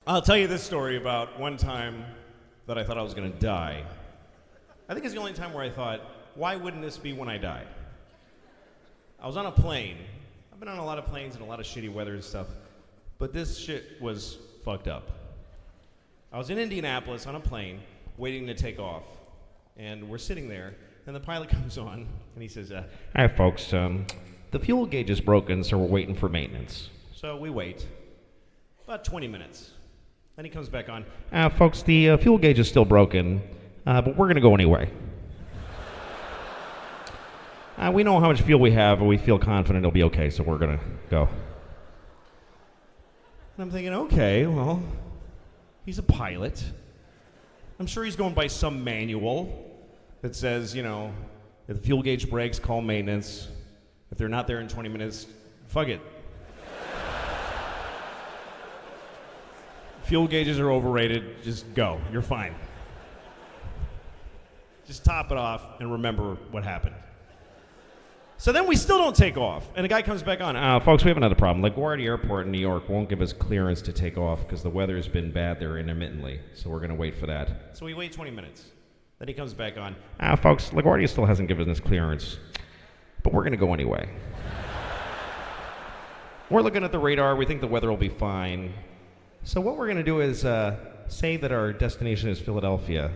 I'll tell you this story about one time that I thought I was going to die. I think it's the only time where I thought, why wouldn't this be when I die? I was on a plane. I've been on a lot of planes and a lot of shitty weather and stuff, but this shit was fucked up. I was in Indianapolis on a plane waiting to take off, and we're sitting there, and the pilot comes on, and he says, "Hi, folks, the fuel gauge is broken, so we're waiting for maintenance." So we wait about 20 minutes. Then he comes back on, "Folks, the fuel gauge is still broken, but we're going to go anyway. We know how much fuel we have, and we feel confident it'll be okay, so we're going to go." And I'm thinking, okay, well, he's a pilot. I'm sure he's going by some manual that says, you know, if the fuel gauge breaks, call maintenance. If they're not there in 20 minutes, fuck it. Fuel gauges are overrated. Just go. You're fine. Just top it off and remember what happened. So then we still don't take off. And a guy comes back on. "Folks, we have another problem. LaGuardia Airport in New York won't give us clearance to take off because the weather's been bad there intermittently. So we're going to wait for that." So we wait 20 minutes. Then he comes back on. "Folks, LaGuardia still hasn't given us clearance, but we're going to go anyway. We're looking at the radar. We think the weather will be fine. So what we're going to do is say that our destination is Philadelphia.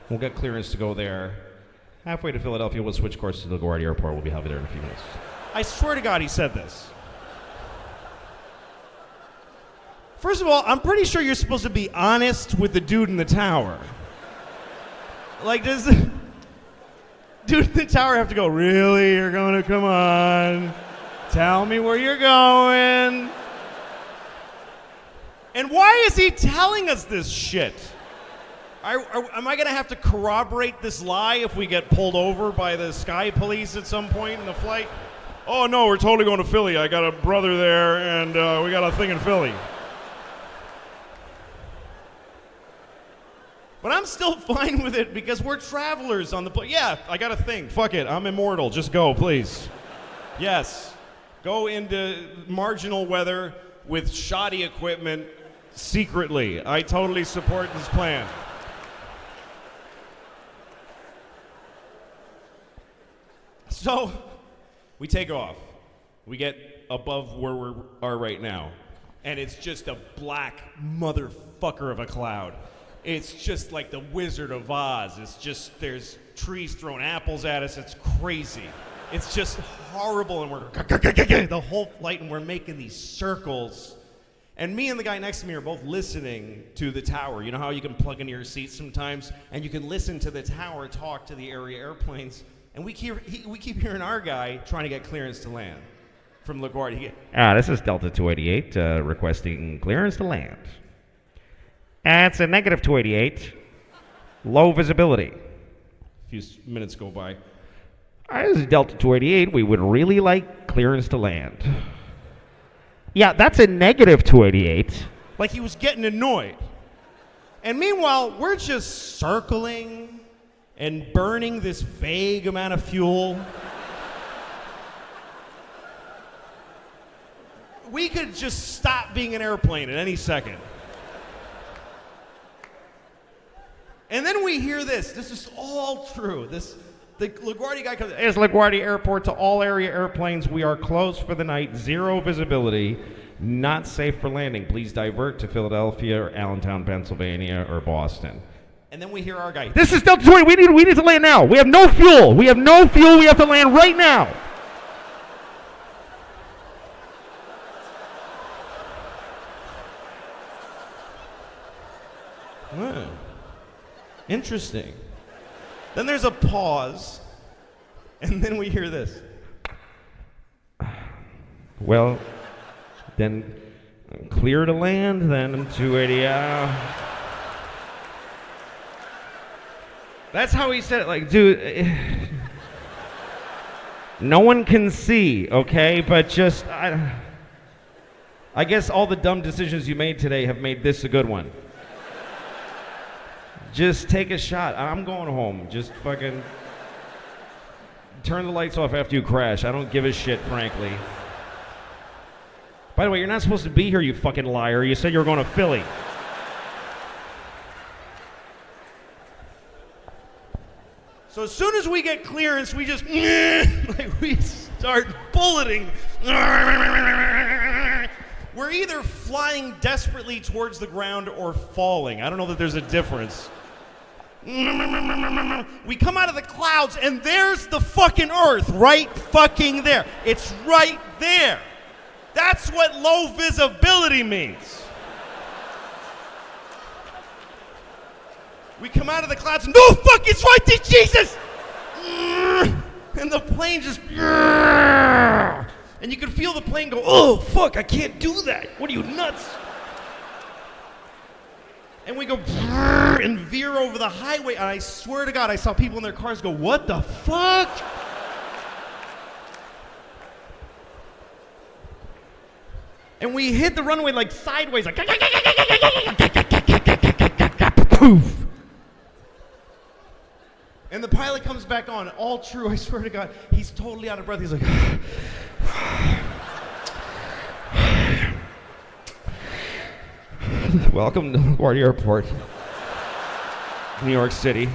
We'll get clearance to go there. Halfway to Philadelphia, we'll switch course to LaGuardia Airport. We'll be there in a few minutes." I swear to God he said this. First of all, I'm pretty sure you're supposed to be honest with the dude in the tower. Like, does the dude in the tower have to go, "Really? You're going to come on? Tell me where you're going." And why is he telling us this shit? Am I going to have to corroborate this lie if we get pulled over by the sky police at some point in the flight? "Oh, no, we're totally going to Philly. I got a brother there, and we got a thing in Philly." But I'm still fine with it because we're travelers on the plane. Yeah, I got a thing. Fuck it. I'm immortal. Just go, please. Yes. Go into marginal weather with shoddy equipment secretly. I totally support this plan. So we take off. We get above where we are right now. And it's just a black motherfucker of a cloud. It's just like the Wizard of Oz. It's just, there's trees throwing apples at us. It's crazy. It's just horrible. And we're the whole flight, and we're making these circles. And me and the guy next to me are both listening to the tower. You know how you can plug into your seat sometimes, and you can listen to the tower talk to the area airplanes. And we keep hearing our guy trying to get clearance to land from LaGuardia. "This is Delta 288 requesting clearance to land. It's a negative 288, low visibility." A few minutes go by. "This is Delta 288. We would really like clearance to land." "Yeah, that's a negative 288. Like he was getting annoyed. And meanwhile, we're just circling and burning this vague amount of fuel. We could just stop being an airplane at any second. And then we hear this. This is all true. The LaGuardia guy comes, "It's LaGuardia Airport to all area airplanes. We are closed for the night. Zero visibility. Not safe for landing. Please divert to Philadelphia or Allentown, Pennsylvania, or Boston." And then we hear our guy, "This is Delta 20. We need to land now. We have no fuel. We have to land right now." Interesting. Then there's a pause, and then we hear this. "Well, then clear to land, then 280. That's how he said it. Like, dude, no one can see, okay? But just, I guess all the dumb decisions you made today have made this a good one. Just take a shot. I'm going home. Just fucking turn the lights off after you crash. I don't give a shit, frankly. By the way, you're not supposed to be here, you fucking liar. You said you were going to Philly. So as soon as we get clearance, we just like we start bulleting. We're either flying desperately towards the ground or falling. I don't know that there's a difference. We come out of the clouds and there's the fucking Earth right fucking there. It's right there. That's what low visibility means. We come out of the clouds and no fuck, it's right there, Jesus! And the plane just... And you can feel the plane go, oh fuck, I can't do that. What are you, nuts? And we go and veer over the highway, and I swear to God, I saw people in their cars go, what the fuck? And we hit the runway like sideways, like poof. And the pilot comes back on, all true, I swear to God, he's totally out of breath. He's like, welcome to LaGuardia Airport, New York City.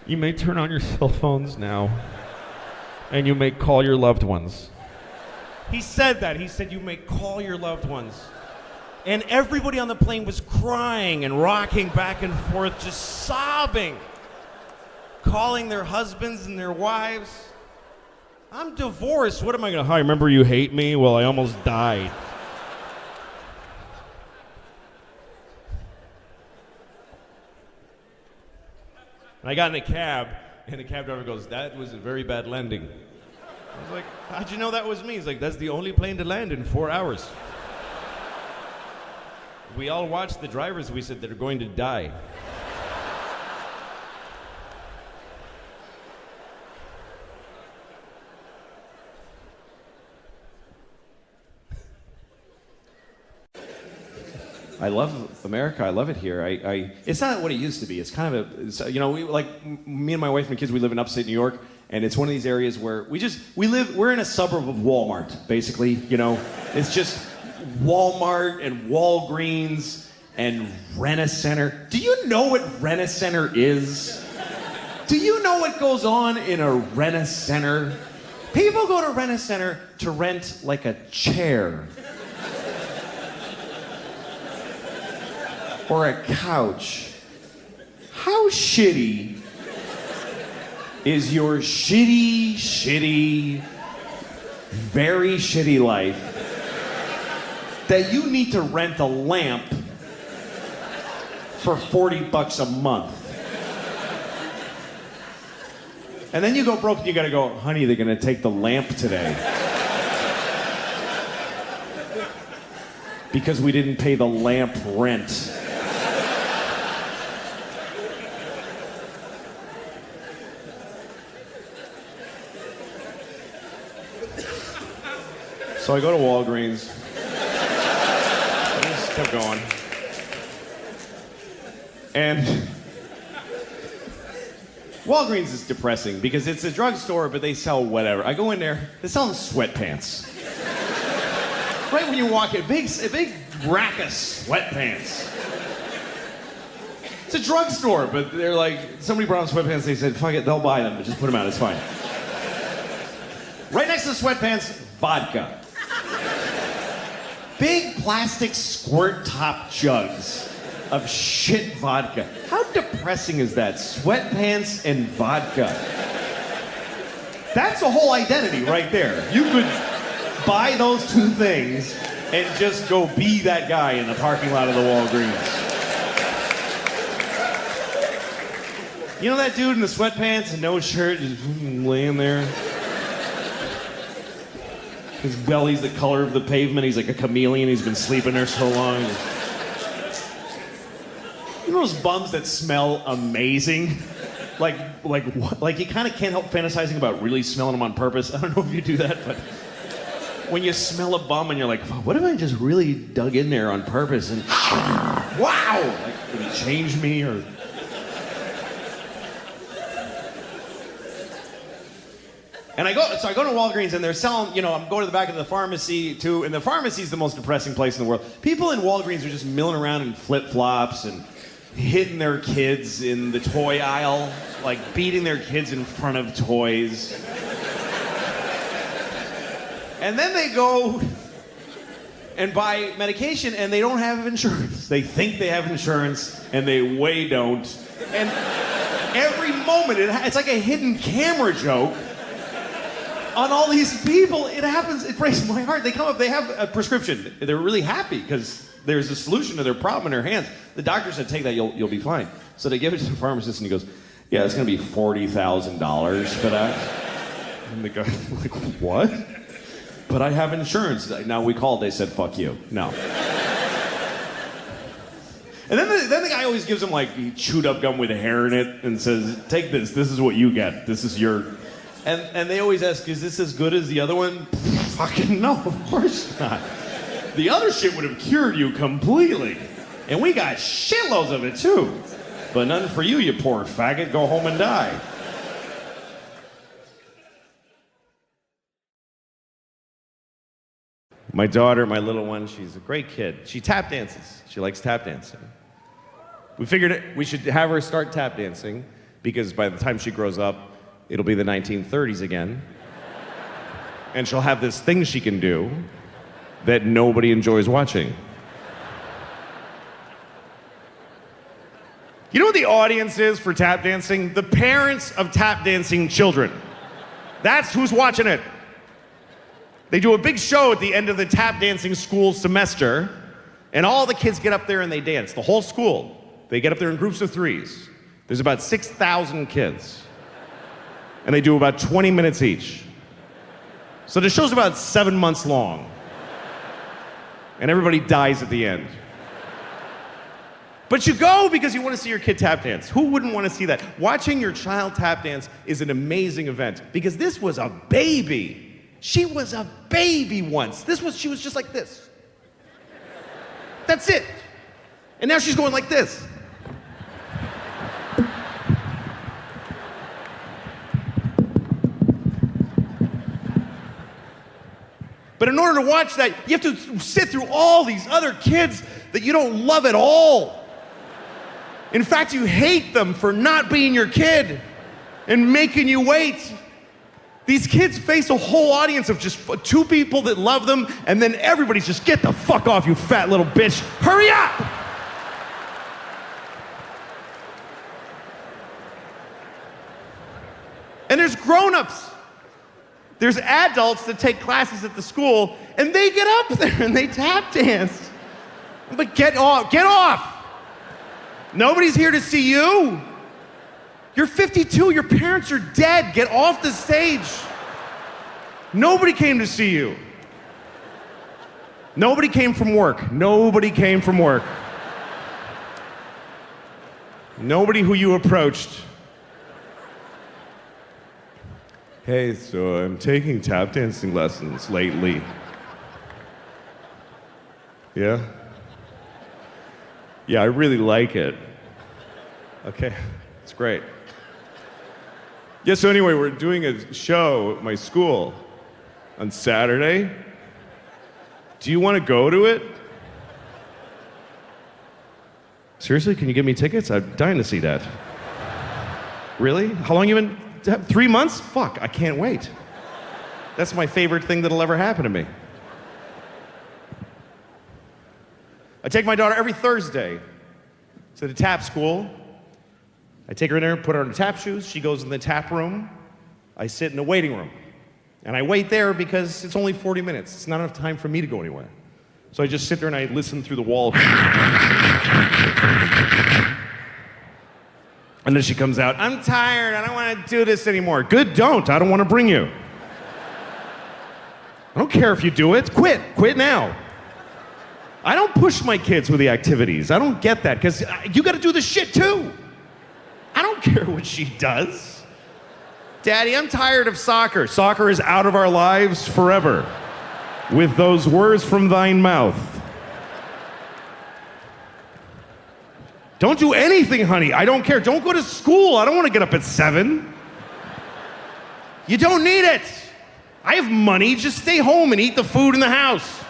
You may turn on your cell phones now, and you may call your loved ones. He said that. He said you may call your loved ones. And everybody on the plane was crying and rocking back and forth, just sobbing, calling their husbands and their wives. I'm divorced. What am I going to... Hi, remember you hate me? Well, I almost died. And I got in a cab, and the cab driver goes, that was a very bad landing. I was like, how'd you know that was me? He's like, that's the only plane to land in 4 hours. We all watched the drivers. We said they're going to die. I love America. I love it here. It's not what it used to be. It's kind of a, you know, me and my wife and my kids, we live in upstate New York, and it's one of these areas where we're in a suburb of Walmart, basically, you know. It's just Walmart and Walgreens and Rent-A-Center. Do you know what Rent-A-Center is? Do you know what goes on in a Rent-A-Center? People go to Rent-A-Center to rent like a chair. Or a couch. How shitty is your shitty, very shitty life that you need to rent a lamp for $40 a month? And then you go broke and you gotta go, honey, they're gonna take the lamp today. Because we didn't pay the lamp rent. So I go to Walgreens. I just kept going. And Walgreens is depressing because it's a drugstore, but they sell whatever. I go in there, they're selling sweatpants. Right when you walk in, a big rack of sweatpants. It's a drugstore, but they're like, somebody brought them sweatpants, they said, fuck it, they'll buy them, but just put them out, it's fine. Right next to the sweatpants, vodka. Big plastic squirt top jugs of shit vodka. How depressing is that? Sweatpants and vodka. That's a whole identity right there. You could buy those two things and just go be that guy in the parking lot of the Walgreens. You know that dude in the sweatpants and no shirt just laying there? His belly's the color of the pavement. He's like a chameleon. He's been sleeping there so long. You know those bums that smell amazing? Like you kind of can't help fantasizing about really smelling them on purpose. I don't know if you do that, but when you smell a bum and you're like, what if I just really dug in there on purpose and wow, like did he change me or And I go to Walgreens and they're selling, I'm going to the back of the pharmacy too, and the pharmacy is the most depressing place in the world. People in Walgreens are just milling around in flip-flops and hitting their kids in the toy aisle, like beating their kids in front of toys. And then they go and buy medication and they don't have insurance. They think they have insurance and they way don't. And every moment, it's like a hidden camera joke on all these people. It happens, it breaks my heart. They come up, they have a prescription. They're really happy because there's a solution to their problem in their hands. The doctor said, take that, you'll be fine. So they give it to the pharmacist and he goes, yeah, it's gonna be $40,000 for that. And the guy's like, what? But I have insurance. Now we called, they said, fuck you. No. And then the guy always gives him like chewed up gum with hair in it and says, take this is what you get. This is your... And they always ask, is this as good as the other one? Fucking no, of course not. The other shit would have cured you completely. And we got shitloads of it too. But none for you, you poor faggot. Go home and die. My daughter, my little one, she's a great kid. She tap dances. She likes tap dancing. We figured we should have her start tap dancing because by the time she grows up, it'll be the 1930s again. And she'll have this thing she can do that nobody enjoys watching. You know what the audience is for tap dancing? The parents of tap dancing children. That's who's watching it. They do a big show at the end of the tap dancing school semester, and all the kids get up there and they dance, the whole school. They get up there in groups of threes. There's about 6,000 kids. And they do about 20 minutes each. So the show's about 7 months long. And everybody dies at the end. But you go because you want to see your kid tap dance. Who wouldn't want to see that? Watching your child tap dance is an amazing event because this was a baby. She was a baby once. She was just like this. That's it. And now she's going like this. But in order to watch that, you have to sit through all these other kids that you don't love at all. In fact, you hate them for not being your kid and making you wait. These kids face a whole audience of just 2 people that love them, and then everybody's just, get the fuck off, you fat little bitch. Hurry up! And there's grown-ups. There's adults that take classes at the school, and they get up there and they tap dance. But get off, get off! Nobody's here to see you. You're 52, your parents are dead. Get off the stage. Nobody came to see you. Nobody came from work. Nobody came from work. Nobody who you approached. Hey, so I'm taking tap dancing lessons lately. Yeah? Yeah, I really like it. Okay, it's great. Yeah, so anyway, we're doing a show at my school on Saturday. Do you want to go to it? Seriously, can you give me tickets? I'm dying to see that. Really? How long you been? 3 months? Fuck, I can't wait. That's my favorite thing that'll ever happen to me. I take my daughter every Thursday to the tap school. I take her in there, put her in the tap shoes. She goes in the tap room. I sit in the waiting room. And I wait there because it's only 40 minutes. It's not enough time for me to go anywhere. So I just sit there and I listen through the wall. And then she comes out, I'm tired, I don't want to do this anymore. Good, don't, I don't want to bring you. I don't care if you do it, quit now. I don't push my kids with the activities. I don't get that, because you got to do the shit too. I don't care what she does. Daddy, I'm tired of soccer. Soccer is out of our lives forever. With those words from thine mouth. Don't do anything, honey. I don't care. Don't go to school. I don't want to get up at 7. You don't need it. I have money. Just stay home and eat the food in the house.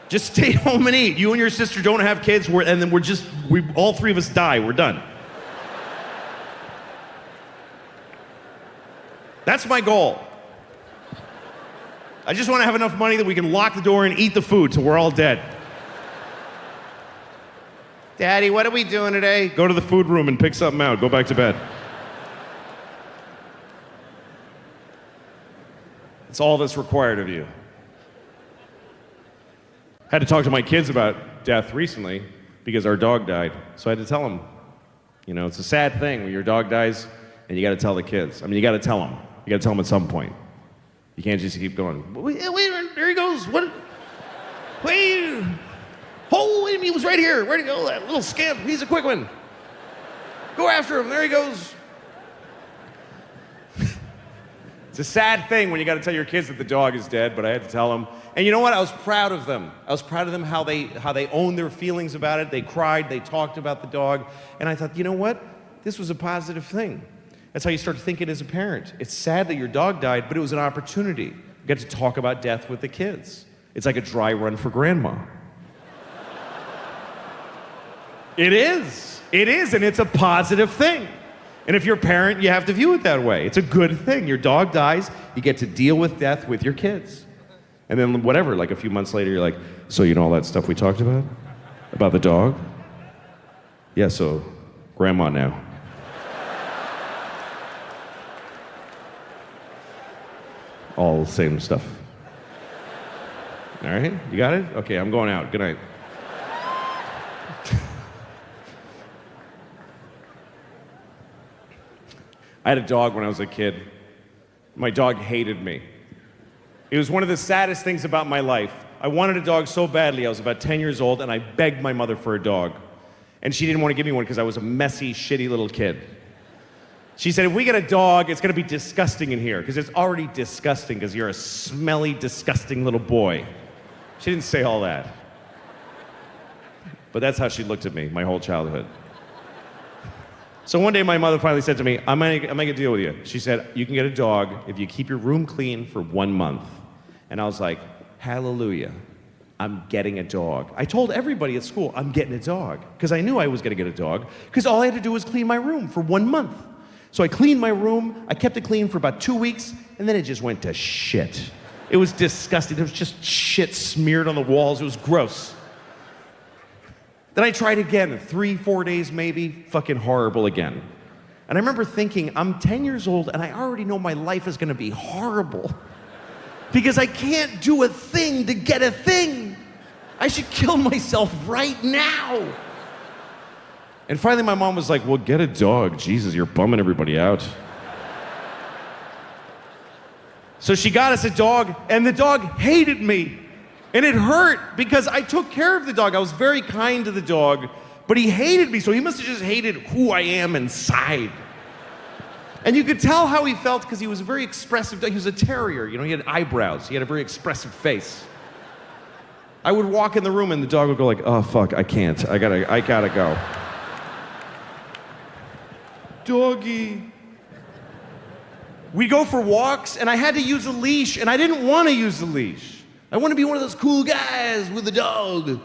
Just stay home and eat. You and your sister don't have kids, and then all three of us die. We're done. That's my goal. I just want to have enough money that we can lock the door and eat the food till we're all dead. Daddy, what are we doing today? Go to the food room and pick something out. Go back to bed. It's all that's required of you. I had to talk to my kids about death recently because our dog died. So I had to tell them, it's a sad thing when your dog dies and you got to tell the kids. I mean, you got to tell them. You got to tell them at some point. You can't just keep going. Wait, there he goes. What? Wait. Oh, he was right here. Where'd he go? That little scamp. He's a quick one. Go after him. There he goes. It's a sad thing when you got to tell your kids that the dog is dead, but I had to tell them. And you know what? I was proud of them. I was proud of them how they owned their feelings about it. They cried. They talked about the dog. And I thought, you know what? This was a positive thing. That's how you start thinking as a parent. It's sad that your dog died, but it was an opportunity. You get to talk about death with the kids. It's like a dry run for grandma. It is. It is, and it's a positive thing. And if you're a parent, you have to view it that way. It's a good thing. Your dog dies, you get to deal with death with your kids. And then whatever, like a few months later, you're like, so you know all that stuff we talked about? About the dog? Yeah, so grandma now. All the same stuff. All right, you got it? Okay, I'm going out. Good night. I had a dog when I was a kid. My dog hated me. It was one of the saddest things about my life. I wanted a dog so badly. I was about 10 years old, and I begged my mother for a dog. And she didn't want to give me one because I was a messy, shitty little kid. She said, if we get a dog, it's going to be disgusting in here, because it's already disgusting because you're a smelly, disgusting little boy. She didn't say all that. But that's how she looked at me my whole childhood. So one day my mother finally said to me, I'm gonna deal with you. She said, you can get a dog if you keep your room clean for 1 month. And I was like, hallelujah, I'm getting a dog. I told everybody at school, I'm getting a dog, because I knew I was gonna get a dog, because all I had to do was clean my room for 1 month. So I cleaned my room, I kept it clean for about 2 weeks, and then it just went to shit. It was disgusting. There was just shit smeared on the walls. It was gross. Then I tried again, 3-4 days maybe, fucking horrible again. And I remember thinking, I'm 10 years old and I already know my life is gonna be horrible because I can't do a thing to get a thing. I should kill myself right now. And finally my mom was like, well, get a dog. Jesus, you're bumming everybody out. So she got us a dog, and the dog hated me. And it hurt because I took care of the dog. I was very kind to the dog, but he hated me, so he must have just hated who I am inside. And you could tell how he felt because he was a very expressive dog. He was a terrier, he had eyebrows. He had a very expressive face. I would walk in the room and the dog would go like, oh fuck, I can't. I gotta go. Doggy. We'd go for walks and I had to use a leash and I didn't want to use the leash. I want to be one of those cool guys with a dog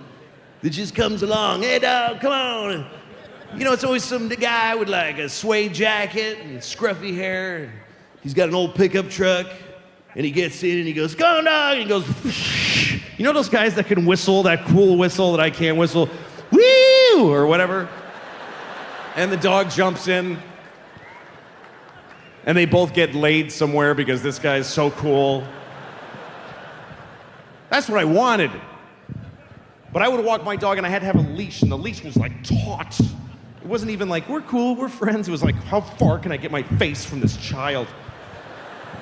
that just comes along. Hey, dog, come on. It's always some guy with like a suede jacket and scruffy hair. He's got an old pickup truck, and he gets in and he goes, come on, dog, and he goes, you know those guys that can whistle, that cool whistle that I can't whistle? Woo! Or whatever. And the dog jumps in, and they both get laid somewhere because this guy's so cool. That's what I wanted. But I would walk my dog and I had to have a leash, and the leash was like taut. It wasn't even like, we're cool, we're friends. It was like, how far can I get my face from this child?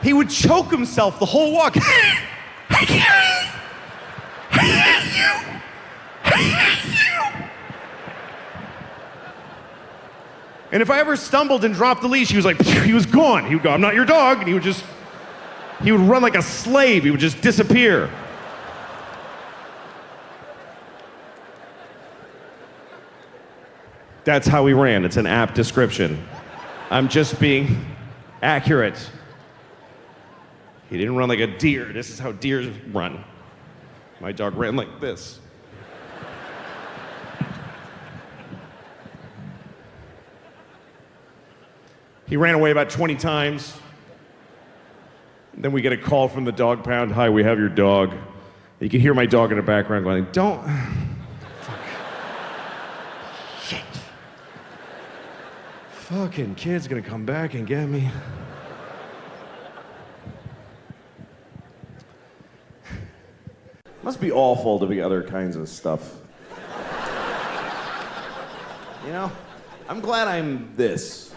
He would choke himself the whole walk. I hate you. I hate you. And if I ever stumbled and dropped the leash, he was like, he was gone. He would go, I'm not your dog. And he would run like a slave. He would just disappear. That's how we ran. It's an apt description. I'm just being Accurate. He didn't run like a deer. This is how deers run. My dog ran like this. He ran away about 20 times. Then we get a call from the dog pound. Hi, we have your dog. You can hear my dog in the background going, don't. Fuck. Shit. Fucking kid's gonna come back and get me. Must be awful to be other kinds of stuff. You know, I'm glad I'm this.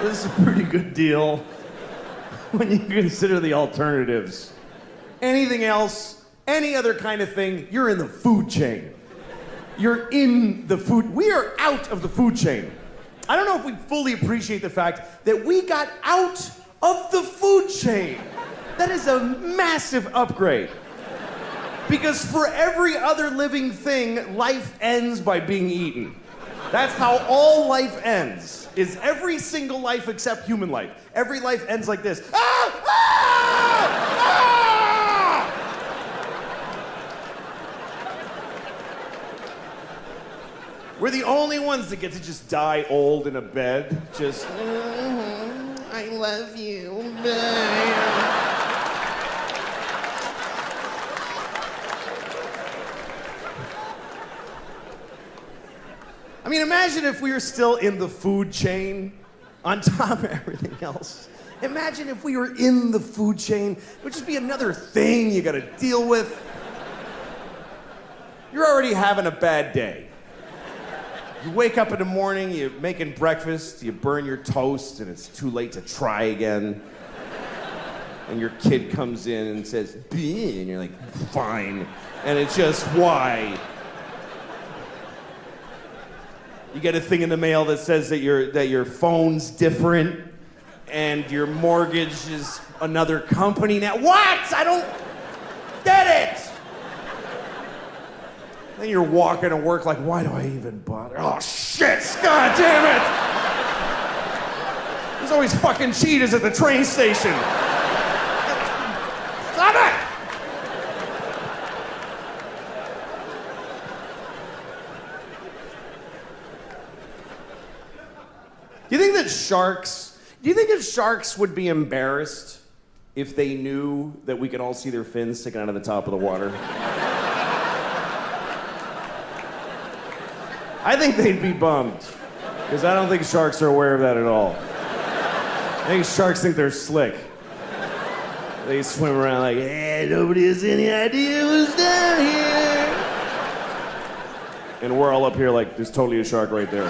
This is a pretty good deal when you consider the alternatives. Anything else, any other kind of thing, you're in the food chain. You're in the food. We are out of the food chain. I don't know if we fully appreciate the fact that we got out of the food chain. That is a massive upgrade. Because for every other living thing, life ends by being eaten. That's how all life ends, is every single life except human life. Every life ends like this. Ah! Ah! Ah! We're the only ones that get to just die old in a bed. Just, I love you. Bye. I mean, imagine if we were still in the food chain on top of everything else. Imagine if we were in the food chain. It would just be another thing you gotta deal with. You're already having a bad day. You wake up in the morning, you're making breakfast, you burn your toast, and it's too late to try again. And your kid comes in and says, "Bleh," and you're like, fine. And it's just, why? You get a thing in the mail that says that your phone's different and your mortgage is another company now. What? I don't get it. Then you're walking to work like, why do I even bother? Oh shit, God damn it. There's always fucking cheetahs at the train station. Stop it. Do you think that sharks would be embarrassed if they knew that we could all see their fins sticking out of the top of the water? I think they'd be bummed, because I don't think sharks are aware of that at all. I think sharks think they're slick. They swim around like, hey, nobody has any idea what's down here. And we're all up here like, there's totally a shark right there.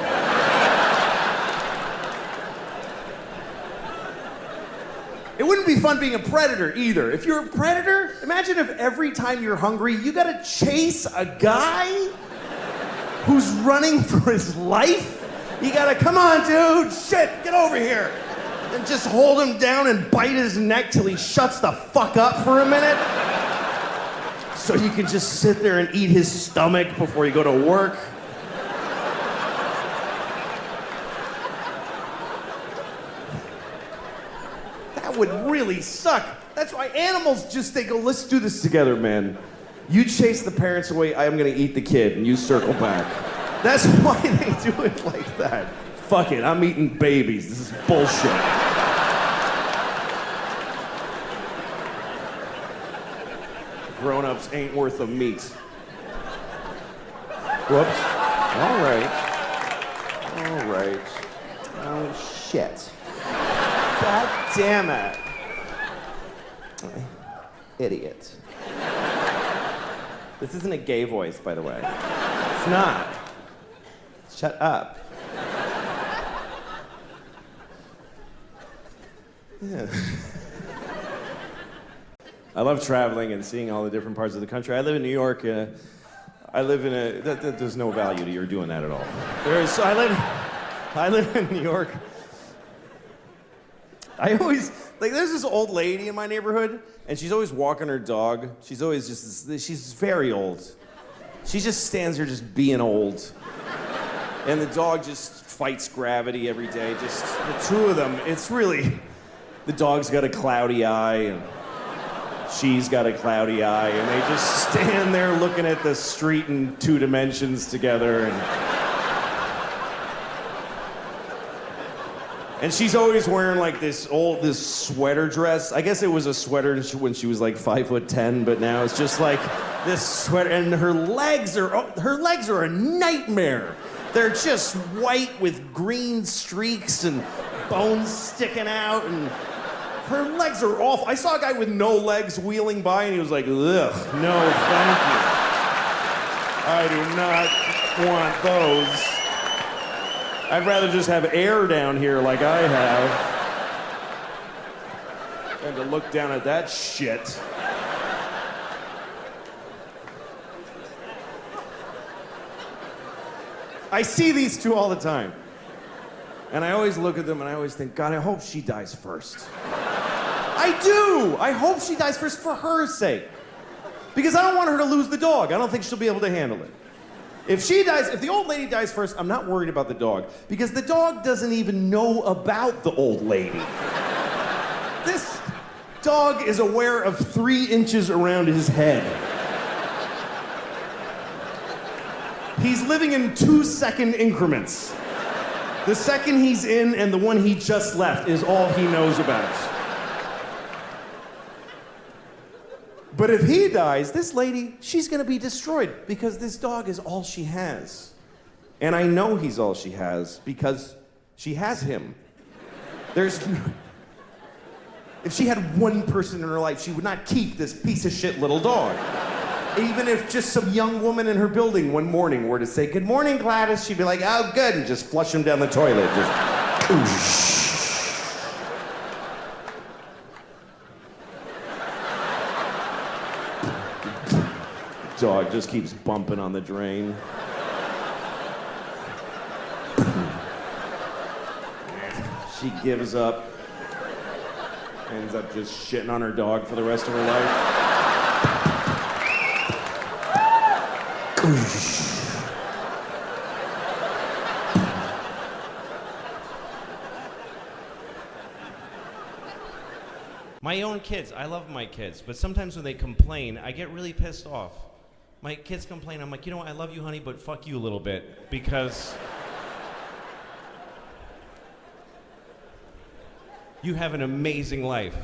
It wouldn't be fun being a predator either. If you're a predator, imagine if every time you're hungry, you gotta chase a guy who's running for his life. You gotta, come on, dude, shit, get over here. And just hold him down and bite his neck till he shuts the fuck up for a minute. So you can just sit there and eat his stomach before you go to work. That would really suck. That's why animals just, they go, let's do this together, man. You chase the parents away, I'm gonna eat the kid, and you circle back. That's why they do it like that. Fuck it, I'm eating babies. This is bullshit. Grown-ups ain't worth the meat. Whoops. All right. Oh, shit. God damn it. Idiot. This isn't a gay voice, by the way. It's not. Shut up. Yeah. I love traveling and seeing all the different parts of the country. I live in New York. I live in a... there's no value to your doing that at all. I live in New York. I always... Like, there's this old lady in my neighborhood, and she's always walking her dog. She's always just... She's very old. She just stands there just being old. And the dog just fights gravity every day. Just the two of them. It's really... The dog's got a cloudy eye, and she's got a cloudy eye, and they just stand there looking at the street in 2 dimensions together, and she's always wearing like this sweater dress. I guess it was a sweater when she was like 5'10", but now it's just like this sweater, and her legs are a nightmare. They're just white with green streaks and bones sticking out, and her legs are awful. I saw a guy with no legs wheeling by, and he was like, ugh, no, thank you. I do not want those. I'd rather just have air down here like I have than to look down at that shit. I see these two all the time. And I always look at them and I always think, God, I hope she dies first. I do! I hope she dies first for her sake. Because I don't want her to lose the dog. I don't think she'll be able to handle it. If the old lady dies first, I'm not worried about the dog. Because the dog doesn't even know about the old lady. This dog is aware of 3 inches around his head. He's living in 2-second increments. The second he's in and the one he just left is all he knows about. But if he dies, this lady, she's gonna be destroyed because this dog is all she has. And I know he's all she has because she has him. If she had one person in her life, she would not keep this piece of shit little dog. Even if just some young woman in her building one morning were to say, "Good morning, Gladys," she'd be like, "Oh, good," and just flush him down the toilet. Just, dog just keeps bumping on the drain. She gives up. Ends up just shitting on her dog for the rest of her life. My own kids, I love my kids, but sometimes when they complain, I get really pissed off. My kids complain, I'm like, you know what, I love you, honey, but fuck you a little bit, because you have an amazing life.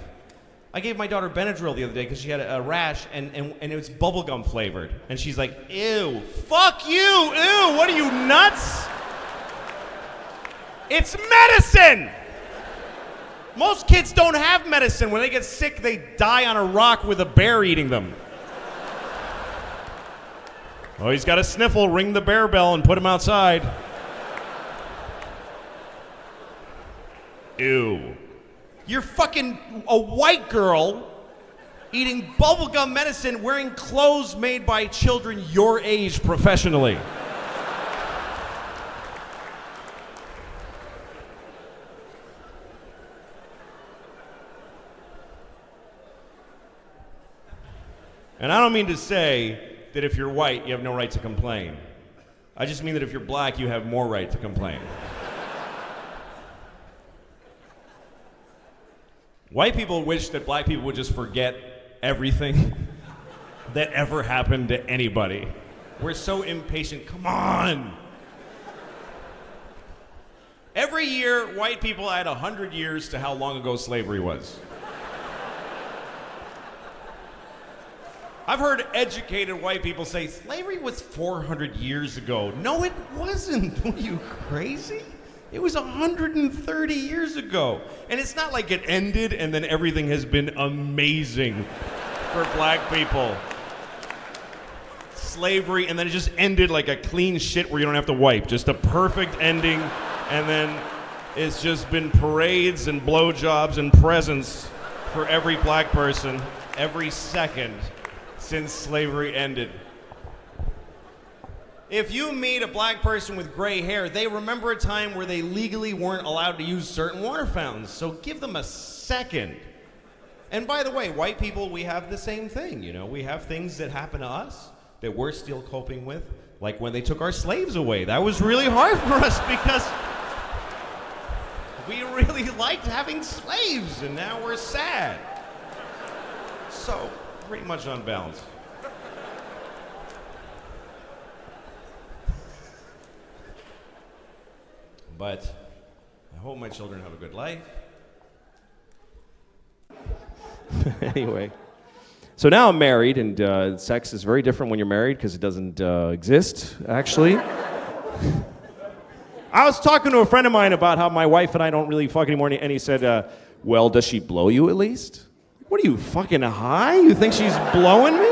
I gave my daughter Benadryl the other day because she had a rash, and it was bubblegum flavored. And she's like, ew, fuck you, ew, what are you, nuts? It's medicine! Most kids don't have medicine. When they get sick, they die on a rock with a bear eating them. Oh, he's got a sniffle, ring the bear bell and put him outside. Ew. You're fucking a white girl eating bubblegum medicine, wearing clothes made by children your age professionally. And I don't mean to say that if you're white, you have no right to complain. I just mean that if you're black, you have more right to complain. White people wish that black people would just forget everything that ever happened to anybody. We're so impatient. Come on. Every year, white people add 100 years to how long ago slavery was. I've heard educated white people say slavery was 400 years ago. No, it wasn't. Are you crazy? It was 130 years ago. And it's not like it ended and then everything has been amazing for black people. Slavery, and then it just ended like a clean shit where you don't have to wipe. Just a perfect ending, and then it's just been parades and blowjobs and presents for every black person every second since slavery ended. If you meet a black person with gray hair, they remember a time where they legally weren't allowed to use certain water fountains, so give them a second. And by the way, white people, we have the same thing, you know? We have things that happen to us that we're still coping with, like when they took our slaves away. That was really hard for us because we really really liked having slaves, and now we're sad. So, pretty much unbalanced. But I hope my children have a good life. Anyway. So now I'm married, and sex is very different when you're married because it doesn't exist, actually. I was talking to a friend of mine about how my wife and I don't really fuck anymore, and he said, well, does she blow you at least? What are you, fucking high? You think she's blowing me?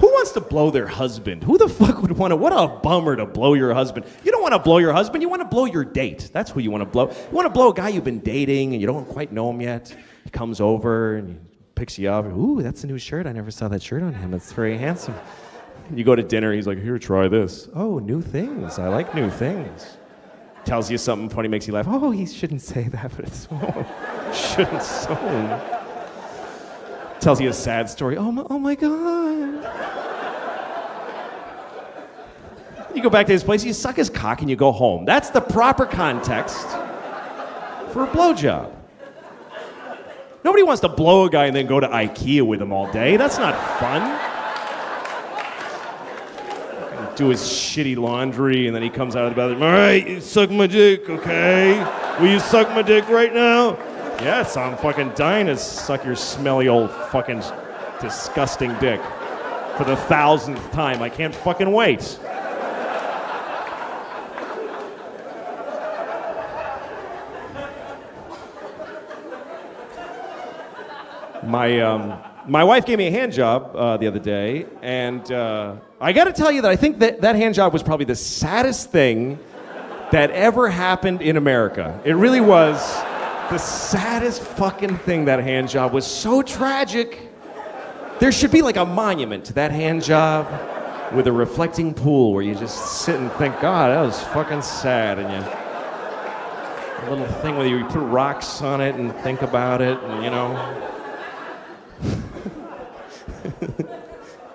Who wants to blow their husband? Who the fuck would want to? What a bummer to blow your husband. You don't want to blow your husband, you want to blow your date. That's who you want to blow. You want to blow a guy you've been dating and you don't quite know him yet. He comes over and he picks you up. Ooh, that's a new shirt. I never saw that shirt on him. It's very handsome. You go to dinner, he's like, here, try this. Oh, new things. I like new things. Tells you something funny, makes you laugh. Oh, he shouldn't say that, but it's shouldn't so. Tells you a sad story. Oh my God. You go back to his place, you suck his cock, and you go home. That's the proper context for a blowjob. Nobody wants to blow a guy and then go to IKEA with him all day. That's not fun. Do his shitty laundry, and then he comes out of the bathroom. All right, you suck my dick, okay? Will you suck my dick right now? Yes, I'm fucking dying to suck your smelly old fucking disgusting dick for the 1,000th time. I can't fucking wait. My wife gave me a hand job the other day, and I got to tell you that I think that hand job was probably the saddest thing that ever happened in America. It really was the saddest fucking thing, that hand job was so tragic. There should be like a monument to that hand job with a reflecting pool where you just sit and think, God, that was fucking sad, and you... a little thing where you put rocks on it and think about it, and you know...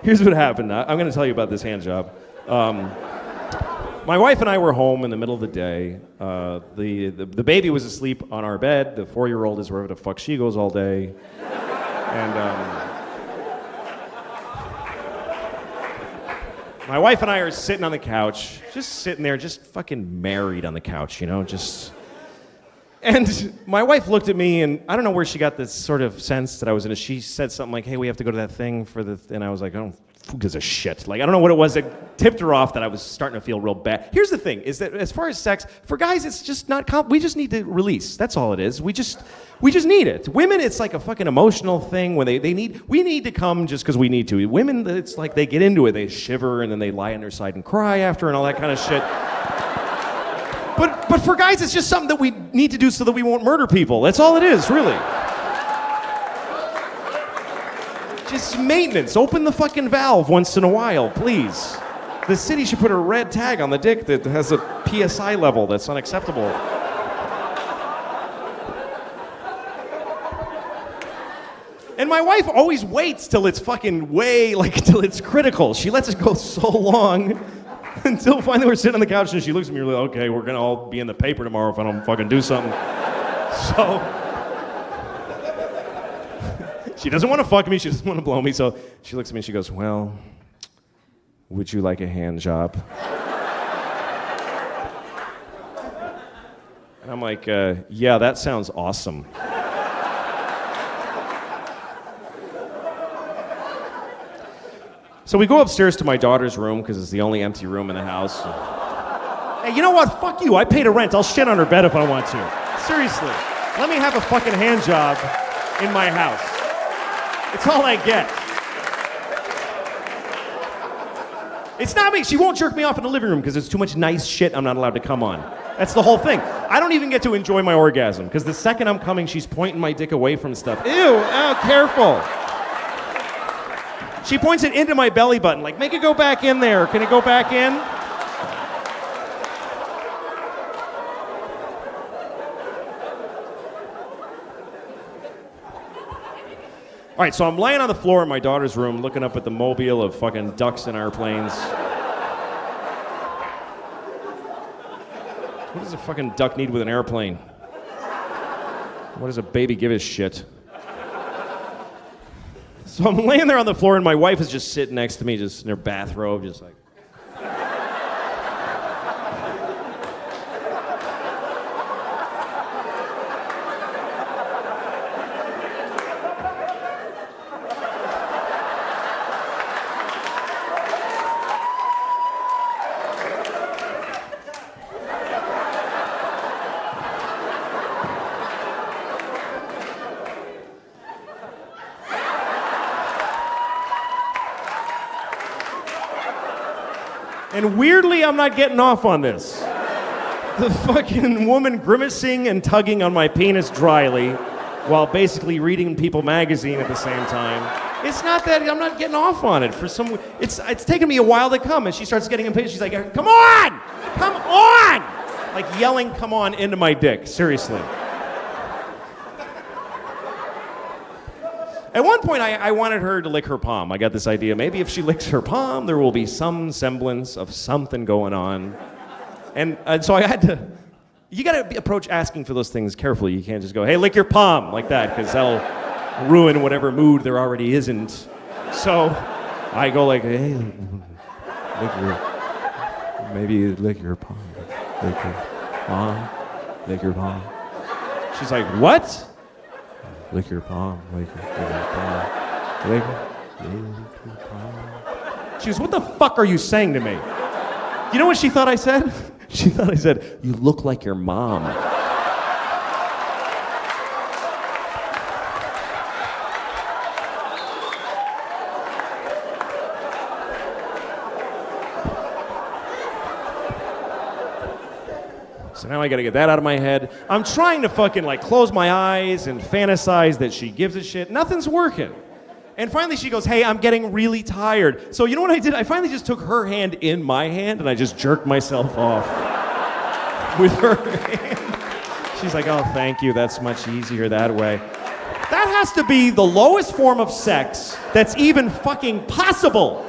Here's what happened. I'm going to tell you about this hand job. My wife and I were home in the middle of the day. The baby was asleep on our bed. The 4-year-old is wherever the fuck she goes all day. And my wife and I are sitting on the couch, just sitting there, just fucking married on the couch, you know, just... And my wife looked at me, and I don't know where she got this sort of sense that I was in. She said something like, hey, we have to go to that thing for the... And I was like, who gives a shit? Like, I don't know what it was that tipped her off that I was starting to feel real bad. Here's the thing, is that as far as sex, for guys, it's just not... we just need to release. That's all it is. We just need it. Women, it's like a fucking emotional thing when they need... We need to come just because we need to. Women, it's like they get into it. They shiver, and then they lie on their side and cry after and all that kind of shit. But for guys, it's just something that we need to do so that we won't murder people. That's all it is, really. Just maintenance. Open the fucking valve once in a while, please. The city should put a red tag on the dick that has a PSI level that's unacceptable. And my wife always waits till it's fucking till it's critical. She lets it go so long until finally we're sitting on the couch and she looks at me and like, okay, we're gonna all be in the paper tomorrow if I don't fucking do something. So she doesn't want to fuck me, she doesn't want to blow me, so she looks at me and she goes, well, would you like a hand job? And I'm like, yeah, that sounds awesome. So we go upstairs to my daughter's room because it's the only empty room in the house. Hey, you know what? Fuck you. I paid a rent. I'll shit on her bed if I want to. Seriously. Let me have a fucking hand job in my house. It's all I get. It's not me. She won't jerk me off in the living room because there's too much nice shit I'm not allowed to come on. That's the whole thing. I don't even get to enjoy my orgasm because the second I'm coming, she's pointing my dick away from stuff. Ew, oh, careful. She points it into my belly button, like, make it go back in there. Can it go back in? All right, so I'm laying on the floor in my daughter's room, looking up at the mobile of fucking ducks and airplanes. What does a fucking duck need with an airplane? What does a baby give a shit? So I'm laying there on the floor, and my wife is just sitting next to me, just in her bathrobe, just like. And weirdly, I'm not getting off on this. The fucking woman grimacing and tugging on my penis dryly while basically reading People magazine at the same time. It's not that I'm not getting off on it for some. It's taken me a while to come, and she starts getting impatient. She's like, "Come on, come on!" Like yelling, "Come on!" into my dick. Seriously. At one point, I wanted her to lick her palm. I got this idea. Maybe if she licks her palm, there will be some semblance of something going on. And so I had to. You got to approach asking for those things carefully. You can't just go, "Hey, lick your palm," like that, because that'll ruin whatever mood there already isn't. So I go like, "Hey, maybe lick your palm. Lick your palm. Lick your palm." She's like, "What?" "Lick your palm, lick your palm, lick your palm." She goes, "What the fuck are you saying to me?" You know what she thought I said? She thought I said, "You look like your mom." So now I gotta get that out of my head. I'm trying to fucking like close my eyes and fantasize that she gives a shit. Nothing's working. And finally she goes, "Hey, I'm getting really tired." So you know what I did? I finally just took her hand in my hand and I just jerked myself off with her hand. She's like, "Oh, thank you. That's much easier that way." That has to be the lowest form of sex that's even fucking possible.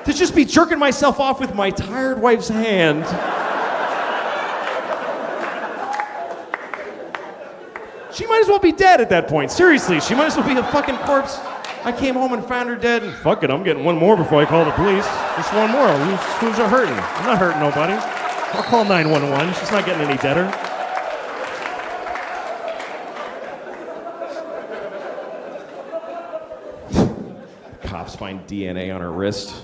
To just be jerking myself off with my tired wife's hand. She might as well be dead at that point. Seriously, she might as well be a fucking corpse. I came home and found her dead, and fuck it, I'm getting one more before I call the police. Just one more. Who's hurting? I'm not hurting nobody. I'll call 911. She's not getting any deader. Cops find DNA on her wrist.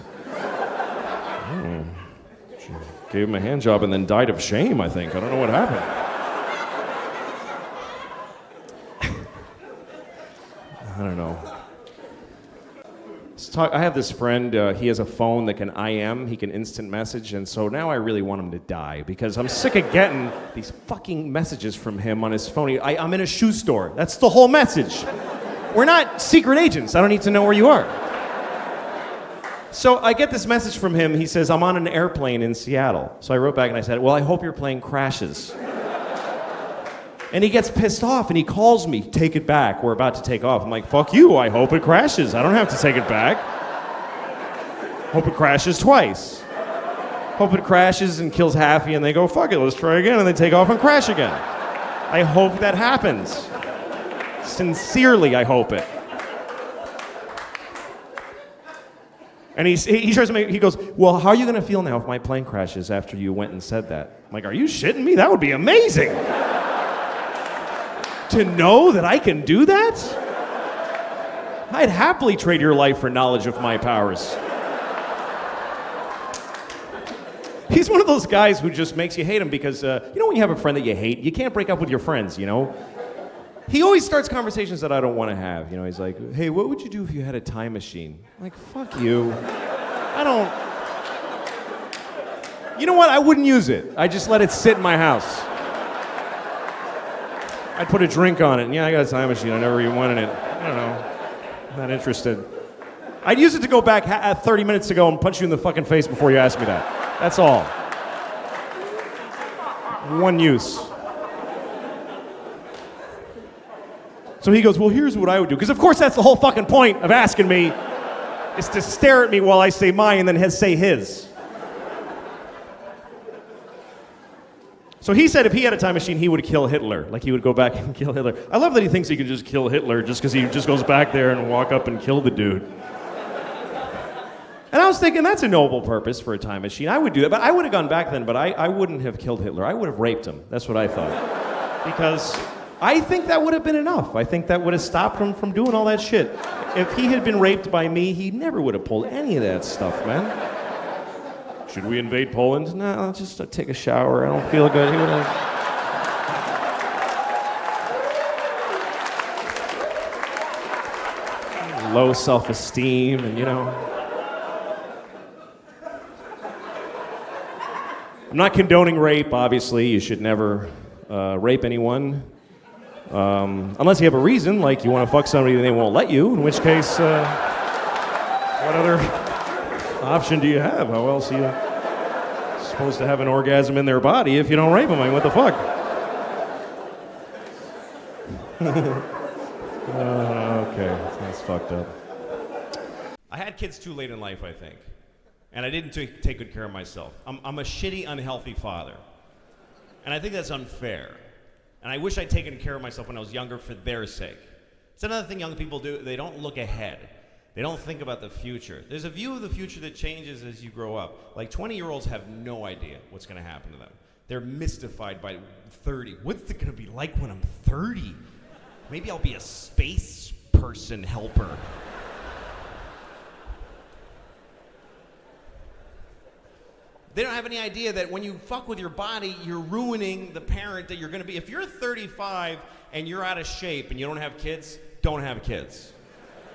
She gave him a hand job and then died of shame, I think. I don't know what happened. I don't know. I have this friend, he has a phone that can IM, he can instant message, and so now I really want him to die because I'm sick of getting these fucking messages from him on his phone. I'm in a shoe store. That's the whole message. We're not secret agents. I don't need to know where you are. So I get this message from him. He says, "I'm on an airplane in Seattle." So I wrote back and I said, "Well, I hope your plane crashes." And he gets pissed off and he calls me, "Take it back. We're about to take off." I'm like, "Fuck you. I hope it crashes. I don't have to take it back. Hope it crashes twice. Hope it crashes and kills Haffy and they go, fuck it, let's try again, and they take off and crash again. I hope that happens. Sincerely, I hope it." And he tries to make, he goes, "Well, how are you going to feel now if my plane crashes after you went and said that?" I'm like, "Are you shitting me? That would be amazing. To know that I can do that? I'd happily trade your life for knowledge of my powers." He's one of those guys who just makes you hate him because, you know when you have a friend that you hate, you can't break up with your friends, you know? He always starts conversations that I don't want to have. You know, he's like, "Hey, what would you do if you had a time machine?" I'm like, fuck you. I don't... You know what? I wouldn't use it. I just let it sit in my house. I'd put a drink on it, and yeah, I got a time machine. I never even wanted it. I don't know. I'm not interested. I'd use it to go back 30 minutes ago and punch you in the fucking face before you asked me that. That's all. One use. So he goes, "Well, here's what I would do." Because of course that's the whole fucking point of asking me, is to stare at me while I say mine and then say his. So he said if he had a time machine, he would kill Hitler. Like he would go back and kill Hitler. I love that he thinks he can just kill Hitler just because he just goes back there and walk up and kill the dude. And I was thinking that's a noble purpose for a time machine. I would do that, but I would have gone back then, but I wouldn't have killed Hitler. I would have raped him. That's what I thought. Because I think that would have been enough. I think that would have stopped him from doing all that shit. If he had been raped by me, he never would have pulled any of that stuff, man. Should we invade Poland? No, I'll just take a shower. I don't feel good. He would have... Low self-esteem and, you know... I'm not condoning rape, obviously. You should never rape anyone. Unless you have a reason, like you want to fuck somebody and they won't let you, in which case, what other option do you have? How else are you supposed to have an orgasm in their body if you don't rape them? I mean, what the fuck? Okay, that's fucked up. I had kids too late in life, I think. And I didn't take good care of myself. I'm a shitty, unhealthy father. And I think that's unfair. And I wish I'd taken care of myself when I was younger for their sake. It's another thing young people do. They don't look ahead. They don't think about the future. There's a view of the future that changes as you grow up. Like 20-year-olds have no idea what's going to happen to them. They're mystified by 30. What's it going to be like when I'm 30? Maybe I'll be a space person helper. They don't have any idea that when you fuck with your body, you're ruining the parent that you're going to be. If you're 35 and you're out of shape and you don't have kids, don't have kids.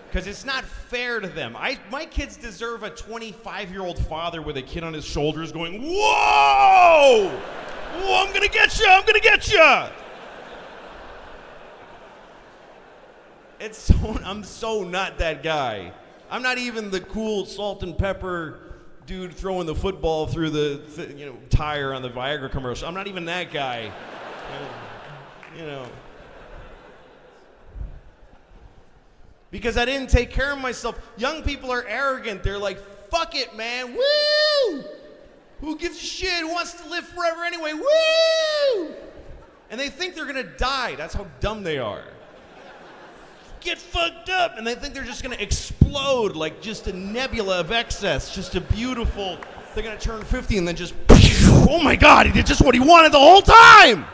Because it's not fair to them. My kids deserve a 25-year-old father with a kid on his shoulders going, whoa! Whoa, I'm going to get you! I'm going to get you! I'm so not that guy. I'm not even the cool salt and pepper dude throwing the football through the tire on the Viagra commercial. I'm not even that guy. You know. Because I didn't take care of myself. Young people are arrogant. They're like, fuck it, man. Woo! Who gives a shit? Who wants to live forever anyway? Woo! And they think they're gonna die. That's how dumb they are. Get fucked up, and they think they're just gonna explode like just a nebula of excess, just a beautiful, they're gonna turn 50 and then just, oh my God, he did just what he wanted the whole time!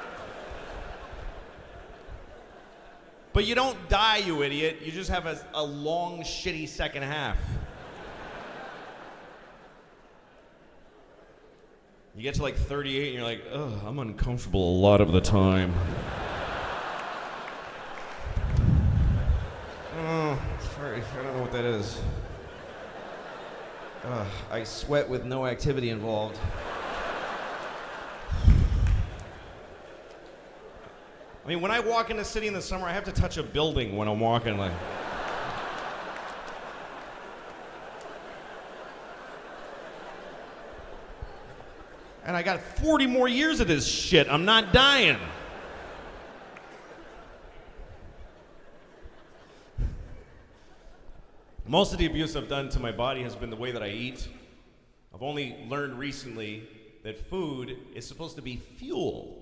But you don't die, you idiot. You just have a long, shitty second half. You get to like 38 and you're like, ugh, I'm uncomfortable a lot of the time. Sorry, I don't know what that is. I sweat with no activity involved. I mean, when I walk in the city in the summer, I have to touch a building when I'm walking. Like, and I got 40 more years of this shit. I'm not dying. Most of the abuse I've done to my body has been the way that I eat. I've only learned recently that food is supposed to be fuel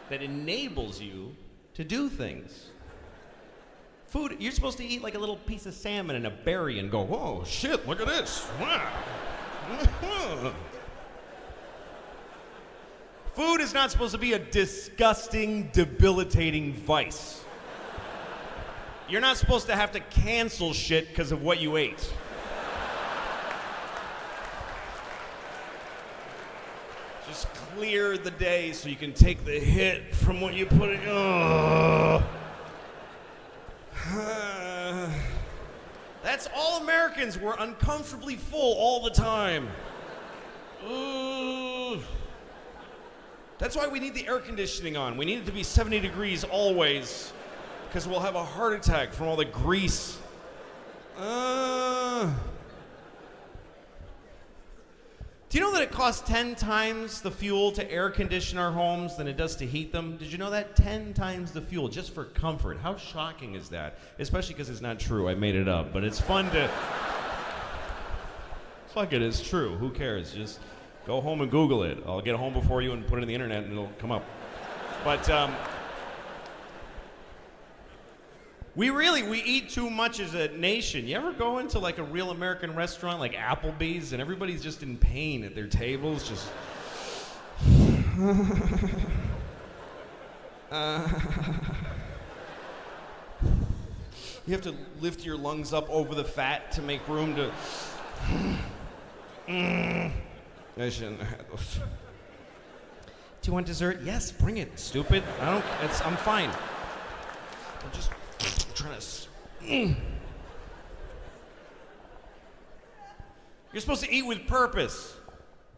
that enables you to do things. Food, you're supposed to eat like a little piece of salmon and a berry and go, whoa, shit, look at this. Wow. Food is not supposed to be a disgusting, debilitating vice. You're not supposed to have to cancel shit because of what you ate. Just clear the day so you can take the hit from what you put in. That's all Americans. We're uncomfortably full all the time. That's why we need the air conditioning on. We need it to be 70 degrees always, because we'll have a heart attack from all the grease. Do you know that it costs 10 times the fuel to air condition our homes than it does to heat them? Did you know that? 10 times the fuel, just for comfort. How shocking is that? Especially because it's not true. I made it up, but it's fun to... Fuck it, it's true. Who cares? Just Go home and Google it. I'll get home before you and put it in the internet and it'll come up. But we eat too much as a nation. You ever go into like a real American restaurant like Applebee's and everybody's just in pain at their tables, just you have to lift your lungs up over the fat to make room to I shouldn't have had those. Do you want dessert? Yes, bring it, stupid. I'm fine. I'm just trying to. You're supposed to eat with purpose.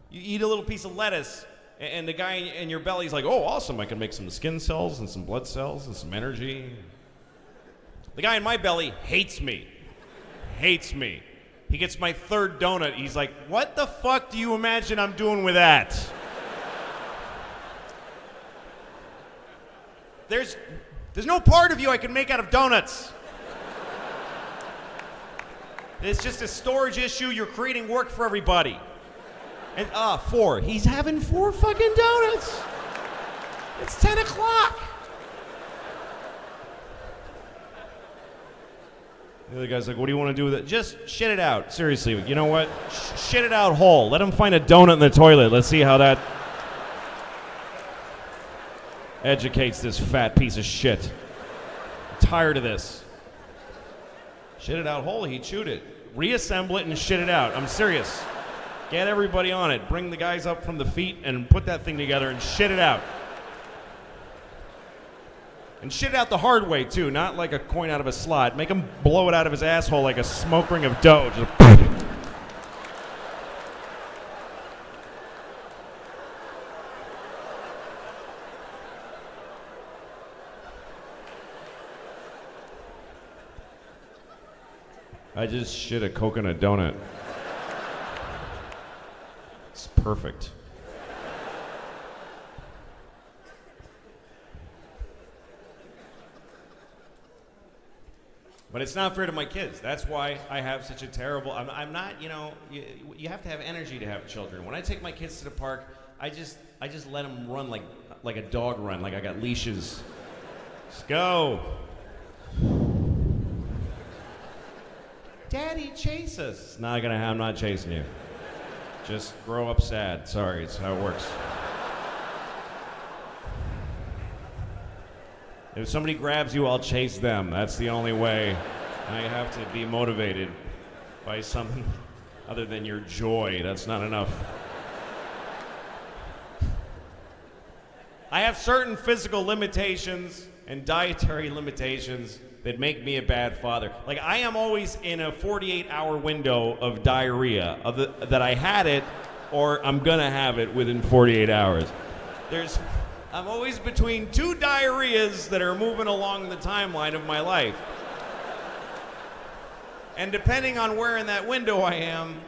You eat a little piece of lettuce, and the guy in your belly's like, oh, awesome, I can make some skin cells and some blood cells and some energy. The guy in my belly hates me. Hates me. He gets my third donut. He's like, what the fuck do you imagine I'm doing with that? There's no part of you I can make out of donuts. It's just a storage issue. You're creating work for everybody. And 4. He's having 4 fucking donuts. It's 10 o'clock. The other guy's like, what do you want to do with it? Just shit it out. Seriously, you know what? Shit it out whole. Let him find a donut in the toilet. Let's see how that educates this fat piece of shit. I'm tired of this. Shit it out whole. He chewed it. Reassemble it and shit it out. I'm serious. Get everybody on it. Bring the guys up from the feet and put that thing together and shit it out. And shit it out the hard way, too, not like a coin out of a slot. Make him blow it out of his asshole like a smoke ring of dough. Just I just shit a coconut donut. It's perfect. But it's not fair to my kids. That's why I have such a terrible. I'm not. You know, you have to have energy to have children. When I take my kids to the park, I just let them run like a dog run. Like I got leashes. Just go. Daddy, chase us. It's not gonna happen. I'm not chasing you. Just grow up sad. Sorry, it's how it works. If somebody grabs you, I'll chase them. That's the only way. I have to be motivated by something other than your joy. That's not enough. I have certain physical limitations and dietary limitations that make me a bad father. Like, I am always in a 48-hour window of diarrhea, that I had it or I'm gonna have it within 48 hours. I'm always between 2 diarrheas that are moving along the timeline of my life. And depending on where in that window I am,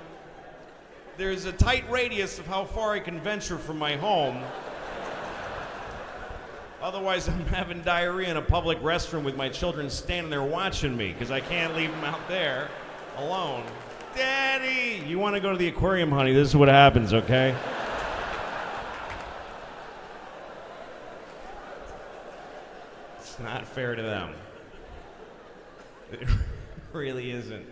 there's a tight radius of how far I can venture from my home. Otherwise, I'm having diarrhea in a public restroom with my children standing there watching me because I can't leave them out there alone. Daddy, you want to go to the aquarium, honey? This is what happens, okay? It's not fair to them. It really isn't.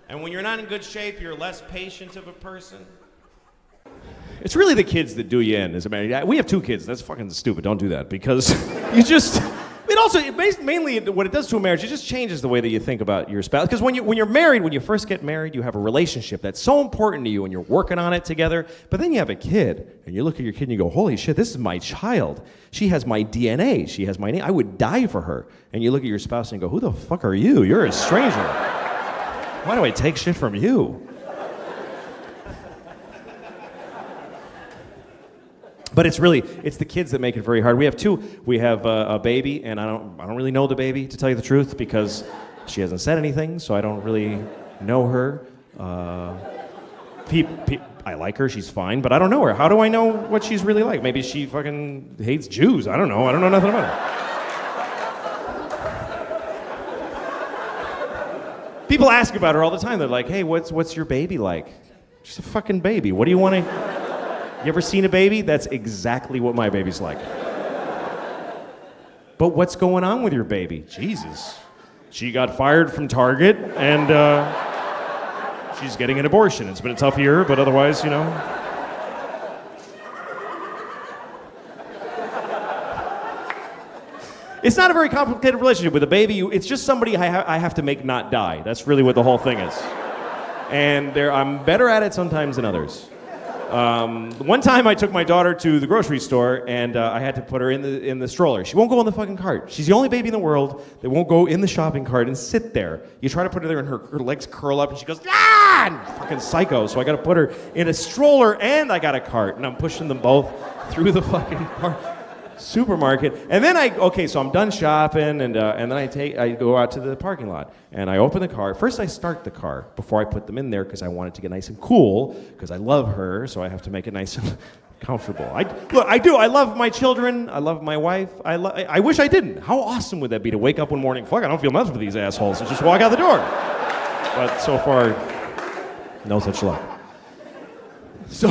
And when you're not in good shape, you're less patient of a person. It's really the kids that do you in. As a man, we have 2 kids. That's fucking stupid. Don't do that because you just. Mainly what it does to a marriage, it just changes the way that you think about your spouse. Because when you're married, when you first get married, you have a relationship that's so important to you, and you're working on it together. But then you have a kid, and you look at your kid and you go, "Holy shit, this is my child. She has my DNA. She has my name. I would die for her." And you look at your spouse and you go, "Who the fuck are you? You're a stranger. Why do I take shit from you?" But it's the kids that make it very hard. We have 2. We have a baby, and I don't really know the baby, to tell you the truth, because she hasn't said anything, so I don't really know her. I like her, she's fine, but I don't know her. How do I know what she's really like? Maybe she fucking hates Jews. I don't know nothing about her. People ask about her all the time. They're like, "Hey, what's your baby like?" She's a fucking baby. What do you want to... You ever seen a baby? That's exactly what my baby's like. But what's going on with your baby? Jesus. She got fired from Target, and she's getting an abortion. It's been a tough year, but otherwise, you know... It's not a very complicated relationship with a baby. It's just somebody I have to make not die. That's really what the whole thing is. And I'm better at it sometimes than others. One time I took my daughter to the grocery store and I had to put her in the stroller. She won't go in the fucking cart. She's the only baby in the world that won't go in the shopping cart and sit there. You try to put her there and her legs curl up and she goes, ah! And fucking psycho. So I got to put her in a stroller and I got a cart and I'm pushing them both through the fucking supermarket. And then so I'm done shopping and then I go out to the parking lot and I open the car. First I start the car before I put them in there because I want it to get nice and cool because I love her, so I have to make it nice and comfortable. I do. I love my children. I love my wife. I wish I didn't. How awesome would that be to wake up one morning, fuck, I don't feel nothing for these assholes, and just walk out the door. But so far, no such luck. So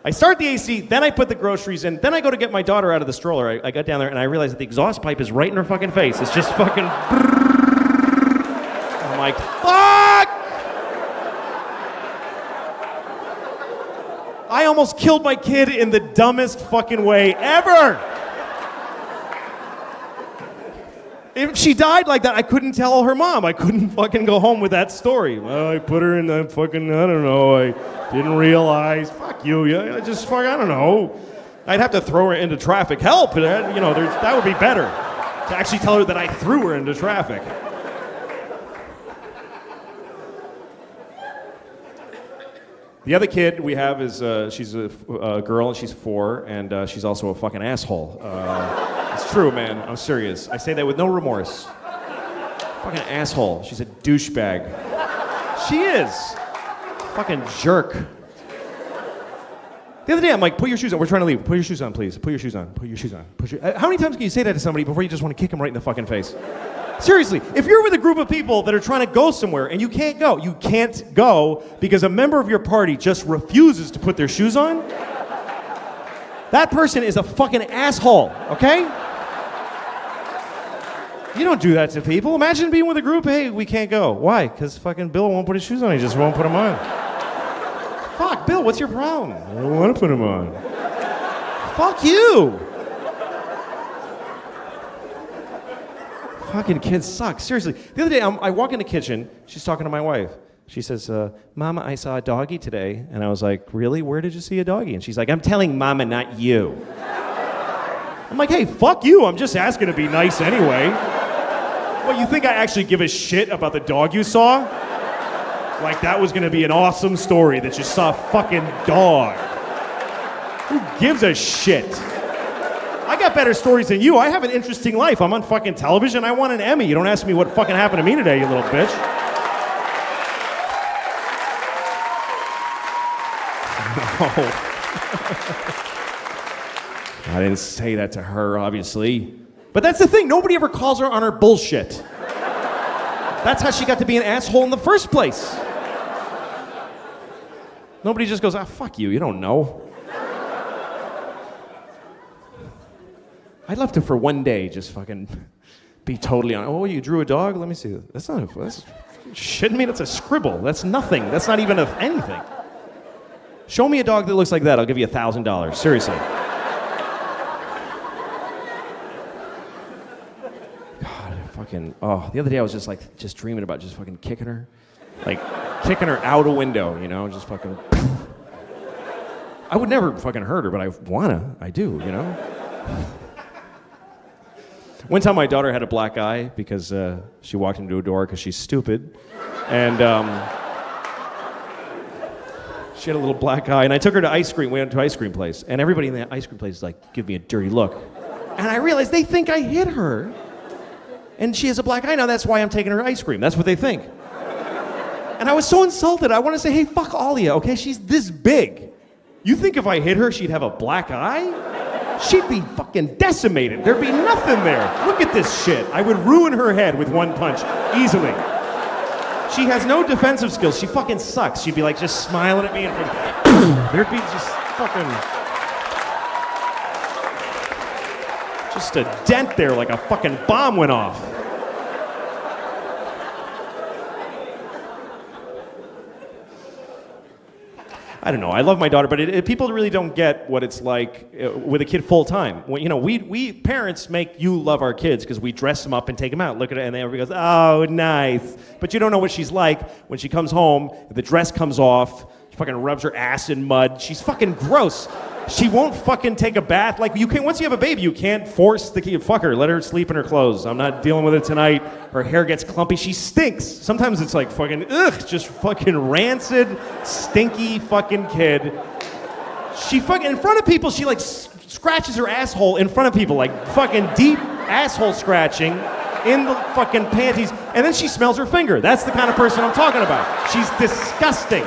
I start the AC, then I put the groceries in, then I go to get my daughter out of the stroller. I got down there and I realized that the exhaust pipe is right in her fucking face. It's just fucking... I'm like, fuck! I almost killed my kid in the dumbest fucking way ever! If she died like that, I couldn't tell her mom. I couldn't fucking go home with that story. Well, I put her in the fucking, I don't know, I didn't realize. Fuck you, I don't know. I'd have to throw her into traffic. Help, that would be better. To actually tell her that I threw her into traffic. The other kid we have is, she's a girl and she's 4, and she's also a fucking asshole. It's true, man. I'm serious. I say that with no remorse. Fucking asshole. She's a douchebag. She is. Fucking jerk. The other day, I'm like, put your shoes on. We're trying to leave. Put your shoes on, please. Put your shoes on. Put your shoes on. How many times can you say that to somebody before you just want to kick them right in the fucking face? Seriously, if you're with a group of people that are trying to go somewhere and you can't go because a member of your party just refuses to put their shoes on, that person is a fucking asshole, okay? You don't do that to people. Imagine being with a group, hey, we can't go. Why? Because fucking Bill won't put his shoes on, he just won't put them on. Fuck, Bill, what's your problem? I don't want to put them on. Fuck you! Fucking kids suck, seriously. The other day, I walk in the kitchen, she's talking to my wife. She says, Mama, I saw a doggy today. And I was like, really? Where did you see a doggy? And she's like, I'm telling Mama, not you. I'm like, hey, fuck you. I'm just asking to be nice anyway. What, you think I actually give a shit about the dog you saw? Like that was gonna be an awesome story that you saw a fucking dog. Who gives a shit? I got better stories than you. I have an interesting life. I'm on fucking television. I won an Emmy. You don't ask me what fucking happened to me today, you little bitch. No. I didn't say that to her, obviously. But that's the thing. Nobody ever calls her on her bullshit. That's how she got to be an asshole in the first place. Nobody just goes, fuck you. You don't know. I'd love to, for one day, just fucking be totally on. Oh, you drew a dog? Let me see. That's shitting me? That's a scribble. That's nothing. That's not even anything. Show me a dog that looks like that. I'll give you $1,000. Seriously. God, fucking. Oh, the other day I was just dreaming about just fucking kicking her, like kicking her out a window. Just fucking. I would never fucking hurt her, but I wanna. I do. One time my daughter had a black eye because she walked into a door because she's stupid. And she had a little black eye. And I took her to ice cream. We went to an ice cream place. And everybody in the ice cream place is like, give me a dirty look. And I realized they think I hit her. And she has a black eye now. That's why I'm taking her to ice cream. That's what they think. And I was so insulted. I want to say, hey, fuck all of you, okay? She's this big. You think if I hit her, she'd have a black eye? She'd be fucking decimated. There'd be nothing there. Look at this shit. I would ruin her head with one punch, easily. She has no defensive skills. She fucking sucks. She'd be like just smiling at me and there'd be just fucking... just a dent there like a fucking bomb went off. I don't know. I love my daughter, but people really don't get what it's like with a kid full time. When, you know, we parents make you love our kids because we dress them up and take them out. Look at it, and everybody goes, "Oh, nice." But you don't know what she's like when she comes home. The dress comes off. She fucking rubs her ass in mud. She's fucking gross. She won't fucking take a bath. Like, you can't, once you have a baby, you can't force the kid. Fuck her. Let her sleep in her clothes. I'm not dealing with it tonight. Her hair gets clumpy. She stinks. Sometimes it's like fucking, just fucking rancid, stinky fucking kid. She fucking, in front of people, she like scratches her asshole in front of people. Like fucking deep asshole scratching in the fucking panties. And then she smells her finger. That's the kind of person I'm talking about. She's disgusting.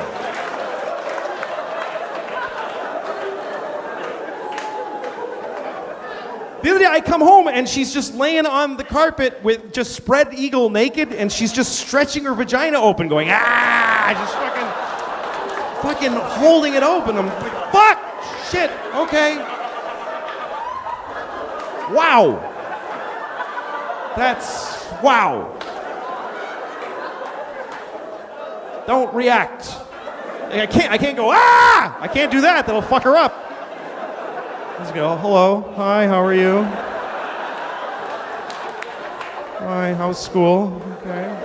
The other day I come home and she's just laying on the carpet with just spread eagle naked and she's just stretching her vagina open going, just fucking holding it open. I'm like, fuck, shit, okay. Wow. That's, wow. Don't react. I can't go, I can't do that, that'll fuck her up. Let's go. Hello. Hi, how are you? Hi, how's school? Okay.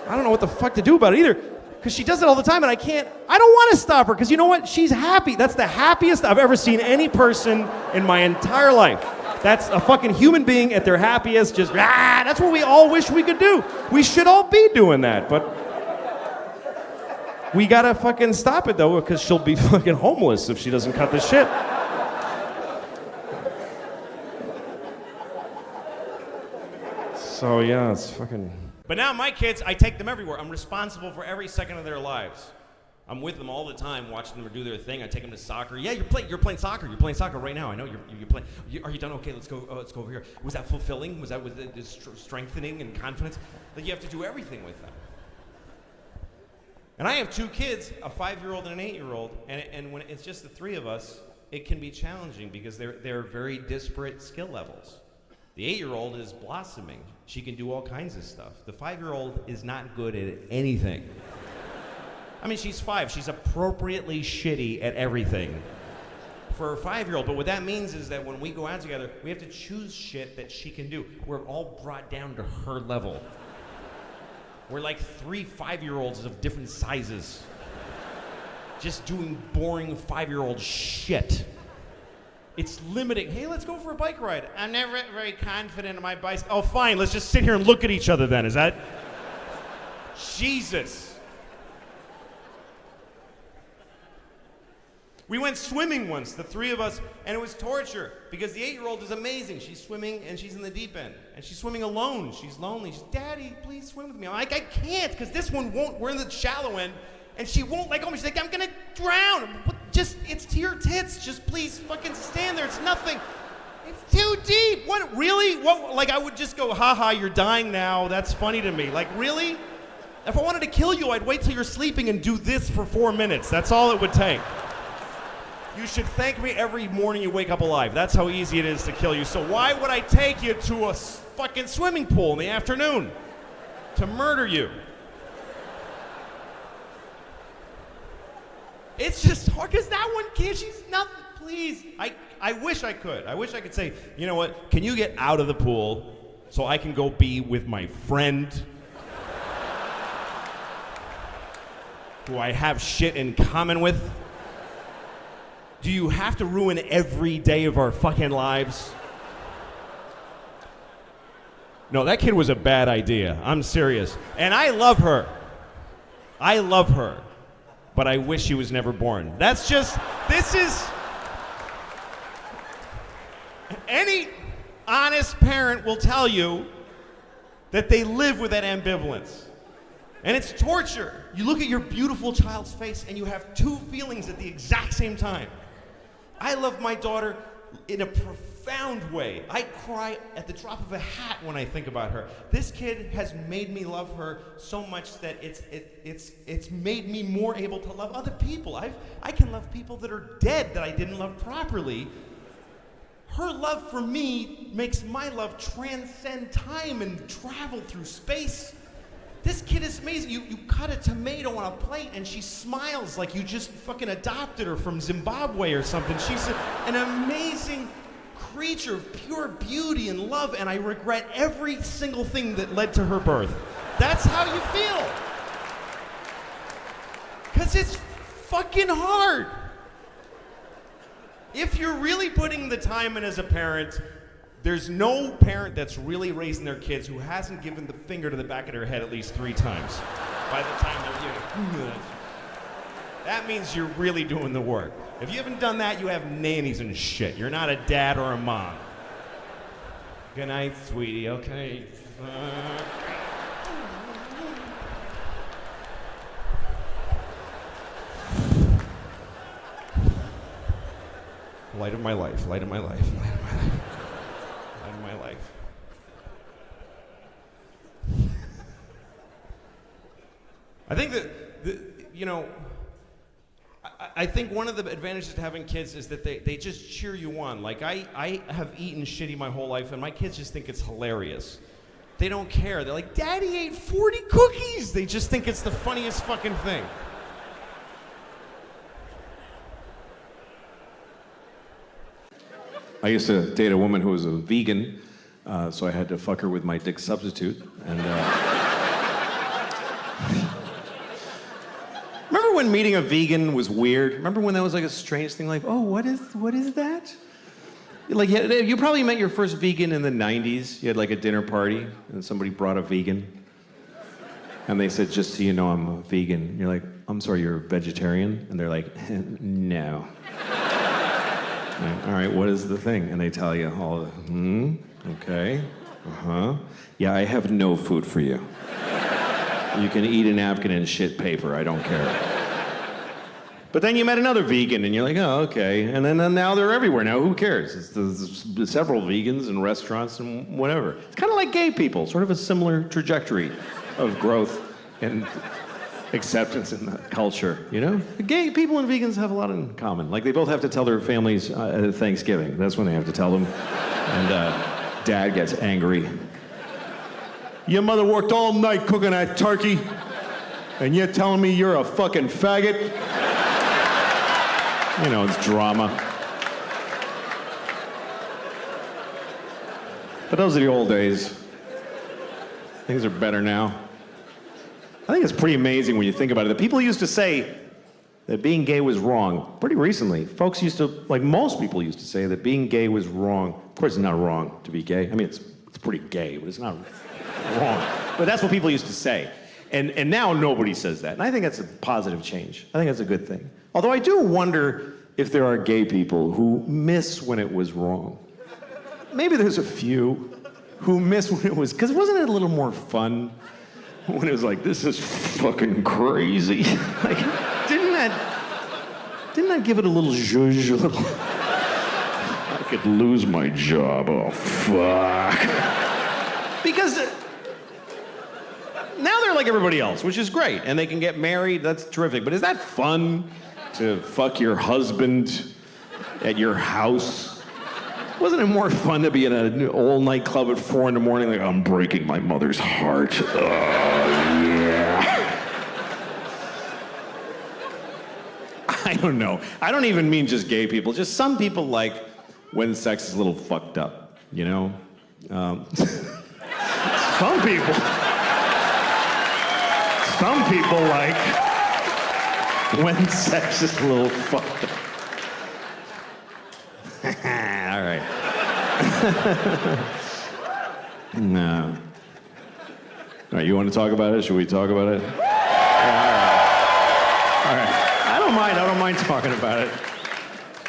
I don't know what the fuck to do about it either. Because she does it all the time and I don't want to stop her because you know what? She's happy. That's the happiest I've ever seen any person in my entire life. That's a fucking human being at their happiest, just, that's what we all wish we could do. We should all be doing that, but we gotta fucking stop it though, because she'll be fucking homeless if she doesn't cut this shit. So yeah, it's fucking... But now my kids, I take them everywhere. I'm responsible for every second of their lives. I'm with them all the time, watching them do their thing. I take them to soccer. Yeah, you're playing soccer. You're playing soccer right now. I know you're playing. Are you done? Okay, let's go over here. Was that fulfilling? Was it strengthening and confidence? Like, you have to do everything with them. And I have two kids, a 5-year-old and an 8-year-old, and when it's just the three of us, it can be challenging because they're very disparate skill levels. The 8-year-old is blossoming. She can do all kinds of stuff. The 5-year-old is not good at anything. I mean, she's 5. She's appropriately shitty at everything for a 5-year-old. But what that means is that when we go out together, we have to choose shit that she can do. We're all brought down to her level. We're like 3 5-year-olds of different sizes, just doing boring 5-year-old shit. It's limiting. Hey, let's go for a bike ride. I'm never very confident in my bicycle. Oh, fine. Let's just sit here and look at each other then. Is that? Jesus. We went swimming once, the three of us, and it was torture because the 8-year-old is amazing. She's swimming and she's in the deep end. And she's swimming alone. She's lonely. She's, Daddy, please swim with me. I'm like, I can't because this one won't. We're in the shallow end. And she won't let go. She's like, I'm going to drown. Just, it's to your tits. Just please fucking stand there. It's nothing. It's too deep. What, really? What? Like, I would just go, haha, you're dying now. That's funny to me. Like, really? If I wanted to kill you, I'd wait till you're sleeping and do this for 4 minutes. That's all it would take. You should thank me every morning you wake up alive. That's how easy it is to kill you. So why would I take you to a fucking swimming pool in the afternoon to murder you? It's just hard because that one kid, she's nothing. Please, I wish I could. I wish I could say, you know what? Can you get out of the pool so I can go be with my friend who I have shit in common with? Do you have to ruin every day of our fucking lives? No, that kid was a bad idea. I'm serious. And I love her. I love her. But I wish she was never born. That's just, this is... Any honest parent will tell you that they live with that ambivalence. And it's torture. You look at your beautiful child's face and you have two feelings at the exact same time. I love my daughter in a profound way. I cry at the drop of a hat when I think about her. This kid has made me love her so much that it's made me more able to love other people. I can love people that are dead that I didn't love properly. Her love for me makes my love transcend time and travel through space. This kid is amazing. You cut a tomato on a plate and she smiles like you just fucking adopted her from Zimbabwe or something. She's an amazing creature of pure beauty and love, and I regret every single thing that led to her birth. That's how you feel. Because it's fucking hard. If you're really putting the time in as a parent, there's no parent that's really raising their kids who hasn't given the finger to the back of their head at least 3 times by the time they're young. That means you're really doing the work. If you haven't done that, you have nannies and shit. You're not a dad or a mom. Good night, sweetie. Okay. Light of my life, light of my life, light of my life. Light of my life. I think that, I think one of the advantages to having kids is that they just cheer you on. Like, I have eaten shitty my whole life, and my kids just think it's hilarious. They don't care. They're like, Daddy ate 40 cookies! They just think it's the funniest fucking thing. I used to date a woman who was a vegan, so I had to fuck her with my dick substitute. And remember when meeting a vegan was weird? Remember when that was like a strange thing? Like, oh, what is that? Like, you probably met your first vegan in the 90s. You had like a dinner party, and somebody brought a vegan. And they said, just so you know, I'm a vegan. And you're like, I'm sorry, you're a vegetarian? And they're like, no. All right, what is the thing? And they tell you all the, okay, yeah, I have no food for you. You can eat a napkin and shit paper, I don't care. But then you met another vegan, and you're like, oh, okay. And then now they're everywhere. Now, who cares? There's several vegans in restaurants and whatever. It's kind of like gay people, sort of a similar trajectory of growth and acceptance in the culture, you know? Gay people and vegans have a lot in common. Like, they both have to tell their families at Thanksgiving. That's when they have to tell them. And Dad gets angry. Your mother worked all night cooking that turkey, and you're telling me you're a fucking faggot? You know, it's drama. But those are the old days. Things are better now. I think it's pretty amazing when you think about it. The people used to say that being gay was wrong. Pretty recently, folks used to, like most people used to say that being gay was wrong. Of course, it's not wrong to be gay. I mean, it's pretty gay, but it's not wrong. But that's what people used to say. And now nobody says that. And I think that's a positive change. I think that's a good thing. Although I do wonder if there are gay people who miss when it was wrong. Maybe there's a few who miss when it was, because wasn't it a little more fun when it was like, this is fucking crazy? Like, didn't that give it a little zhuzh, a little, I could lose my job, oh fuck. Because now they're like everybody else, which is great, and they can get married, that's terrific, but is that fun to fuck your husband at your house? Wasn't it more fun to be in an old nightclub at 4 a.m, like, I'm breaking my mother's heart? Oh, yeah. I don't know. I don't even mean just gay people. Just some people like when sex is a little fucked up, you know? Some people like when sex is a little fucked up. All right. No. All right, you want to talk about it? Should we talk about it? Yeah, all right. I don't mind talking about it.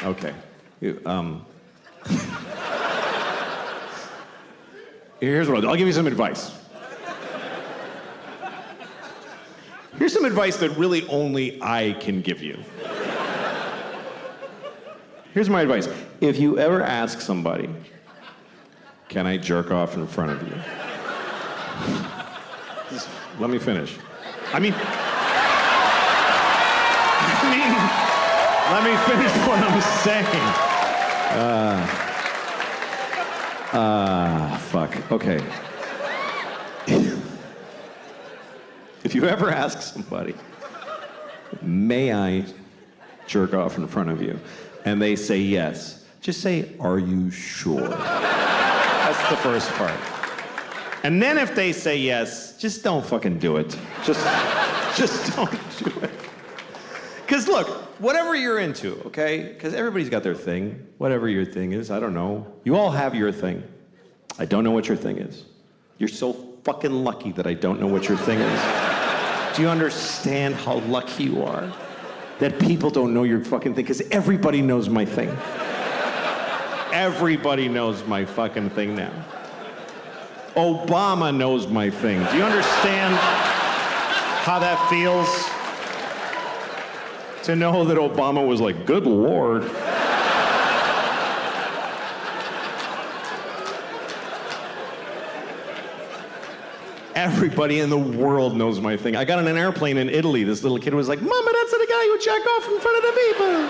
Okay. Here's what I'll do. I'll give you some advice. Here's some advice that really only I can give you. Here's my advice. If you ever ask somebody, can I jerk off in front of you? Just let me finish. Let me finish what I'm saying. Fuck. Okay. If you ever ask somebody, may I jerk off in front of you? And they say yes. Just say, are you sure? That's the first part. And then if they say yes, just don't fucking do it. Just don't do it. Because look, whatever you're into, okay? Because everybody's got their thing. Whatever your thing is, I don't know. You all have your thing. I don't know what your thing is. You're so fucking lucky that I don't know what your thing is. Do you understand how lucky you are that people don't know your fucking thing? Because everybody knows my thing. Everybody knows my fucking thing now. Obama knows my thing. Do you understand how that feels? To know that Obama was like, good Lord. Everybody in the world knows my thing. I got on an airplane in Italy. This little kid was like, Mama, that's the guy who jack off in front of the people.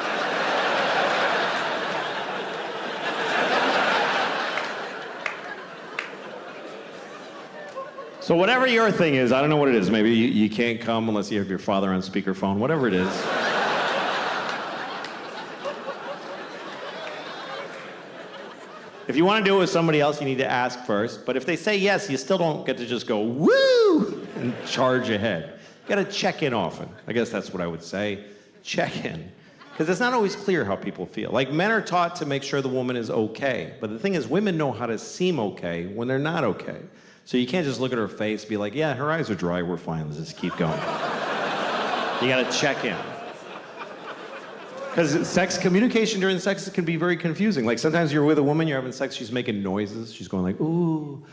So whatever your thing is, I don't know what it is. Maybe you can't come unless you have your father on speakerphone, whatever it is. If you want to do it with somebody else, you need to ask first. But if they say yes, you still don't get to just go, woo, and charge ahead. You got to check in often. I guess that's what I would say. Check in. Because it's not always clear how people feel. Like, men are taught to make sure the woman is okay. But the thing is, women know how to seem okay when they're not okay. So you can't just look at her face and be like, yeah, her eyes are dry, we're fine, let's just keep going. You got to check in. Because communication during sex can be very confusing. Like, sometimes you're with a woman, you're having sex, she's making noises, she's going like, ooh,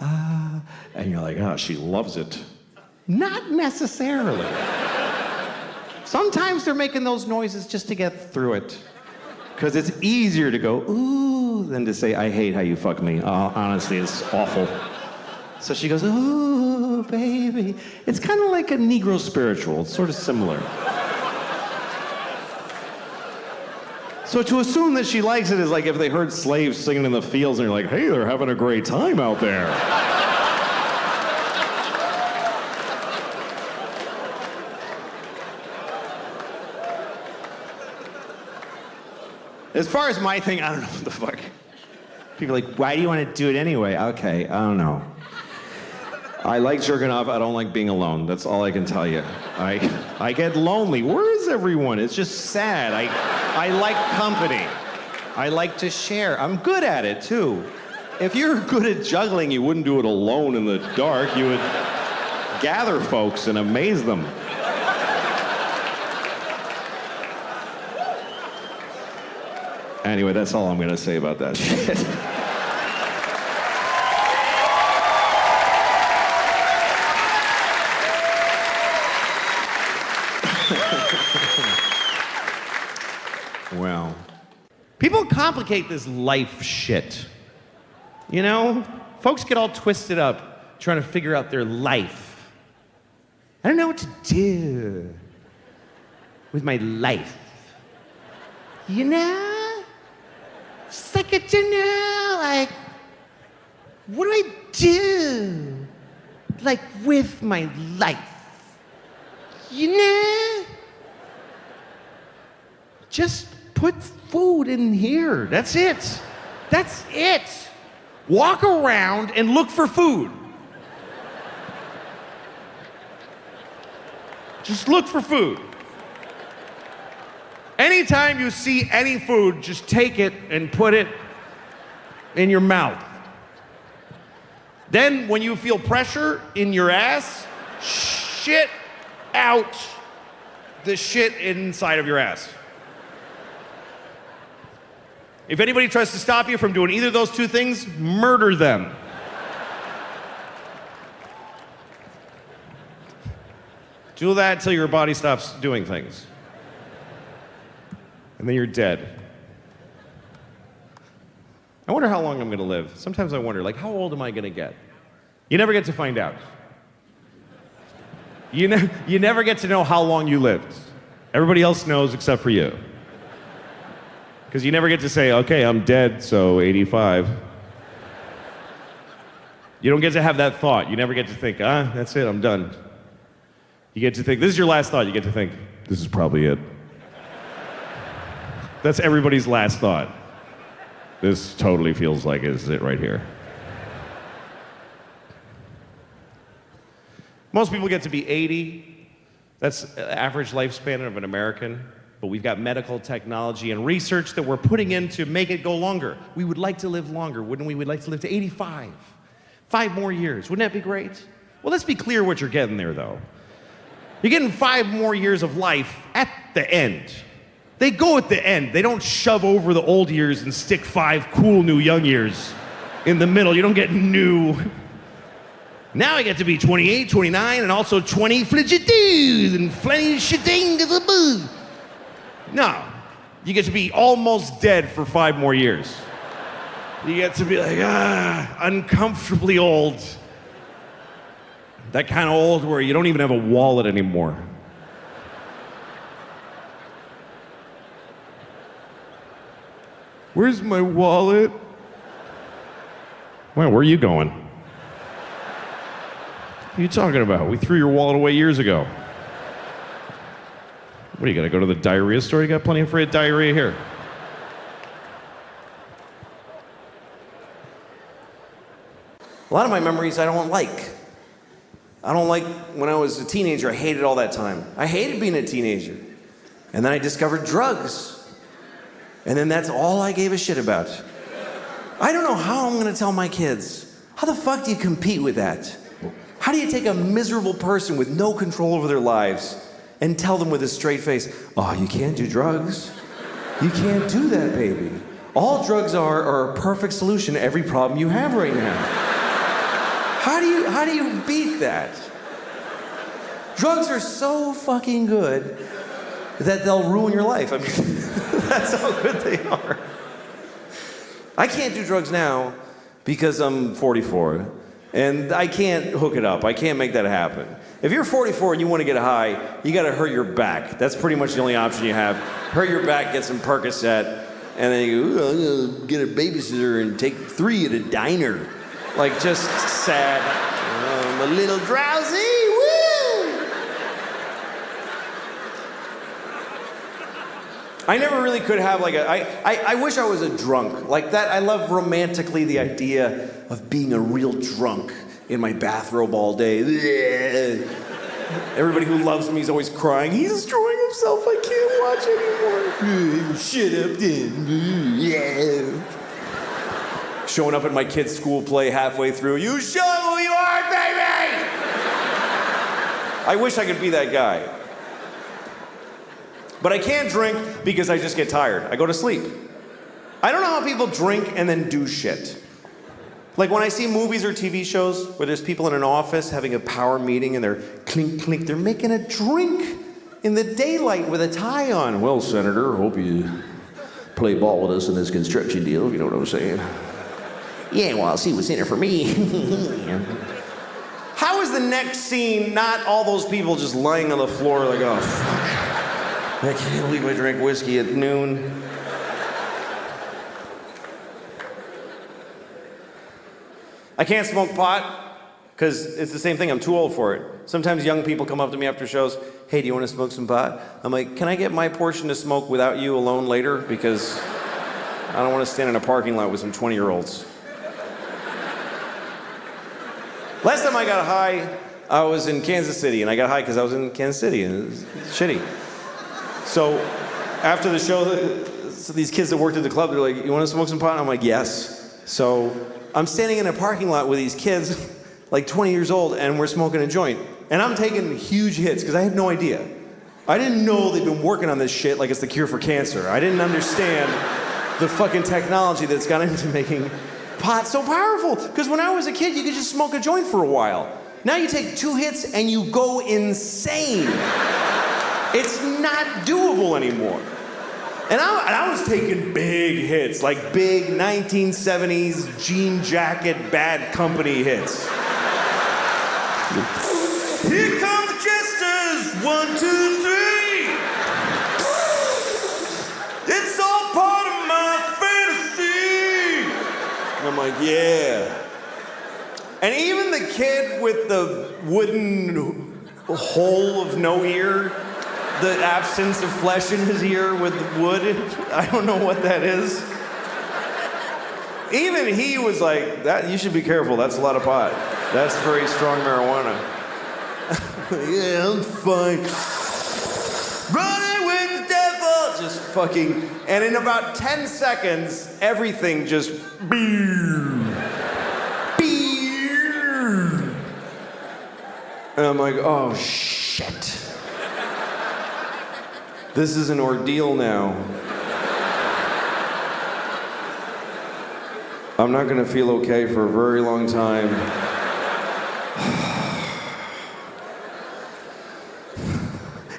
ah, and you're like, oh, she loves it. Not necessarily. Sometimes they're making those noises just to get through it. Because it's easier to go, ooh, than to say, I hate how you fuck me. Honestly, it's awful. So she goes, ooh, baby. It's kind of like a Negro spiritual. It's sort of similar. So to assume that she likes it is like if they heard slaves singing in the fields and you're like, hey, they're having a great time out there. As far as my thing, I don't know what the fuck. People are like, why do you want to do it anyway? Okay, I don't know. I like jerking off. I don't like being alone. That's all I can tell you. I get lonely. Where is everyone? It's just sad. I like company. I like to share. I'm good at it, too. If you're good at juggling, you wouldn't do it alone in the dark. You would gather folks and amaze them. Anyway, that's all I'm going to say about that shit. Well, people complicate this life shit. You know? Folks get all twisted up trying to figure out their life. I don't know what to do with my life. You know? It's like, you know, like, what do I do? Like, with my life? You know? Just put food in here. That's it. That's it. Walk around and look for food. Just look for food. Anytime you see any food, just take it and put it in your mouth. Then, when you feel pressure in your ass, shit out the shit inside of your ass. If anybody tries to stop you from doing either of those two things, murder them. Do that until your body stops doing things. And then you're dead. I wonder how long I'm going to live. Sometimes I wonder, like, how old am I going to get? You never get to find out. You never get to know how long you lived. Everybody else knows except for you. Because you never get to say, okay, I'm dead, so 85. You don't get to have that thought. You never get to think, that's it, I'm done. You get to think, this is your last thought. You get to think, this is probably it. That's everybody's last thought. This totally feels like this is it right here. Most people get to be 80. That's the average lifespan of an American. But we've got medical technology and research that we're putting in to make it go longer. We would like to live longer, wouldn't we? We'd like to live to 85. 5 more years. Wouldn't that be great? Well, let's be clear what you're getting there, though. You're getting 5 more years of life at the end. They go at the end. They don't shove over the old years and stick 5 cool new young years in the middle. You don't get new. Now I get to be 28, 29, and also 20 fligitus and plenty shitting. No. You get to be almost dead for 5 more years. You get to be like, uncomfortably old. That kind of old where you don't even have a wallet anymore. Where's my wallet? Well, where are you going? What are you talking about? We threw your wallet away years ago. What, you gotta go to the diarrhea store? You got plenty of free diarrhea here. A lot of my memories I don't like. I don't like when I was a teenager, I hated all that time. I hated being a teenager. And then I discovered drugs. And then that's all I gave a shit about. I don't know how I'm gonna tell my kids. How the fuck do you compete with that? How do you take a miserable person with no control over their lives and tell them with a straight face, oh, you can't do drugs. You can't do that, baby. All drugs are a perfect solution to every problem you have right now. How do you beat that? Drugs are so fucking good that they'll ruin your life. I mean, that's how good they are. I can't do drugs now because I'm 44. And I can't hook it up. I can't make that happen. If you're 44 and you want to get high, you gotta hurt your back. That's pretty much the only option you have. Hurt your back, get some Percocet, and then you go, I'm gonna get a babysitter and take 3 at a diner. Like, just sad. I'm a little drowsy, woo! I never really could have like I wish I was a drunk. Like that, I love romantically the idea of being a real drunk in my bathrobe all day. Everybody who loves me is always crying. He's destroying himself. I can't watch anymore. Shut up, then. Showing up at my kid's school play halfway through. You show who you are, baby! I wish I could be that guy. But I can't drink because I just get tired. I go to sleep. I don't know how people drink and then do shit. Like when I see movies or TV shows where there's people in an office having a power meeting and they're clink, clink, they're making a drink in the daylight with a tie on. Well, Senator, hope you play ball with us in this construction deal, if you know what I'm saying. Yeah, well, I'll see what's in it for me. How is the next scene not all those people just lying on the floor like, oh, fuck. I can't believe I drank whiskey at noon. I can't smoke pot because it's the same thing. I'm too old for it. Sometimes young people come up to me after shows. Hey, do you want to smoke some pot? I'm like, can I get my portion to smoke without you alone later? Because I don't want to stand in a parking lot with some 20-year-olds. Last time I got high, I was in Kansas City, and I got high because I was in Kansas City, and it was shitty. So after the show, these kids that worked at the club, they're like, you want to smoke some pot? And I'm like, yes. So I'm standing in a parking lot with these kids, like 20 years old, and we're smoking a joint. And I'm taking huge hits, because I had no idea. I didn't know they'd been working on this shit like it's the cure for cancer. I didn't understand the fucking technology that's gone into making pot so powerful. Because when I was a kid, you could just smoke a joint for a while. Now you take 2 hits and you go insane. It's not doable anymore. And I was taking big hits, like big 1970s jean jacket, Bad Company hits. Here come the jesters, 1, 2, 3. It's all part of my fantasy. And I'm like, yeah. And even the kid with the wooden hole of no ear, the absence of flesh in his ear with wood, I don't know what that is. Even he was like, "That you should be careful, that's a lot of pot. That's very strong marijuana." Yeah, I'm fine. Running with the devil! Just fucking, and in about 10 seconds, everything just and I'm like, oh shit. This is an ordeal now. I'm not gonna feel okay for a very long time.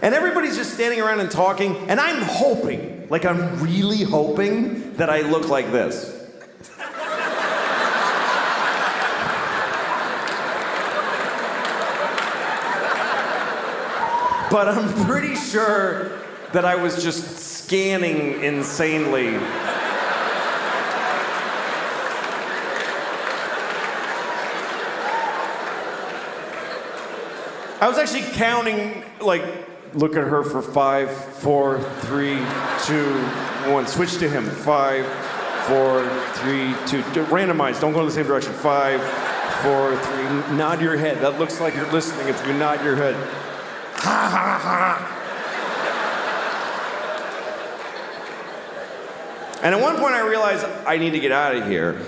And everybody's just standing around and talking, and I'm hoping, like I'm really hoping that I look like this. But I'm pretty sure that I was just scanning insanely. I was actually counting, like, look at her for 5, 4, 3, 2, 1. Switch to him. 5, 4, 3, 2. Randomize. Don't go in the same direction. 5, 4, 3. Nod your head. That looks like you're listening if you nod your head. Ha ha ha. And at one point I realized I need to get out of here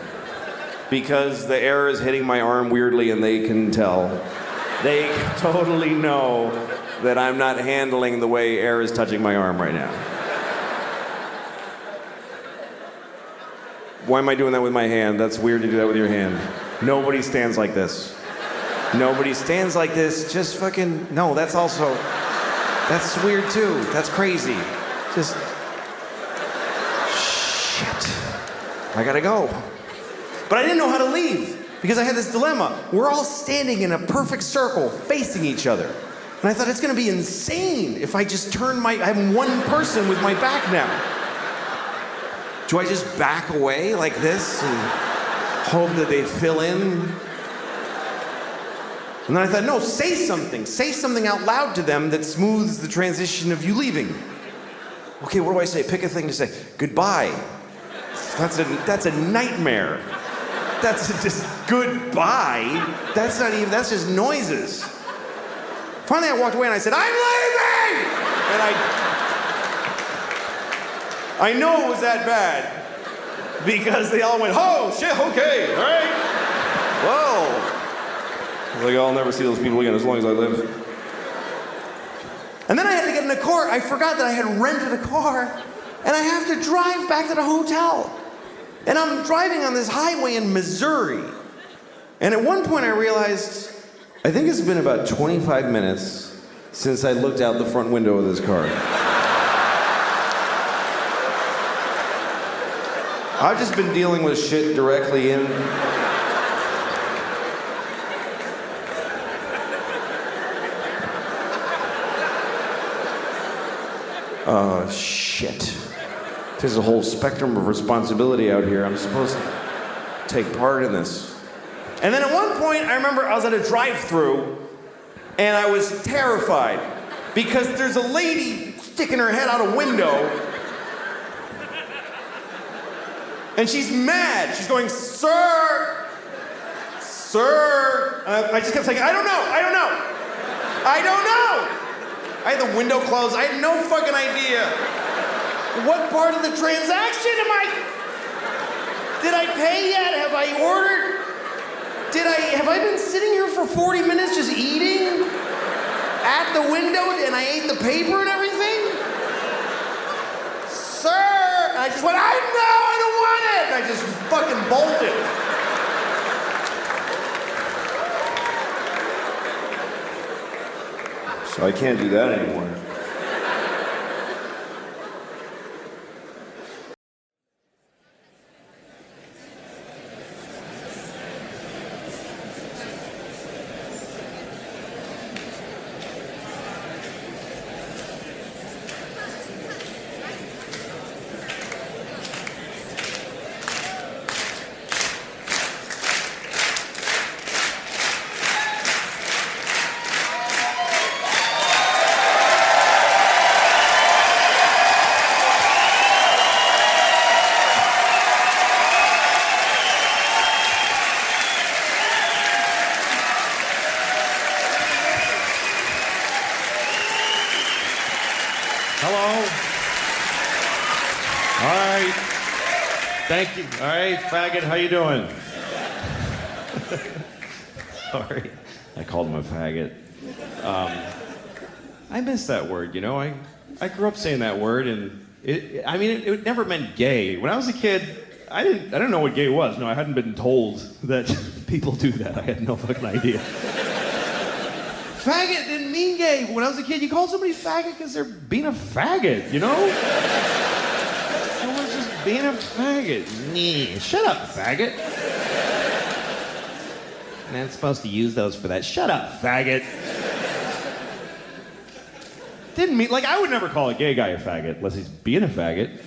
because the air is hitting my arm weirdly and they can tell. They totally know that I'm not handling the way air is touching my arm right now. Why am I doing that with my hand? That's weird to do that with your hand. Nobody stands like this. Nobody stands like this. Just fucking, no, that's weird too. That's crazy. Just, shit. I gotta go. But I didn't know how to leave because I had this dilemma. We're all standing in a perfect circle facing each other. And I thought it's gonna be insane if I just turn I'm one person with my back now. Do I just back away like this and hope that they fill in? And then I thought, no, say something. Say something out loud to them that smooths the transition of you leaving. Okay, what do I say? Pick a thing to say. Goodbye. That's a nightmare. That's just goodbye. That's just noises. Finally, I walked away and I said, I'm leaving! And I know it was that bad because they all went, oh, shit, okay, all right. Whoa. I was like, I'll never see those people again as long as I live. And then I had to get in a car. I forgot that I had rented a car, and I have to drive back to the hotel. And I'm driving on this highway in Missouri. And at one point I realized, I think it's been about 25 minutes since I looked out the front window of this car. I've just been dealing with shit directly in. Oh, shit. There's a whole spectrum of responsibility out here. I'm supposed to take part in this. And then at one point, I remember I was at a drive-thru, and I was terrified because there's a lady sticking her head out a window, and she's mad. She's going, sir, sir. And I just kept saying, I don't know. I had the window closed. I had no fucking idea. What part of the transaction am I? Did I pay yet? Have I ordered? Have I been sitting here for 40 minutes just eating at the window and I ate the paper and everything? Sir! And I just went, I don't want it! And I just fucking bolted. So I can't do that anymore. Hello. All right. Thank you. All right, faggot, how you doing? Sorry. I called him a faggot. I miss that word, you know. I grew up saying that word, and it never meant gay. When I was a kid, I didn't know what gay was. No, I hadn't been told that people do that. I had no fucking idea. Faggot didn't mean gay. When I was a kid, you called somebody faggot because they're being a faggot, you know? Someone's just being a faggot. Shut up, faggot. I'm not supposed to use those for that. Shut up, faggot. Didn't mean, like, I would never call a gay guy a faggot unless he's being a faggot.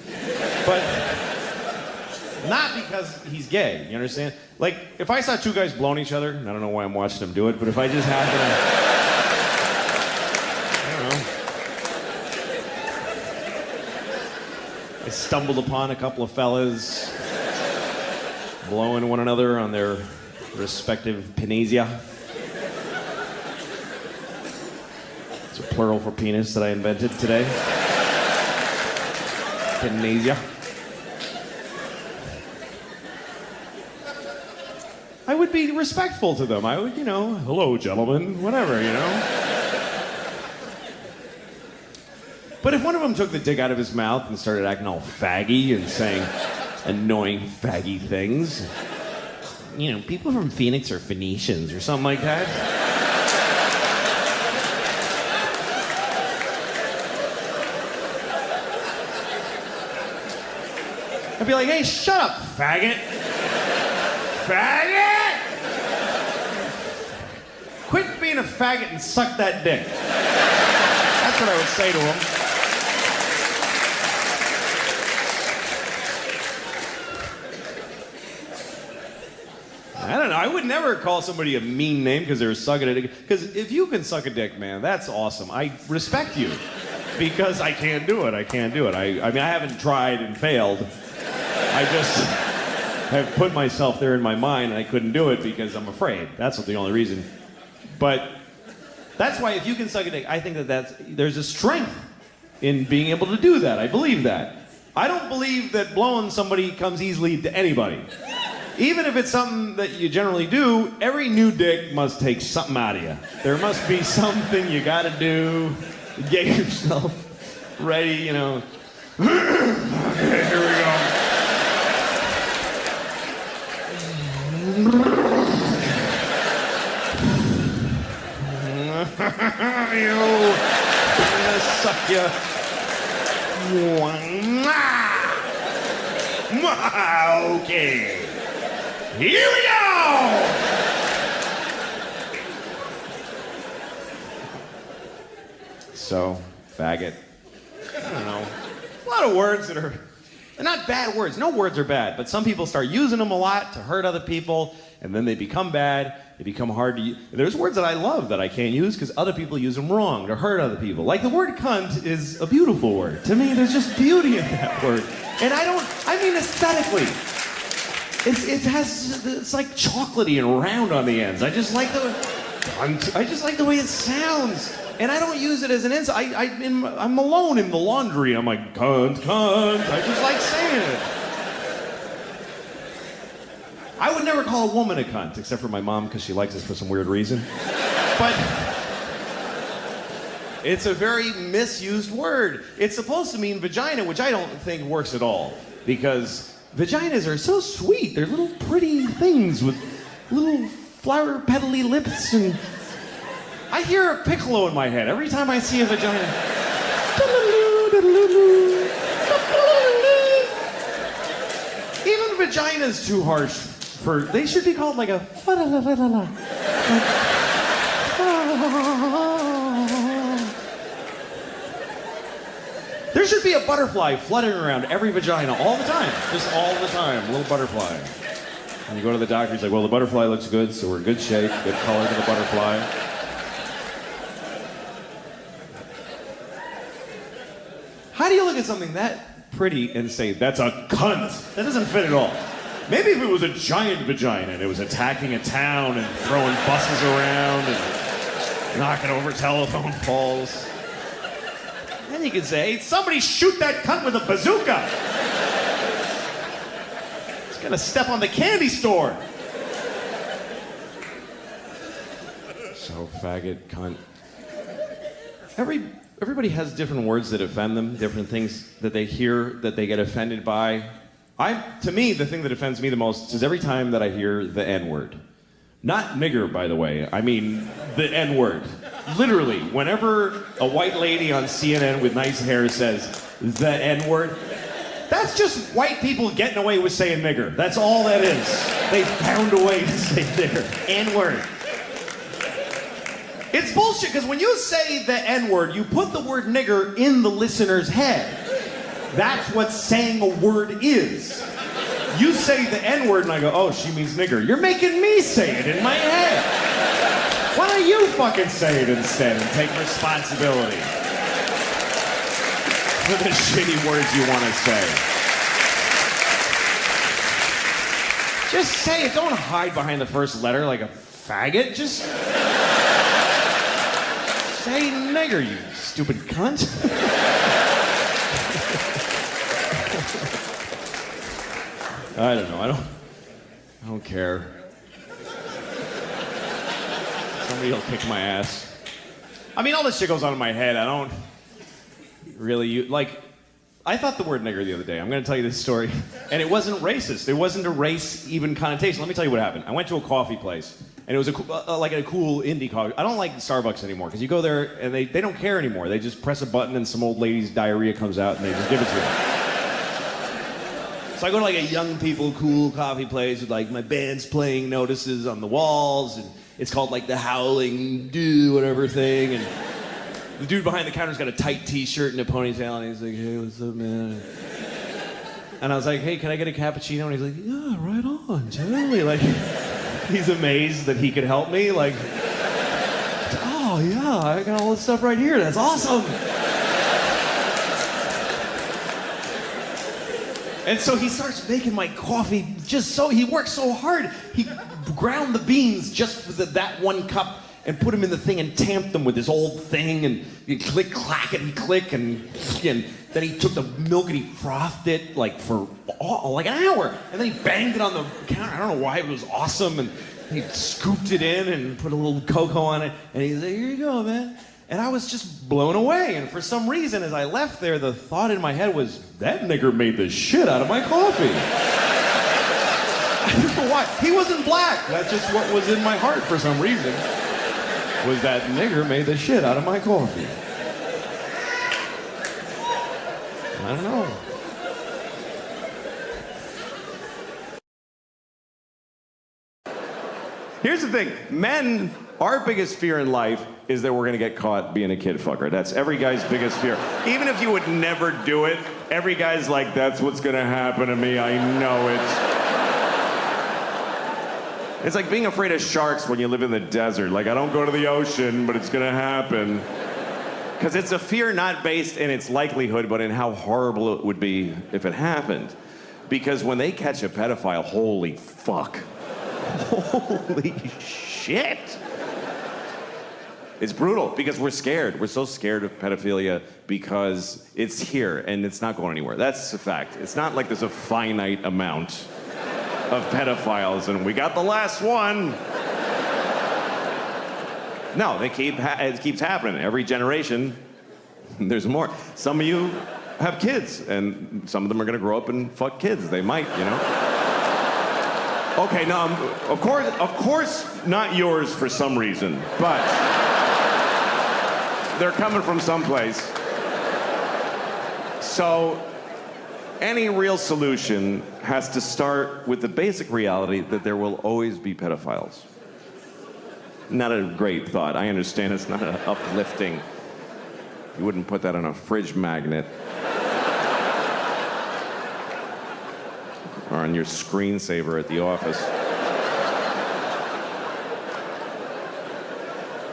But not because he's gay, you understand? Like, if I saw two guys blowing each other, and I don't know why I'm watching them do it, but if I just happened to, I stumbled upon a couple of fellas blowing one another on their respective penisia. It's a plural for penis that I invented today. Penisia. I would be respectful to them. I would, hello, gentlemen, whatever, But if one of them took the dick out of his mouth and started acting all faggy and saying annoying faggy things, people from Phoenix are Phoenicians or something like that. I'd be like, hey, shut up, faggot. Faggot! Quit being a faggot and suck that dick. That's what I would say to him. I don't know. I would never call somebody a mean name because they're sucking a dick. Because if you can suck a dick, man, that's awesome. I respect you. Because I can't do it. I can't do it. I mean, I haven't tried and failed. I just have put myself there in my mind and I couldn't do it because I'm afraid. That's the only reason. But that's why if you can suck a dick, I think there's a strength in being able to do that. I believe that. I don't believe that blowing somebody comes easily to anybody. Even if it's something that you generally do, every new dick must take something out of you. There must be something you gotta do to get yourself ready, Okay, here we go. I'm gonna suck you. Okay. Here we go! So, faggot. I don't know. A lot of words that are... They're not bad words. No words are bad, but some people start using them a lot to hurt other people, and then they become bad. They become hard to use. There's words that I love that I can't use because other people use them wrong to hurt other people. Like the word cunt is a beautiful word. To me, there's just beauty in that word. And I mean aesthetically. It's like chocolatey and round on the ends. I just like the way it sounds. And I don't use it as an insult. I'm alone in the laundry. I'm like, cunt, cunt. I just like saying it. I would never call a woman a cunt, except for my mom, because she likes it for some weird reason. But it's a very misused word. It's supposed to mean vagina, which I don't think works at all. Because vaginas are so sweet. They're little pretty things with little flower petally lips and... I hear a piccolo in my head every time I see a vagina. Even vagina's too harsh for... They should be called like a... There should be a butterfly fluttering around every vagina all the time. Just all the time. A little butterfly. And you go to the doctor, he's like, well, the butterfly looks good, so we're in good shape. Good color to the butterfly. How do you look at something that pretty and say, that's a cunt? That doesn't fit at all. Maybe if it was a giant vagina and it was attacking a town and throwing buses around and knocking over telephone poles. Then you can say, somebody shoot that cunt with a bazooka. He's gonna step on the candy store. So, faggot, cunt. Everybody has different words that offend them, different things that they hear that they get offended by. To me, the thing that offends me the most is every time that I hear the N-word. Not nigger, by the way. I mean the N-word. Literally, whenever a white lady on CNN with nice hair says the N-word, that's just white people getting away with saying nigger. That's all that is. They found a way to say nigger. N-word. It's bullshit, because when you say the N-word, you put the word nigger in the listener's head. That's what saying a word is. You say the N-word and I go, oh, she means nigger. You're making me say it in my head. Why don't you fucking say it instead and take responsibility for the shitty words you want to say? Just say it. Don't hide behind the first letter like a faggot. Just say nigger, you stupid cunt. I don't know. I don't care. Somebody will kick my ass. I mean, all this shit goes on in my head. I don't really I thought the word nigger the other day. I'm going to tell you this story. And it wasn't racist. It wasn't a race even connotation. Let me tell you what happened. I went to a coffee place. And it was like a cool indie coffee. I don't like Starbucks anymore because you go there and they don't care anymore. They just press a button and some old lady's diarrhea comes out and they just give it to you. So I go to like a young people cool coffee place with like my band's playing notices on the walls, and it's called like the Howling Do whatever thing, and the dude behind the counter's got a tight t-shirt and a ponytail, and he's like, hey, what's up, man? And I was like, hey, can I get a cappuccino? And he's like, yeah, right on, totally. Like, he's amazed that he could help me. Like, oh yeah, I got all this stuff right here. That's awesome. And so he starts making my coffee he works so hard. He ground the beans just for that one cup and put them in the thing and tamped them with this old thing, and you click, clack, and click, and then he took the milk and he frothed it like for like an hour, and then he banged it on the counter. I don't know why, it was awesome, and he scooped it in and put a little cocoa on it, and he's like, here you go, man. And I was just blown away, and for some reason, as I left there, the thought in my head was, that nigger made the shit out of my coffee. I don't know why. He wasn't black. That's just what was in my heart for some reason, was that nigger made the shit out of my coffee. I don't know. Here's the thing. Men, our biggest fear in life is that we're going to get caught being a kid fucker. That's every guy's biggest fear. Even if you would never do it, every guy's like, that's what's going to happen to me. I know it. It's like being afraid of sharks when you live in the desert. Like, I don't go to the ocean, but it's going to happen. Because it's a fear not based in its likelihood, but in how horrible it would be if it happened. Because when they catch a pedophile, holy fuck. Holy shit. It's brutal because we're scared. We're so scared of pedophilia because it's here and it's not going anywhere. That's a fact. It's not like there's a finite amount of pedophiles and we got the last one. No, it keeps happening. Every generation, there's more. Some of you have kids and some of them are going to grow up and fuck kids. They might, you know. Okay, no, of course not yours for some reason, but they're coming from someplace. So any real solution has to start with the basic reality that there will always be pedophiles. Not a great thought. I understand it's not uplifting. You wouldn't put that on a fridge magnet. Or on your screensaver at the office.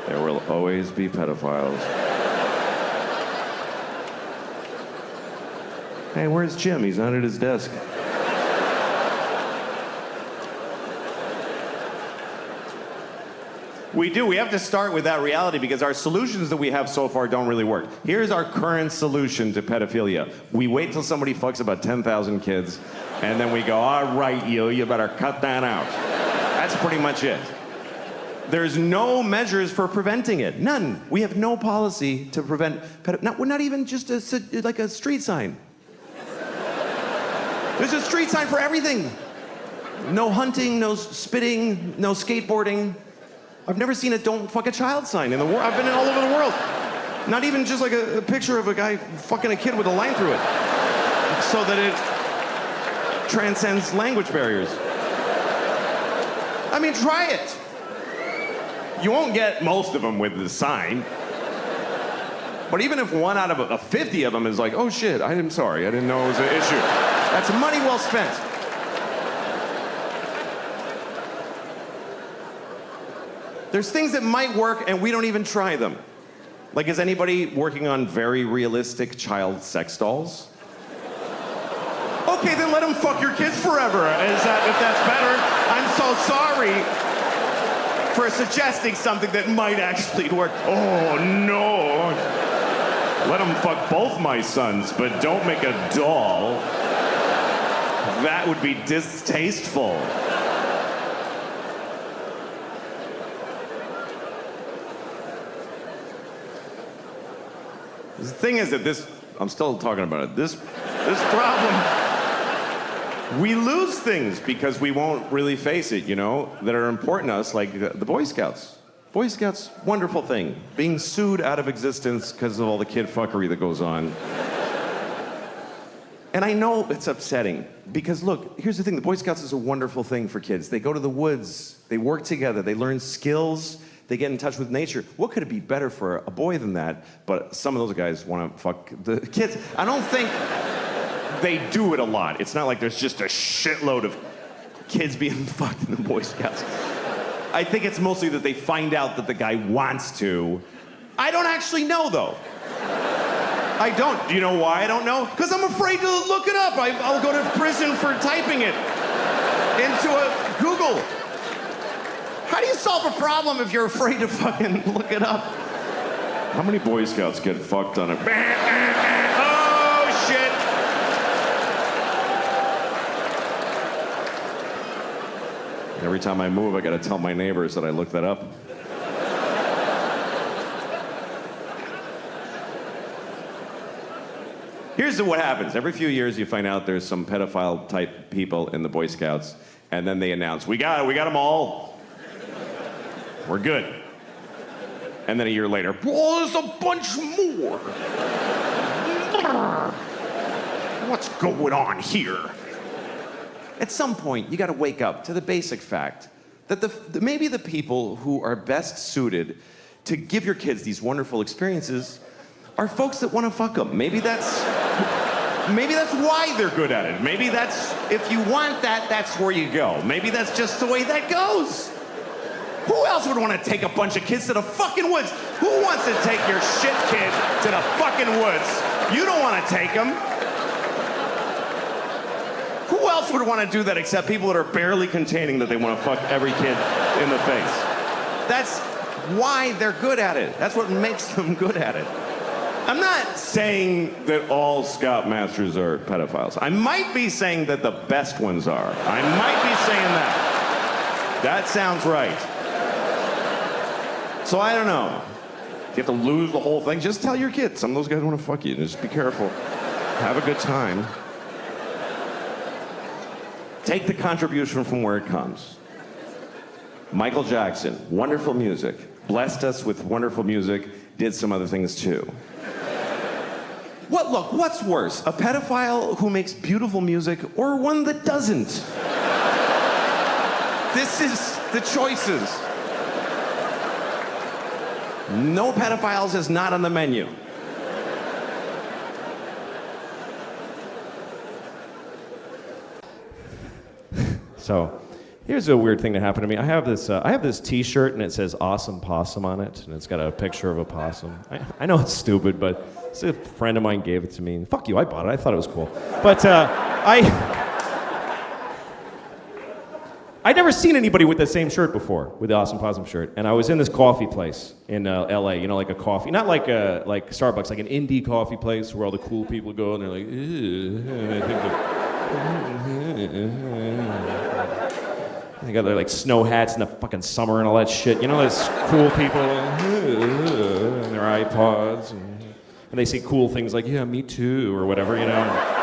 There will always be pedophiles. Hey, where's Jim? He's not at his desk. We do. We have to start with that reality because our solutions that we have so far don't really work. Here's our current solution to pedophilia. We wait till somebody fucks about 10,000 kids, and then we go, all right, you better cut that out. That's pretty much it. There's no measures for preventing it. None. We have no policy to prevent we're not even just like a street sign. There's a street sign for everything. No hunting, no spitting, no skateboarding. I've never seen a don't fuck a child sign in the world. I've been all over the world. Not even just like a picture of a guy fucking a kid with a line through it. So that it transcends language barriers. I mean, try it. You won't get most of them with the sign. But even if one out of 50 of them is like, oh shit, I'm sorry, I didn't know it was an issue. That's money well spent. There's things that might work and we don't even try them. Like, is anybody working on very realistic child sex dolls? Okay, then let them fuck your kids forever. If that's better, I'm so sorry for suggesting something that might actually work. Oh no. Let them fuck both my sons, but don't make a doll. That would be distasteful. The thing is that I'm still talking about it. This problem, we lose things because we won't really face it, that are important to us, like the Boy Scouts. Boy Scouts, wonderful thing. Being sued out of existence because of all the kid fuckery that goes on. And I know it's upsetting because look, here's the thing. The Boy Scouts is a wonderful thing for kids. They go to the woods, they work together, they learn skills, they get in touch with nature. What could it be better for a boy than that? But some of those guys want to fuck the kids. I don't think they do it a lot. It's not like there's just a shitload of kids being fucked in the Boy Scouts. I think it's mostly that they find out that the guy wants to. I don't actually know, though. I don't. Do you know why I don't know? Because I'm afraid to look it up. I'll go to prison for typing it into a Google. How do you solve a problem if you're afraid to fucking look it up? How many Boy Scouts get fucked on a... Oh, shit! Every time I move, I gotta tell my neighbors that I looked that up. Here's what happens. Every few years, you find out there's some pedophile-type people in the Boy Scouts, and then they announce, we got them all. We're good. And then a year later, oh, there's a bunch more. What's going on here? At some point, you gotta wake up to the basic fact that maybe the people who are best suited to give your kids these wonderful experiences are folks that wanna fuck them. Maybe that's why they're good at it. Maybe that's, if you want that, that's where you go. Maybe that's just the way that goes. Who else would want to take a bunch of kids to the fucking woods? Who wants to take your shit kid to the fucking woods? You don't want to take them. Who else would want to do that except people that are barely containing that they want to fuck every kid in the face? That's why they're good at it. That's what makes them good at it. I'm not saying that all Scoutmasters are pedophiles. I might be saying that the best ones are. I might be saying that. That sounds right. So I don't know. You have to lose the whole thing. Just tell your kids. Some of those guys want to fuck you. Just be careful. Have a good time. Take the contribution from where it comes. Michael Jackson, wonderful music. Blessed us with wonderful music. Did some other things too. What's worse? A pedophile who makes beautiful music or one that doesn't? This is the choices. No pedophiles is not on the menu. So, here's a weird thing that happened to me. I have this T-shirt and it says "Awesome Possum" on it, and it's got a picture of a possum. I know it's stupid, but a friend of mine gave it to me. Fuck you, I bought it. I thought it was cool. But I I'd never seen anybody with the same shirt before, with the Awesome Possum shirt. And I was in this coffee place in LA, you know, like a coffee, not like Starbucks, like an indie coffee place where all the cool people go and they're like, ew. And I think they got their like snow hats in the fucking summer and all that shit. You know, those cool people and their iPods. And they say cool things like, yeah, me too, or whatever, you know.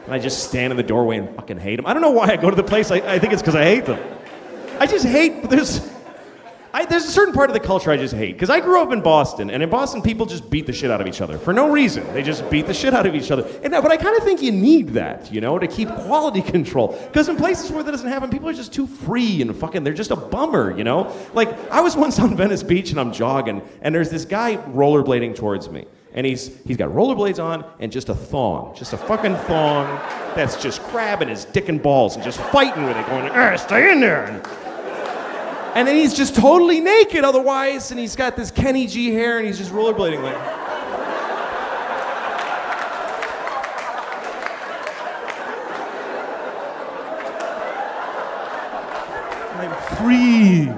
And I just stand in the doorway and fucking hate them. I don't know why I go to the place. I think it's because I hate them. I just hate, there's a certain part of the culture I just hate. Because I grew up in Boston, and in Boston people just beat the shit out of each other for no reason. They just beat the shit out of each other. But I kind of think you need that, you know, to keep quality control. Because in places where that doesn't happen, people are just too free and fucking, they're just a bummer, you know? Like, I was once on Venice Beach and I'm jogging, and there's this guy rollerblading towards me. And he's got rollerblades on and just a thong. Just a fucking thong that's just grabbing his dick and balls and just fighting with it, going, stay in there. And then he's just totally naked otherwise, and he's got this Kenny G hair, and he's just rollerblading like. I'm free.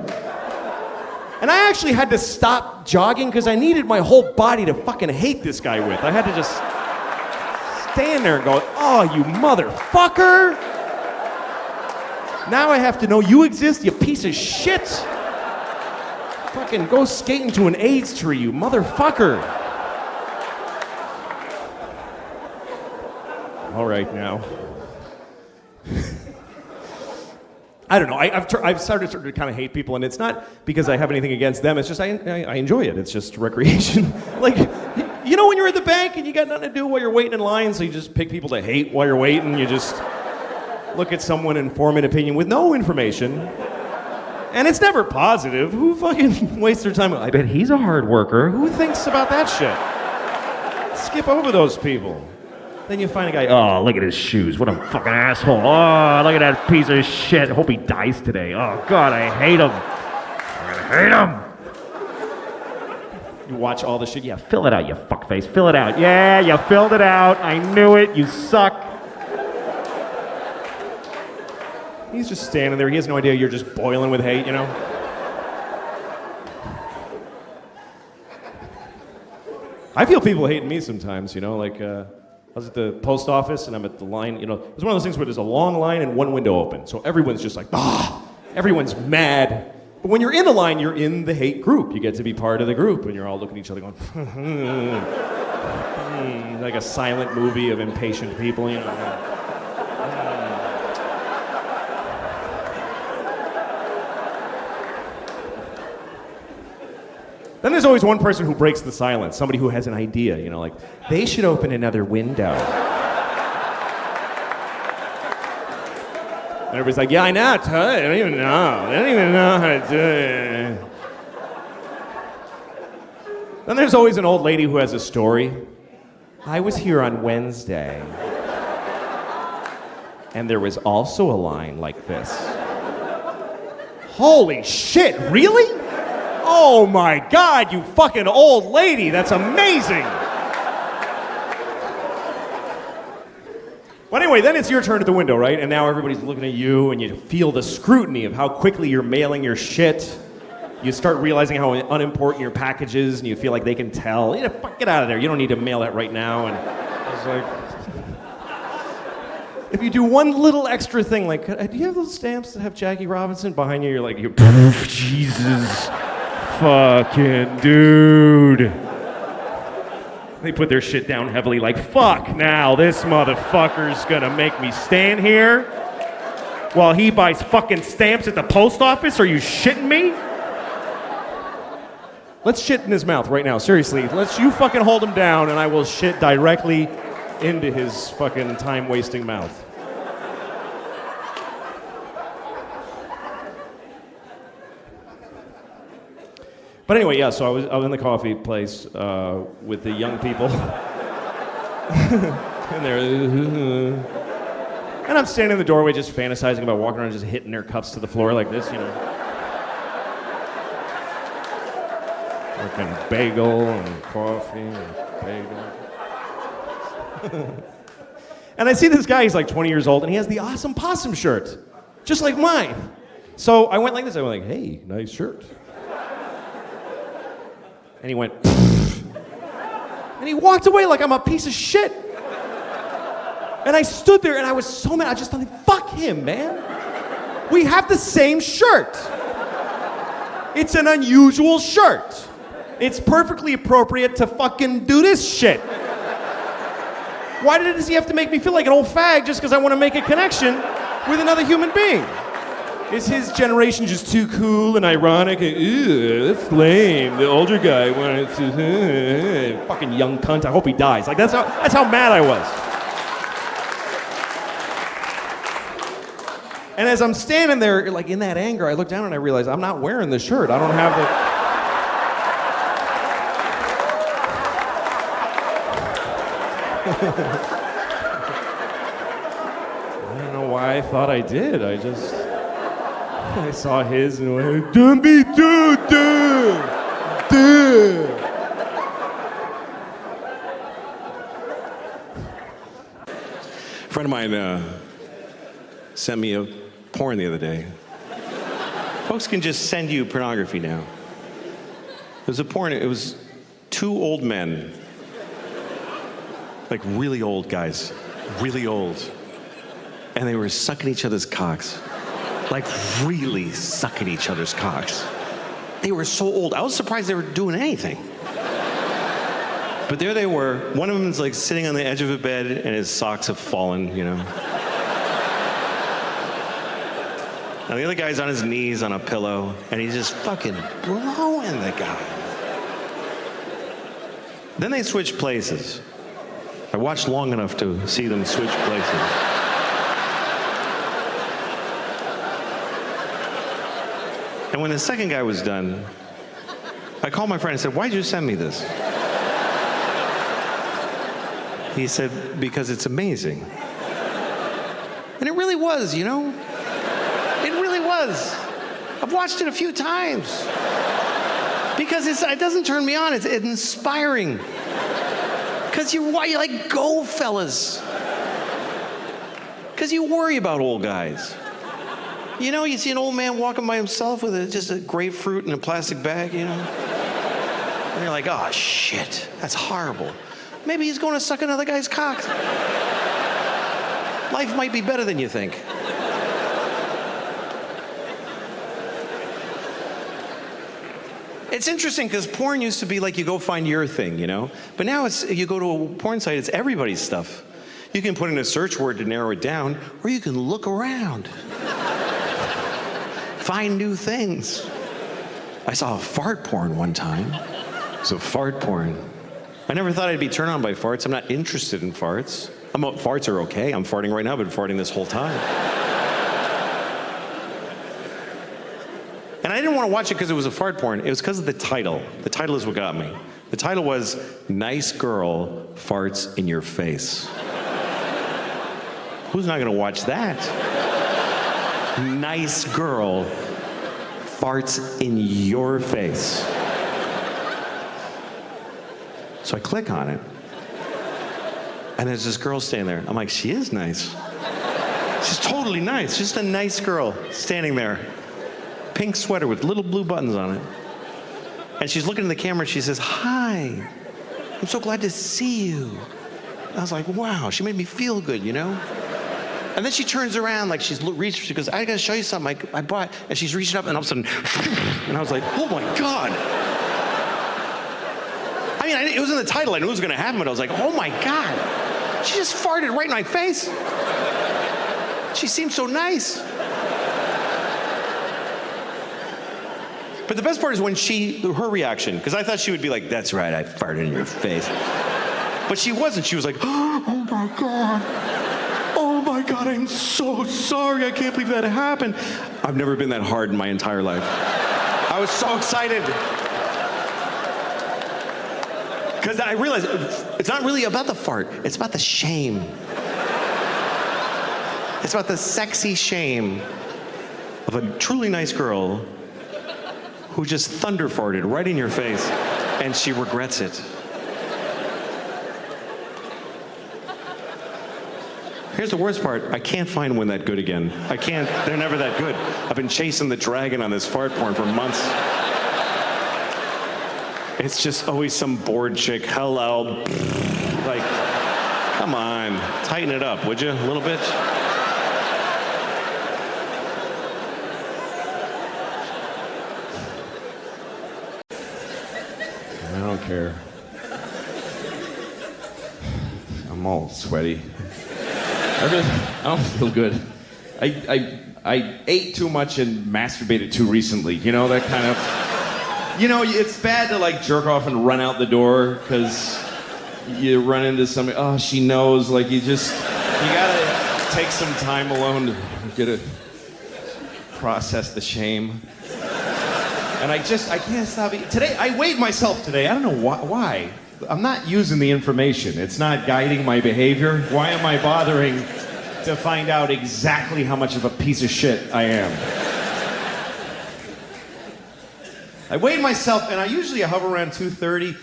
And I actually had to stop jogging because I needed my whole body to fucking hate this guy with. I had to just stand there and go, oh, you motherfucker! Now I have to know you exist, you piece of shit! Fucking go skating to an AIDS tree, you motherfucker! All right, now. I don't know. I've started to kind of hate people, and it's not because I have anything against them. It's just I enjoy it. It's just recreation. Like, you know when you're at the bank and you got nothing to do while you're waiting in line, so you just pick people to hate while you're waiting. You just look at someone and form an opinion with no information. And it's never positive. Who fucking wastes their time? I bet he's a hard worker. Who thinks about that shit? Skip over those people. Then you find a guy, oh, look at his shoes. What a fucking asshole. Oh, look at that piece of shit. Hope he dies today. Oh, God, I hate him. I hate him. You watch all the shit. Yeah, fill it out, you fuckface. Fill it out. Yeah, you filled it out. I knew it. You suck. He's just standing there. He has no idea you're just boiling with hate, you know? I feel people hating me sometimes, you know, like, I was at the post office and I'm at the line, you know, it's one of those things where there's a long line and one window open. So everyone's just like, everyone's mad. But when you're in the line, you're in the hate group. You get to be part of the group and you're all looking at each other going, like a silent movie of impatient people, you know. Then there's always one person who breaks the silence, somebody who has an idea, you know, like, they should open another window. And everybody's like, yeah, I know, I don't even know. I don't even know how to do it. Then there's always an old lady who has a story. I was here on Wednesday. And there was also a line like this. Holy shit, really? Oh my God, you fucking old lady, that's amazing. Well, anyway, then it's your turn at the window, right? And now everybody's looking at you and you feel the scrutiny of how quickly you're mailing your shit. You start realizing how unimportant your package is and you feel like they can tell. Yeah, fuck, get out of there, you don't need to mail that right now. And it's like, if you do one little extra thing, like, do you have those stamps that have Jackie Robinson behind you? You're like, Jesus. Fucking dude. They put their shit down heavily like, fuck now, this motherfucker's gonna make me stand here while he buys fucking stamps at the post office? Are you shitting me? Let's shit in his mouth right now, seriously. You fucking hold him down and I will shit directly into his fucking time-wasting mouth. But anyway, yeah, so I was in the coffee place with the young people. And they're... And I'm standing in the doorway just fantasizing about walking around just hitting their cups to the floor like this, you know. Fucking bagel and coffee and bagel. And I see this guy, he's like 20 years old, and he has the awesome possum shirt, just like mine. So I went like this, I went like, hey, nice shirt. And he went, and he walked away like I'm a piece of shit. And I stood there and I was so mad, I just thought, fuck him, man. We have the same shirt. It's an unusual shirt. It's perfectly appropriate to fucking do this shit. Why does he have to make me feel like an old fag just because I want to make a connection with another human being? Is his generation just too cool and ironic? Ew, that's lame. The older guy wanted to... fucking young cunt, I hope he dies. Like, that's how mad I was. And as I'm standing there, like, in that anger, I look down and I realize I'm not wearing the shirt. I don't have the... I don't know why I thought I did. I saw his and went, don't be do. A friend of mine sent me a porn the other day. Folks can just send you pornography now. It was a porn, it was two old men. Like really old guys, really old. And they were sucking each other's cocks. Like really sucking each other's cocks. They were so old, I was surprised they were doing anything. But there they were, one of them's like sitting on the edge of a bed and his socks have fallen, you know. Now the other guy's on his knees on a pillow and he's just fucking blowing the guy. Then they switched places. I watched long enough to see them switch places. And when the second guy was done, I called my friend and said, why'd you send me this? He said, because it's amazing. And it really was, you know? It really was. I've watched it a few times. Because it doesn't turn me on, it's inspiring. Because you're like, go, fellas. Because you worry about old guys. You know, you see an old man walking by himself with just a grapefruit in a plastic bag, you know? And you're like, oh, shit, that's horrible. Maybe he's going to suck another guy's cock. Life might be better than you think. It's interesting because porn used to be like you go find your thing, you know? But now it's you go to a porn site, it's everybody's stuff. You can put in a search word to narrow it down, or you can look around. Find new things. I saw a fart porn one time. It was a fart porn. I never thought I'd be turned on by farts. I'm not interested in farts. Farts are okay. I'm farting right now. I've been farting this whole time. And I didn't want to watch it because it was a fart porn. It was because of the title. The title is what got me. The title was, Nice Girl Farts in Your Face. Who's not going to watch that? Nice girl farts in your face. So I click on it. And there's this girl standing there. I'm like, she is nice. She's totally nice. Just a nice girl standing there. Pink sweater with little blue buttons on it. And she's looking in the camera and she says, hi, I'm so glad to see you. And I was like, wow, she made me feel good, you know? And then she turns around like she goes, I gotta show you something I bought. And she's reaching up and all of a sudden, and I was like, oh my God. I mean, it was in the title, I knew it was gonna happen, but I was like, oh my God. She just farted right in my face. She seemed so nice. But the best part is when her reaction, because I thought she would be like, that's right, I farted in your face. But she wasn't, she was like, oh my God. Oh my God, I'm so sorry, I can't believe that happened. I've never been that hard in my entire life. I was so excited. Because I realized it's not really about the fart, it's about the shame. It's about the sexy shame of a truly nice girl who just thunder farted right in your face, and she regrets it. Here's the worst part. I can't find one that good again. I can't. They're never that good. I've been chasing the dragon on this fart porn for months. It's just always some bored chick. Hello. Like, come on. Tighten it up, would you? A little bit? I don't care. I'm all sweaty. I don't feel good. I ate too much and masturbated too recently. You know, that kind of... You know, it's bad to like jerk off and run out the door because you run into somebody, oh, she knows, like you gotta take some time alone to get to process the shame. And I can't stop eating. Today, I weighed myself today. I don't know why. I'm not using the information. It's not guiding my behavior. Why am I bothering to find out exactly how much of a piece of shit I am? I weighed myself, and I usually hover around 230,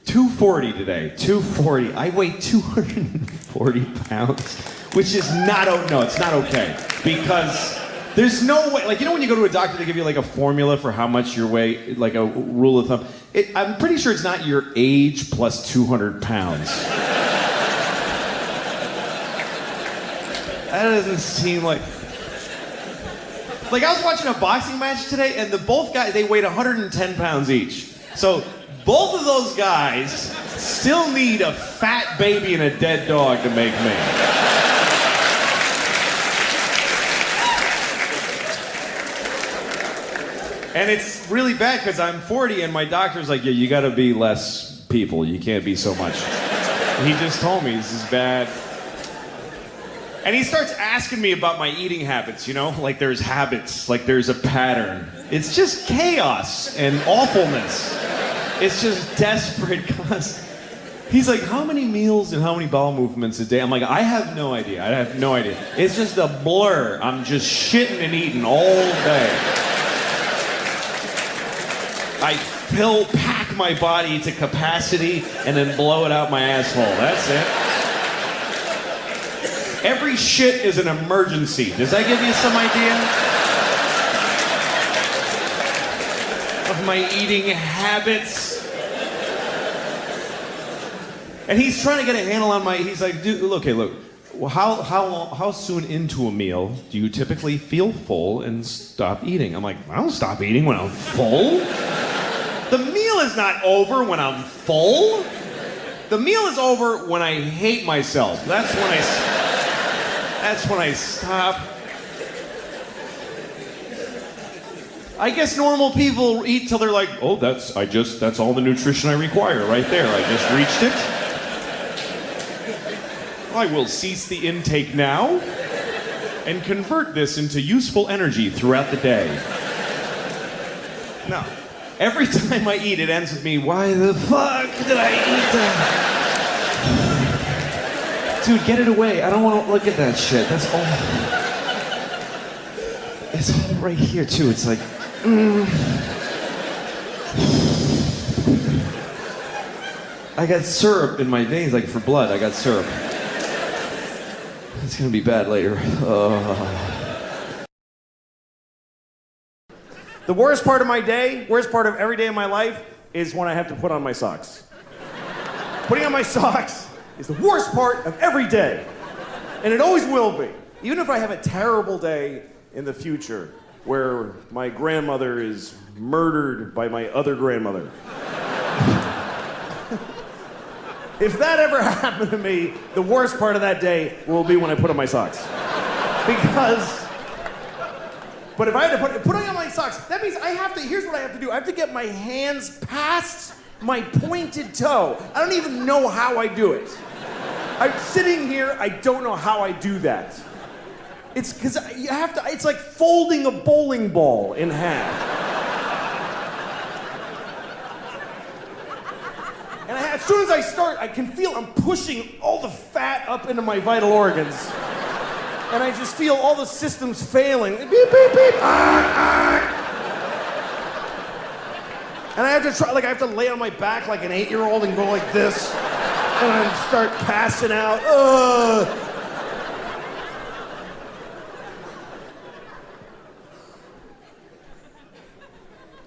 240 today. 240. I weigh 240 pounds, which is not, no, it's not okay. Because there's no way, like, you know when you go to a doctor, they give you like a formula for how much your weight, like a rule of thumb. I'm pretty sure it's not your age plus 200 pounds. That doesn't seem like... Like, I was watching a boxing match today, and both guys, they weighed 110 pounds each. So, both of those guys still need a fat baby and a dead dog to make me. And it's really bad, because I'm 40, and my doctor's like, yeah, you gotta be less people. You can't be so much. And he just told me, this is bad. And he starts asking me about my eating habits, you know? Like there's habits, like there's a pattern. It's just chaos and awfulness. It's just desperate. He's like, how many meals and how many bowel movements a day? I'm like, I have no idea. I have no idea. It's just a blur. I'm just shitting and eating all day. I pack my body to capacity and then blow it out my asshole. That's it. Every shit is an emergency. Does that give you some idea of my eating habits? And he's trying to get a handle on he's like, dude, okay, look, how soon into a meal do you typically feel full and stop eating? I'm like, I don't stop eating when I'm full. The meal is not over when I'm full. The meal is over when I hate myself. That's when I stop. I guess normal people eat till they're like, oh, that's all the nutrition I require right there. I just reached it. I will cease the intake now and convert this into useful energy throughout the day. No. Every time I eat, it ends with me, why the fuck did I eat that? Dude, get it away. I don't want to look at that shit. That's all. It's all right here, too. It's like, I got syrup in my veins, like for blood. I got syrup. It's gonna be bad later. The worst part of my day, worst part of every day of my life, is when I have to put on my socks. Putting on my socks is the worst part of every day. And it always will be. Even if I have a terrible day in the future where my grandmother is murdered by my other grandmother. If that ever happened to me, the worst part of that day will be when I put on my socks. But if I have to put on my socks, that means here's what I have to do. I have to get my hands past my pointed toe. I don't even know how I do it. I'm sitting here, I don't know how I do that. It's because it's like folding a bowling ball in half. And as soon as I start, I can feel I'm pushing all the fat up into my vital organs. And I just feel all the systems failing. Beep, beep, beep. And I have to I have to lay on my back like an 8-year-old and go like this. And I start passing out.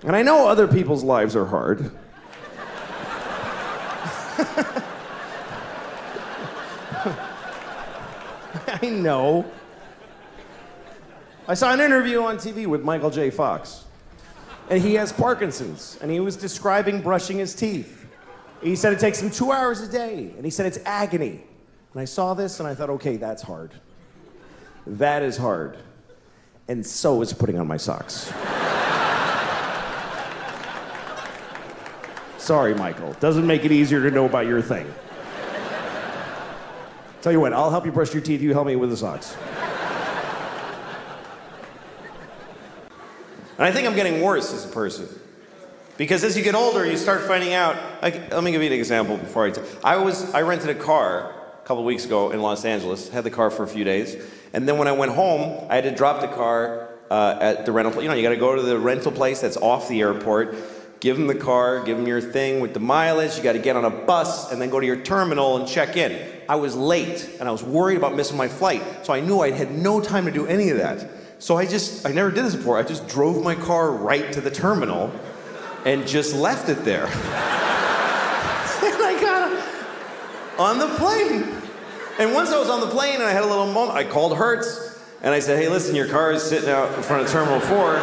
And I know other people's lives are hard. I know. I saw an interview on TV with Michael J. Fox. And he has Parkinson's. And he was describing brushing his teeth. He said it takes him 2 hours a day. And he said it's agony. And I saw this and I thought, okay, that's hard. That is hard. And so is putting on my socks. Sorry, Michael. Doesn't make it easier to know about your thing. Tell you what, I'll help you brush your teeth, you help me with the socks. And I think I'm getting worse as a person. Because as you get older, you start finding out, like, let me give you an example before I rented a car a couple weeks ago in Los Angeles, had the car for a few days, and then when I went home, I had to drop the car at the rental place. You know, you gotta go to the rental place that's off the airport, give them the car, give them your thing with the mileage, you gotta get on a bus, and then go to your terminal and check in. I was late, and I was worried about missing my flight, so I knew I had no time to do any of that. So I never did this before, I just drove my car right to the terminal and just left it there. And I got on the plane. And once I was on the plane and I had a little moment, I called Hertz, and I said, hey, listen, your car is sitting out in front of Terminal 4,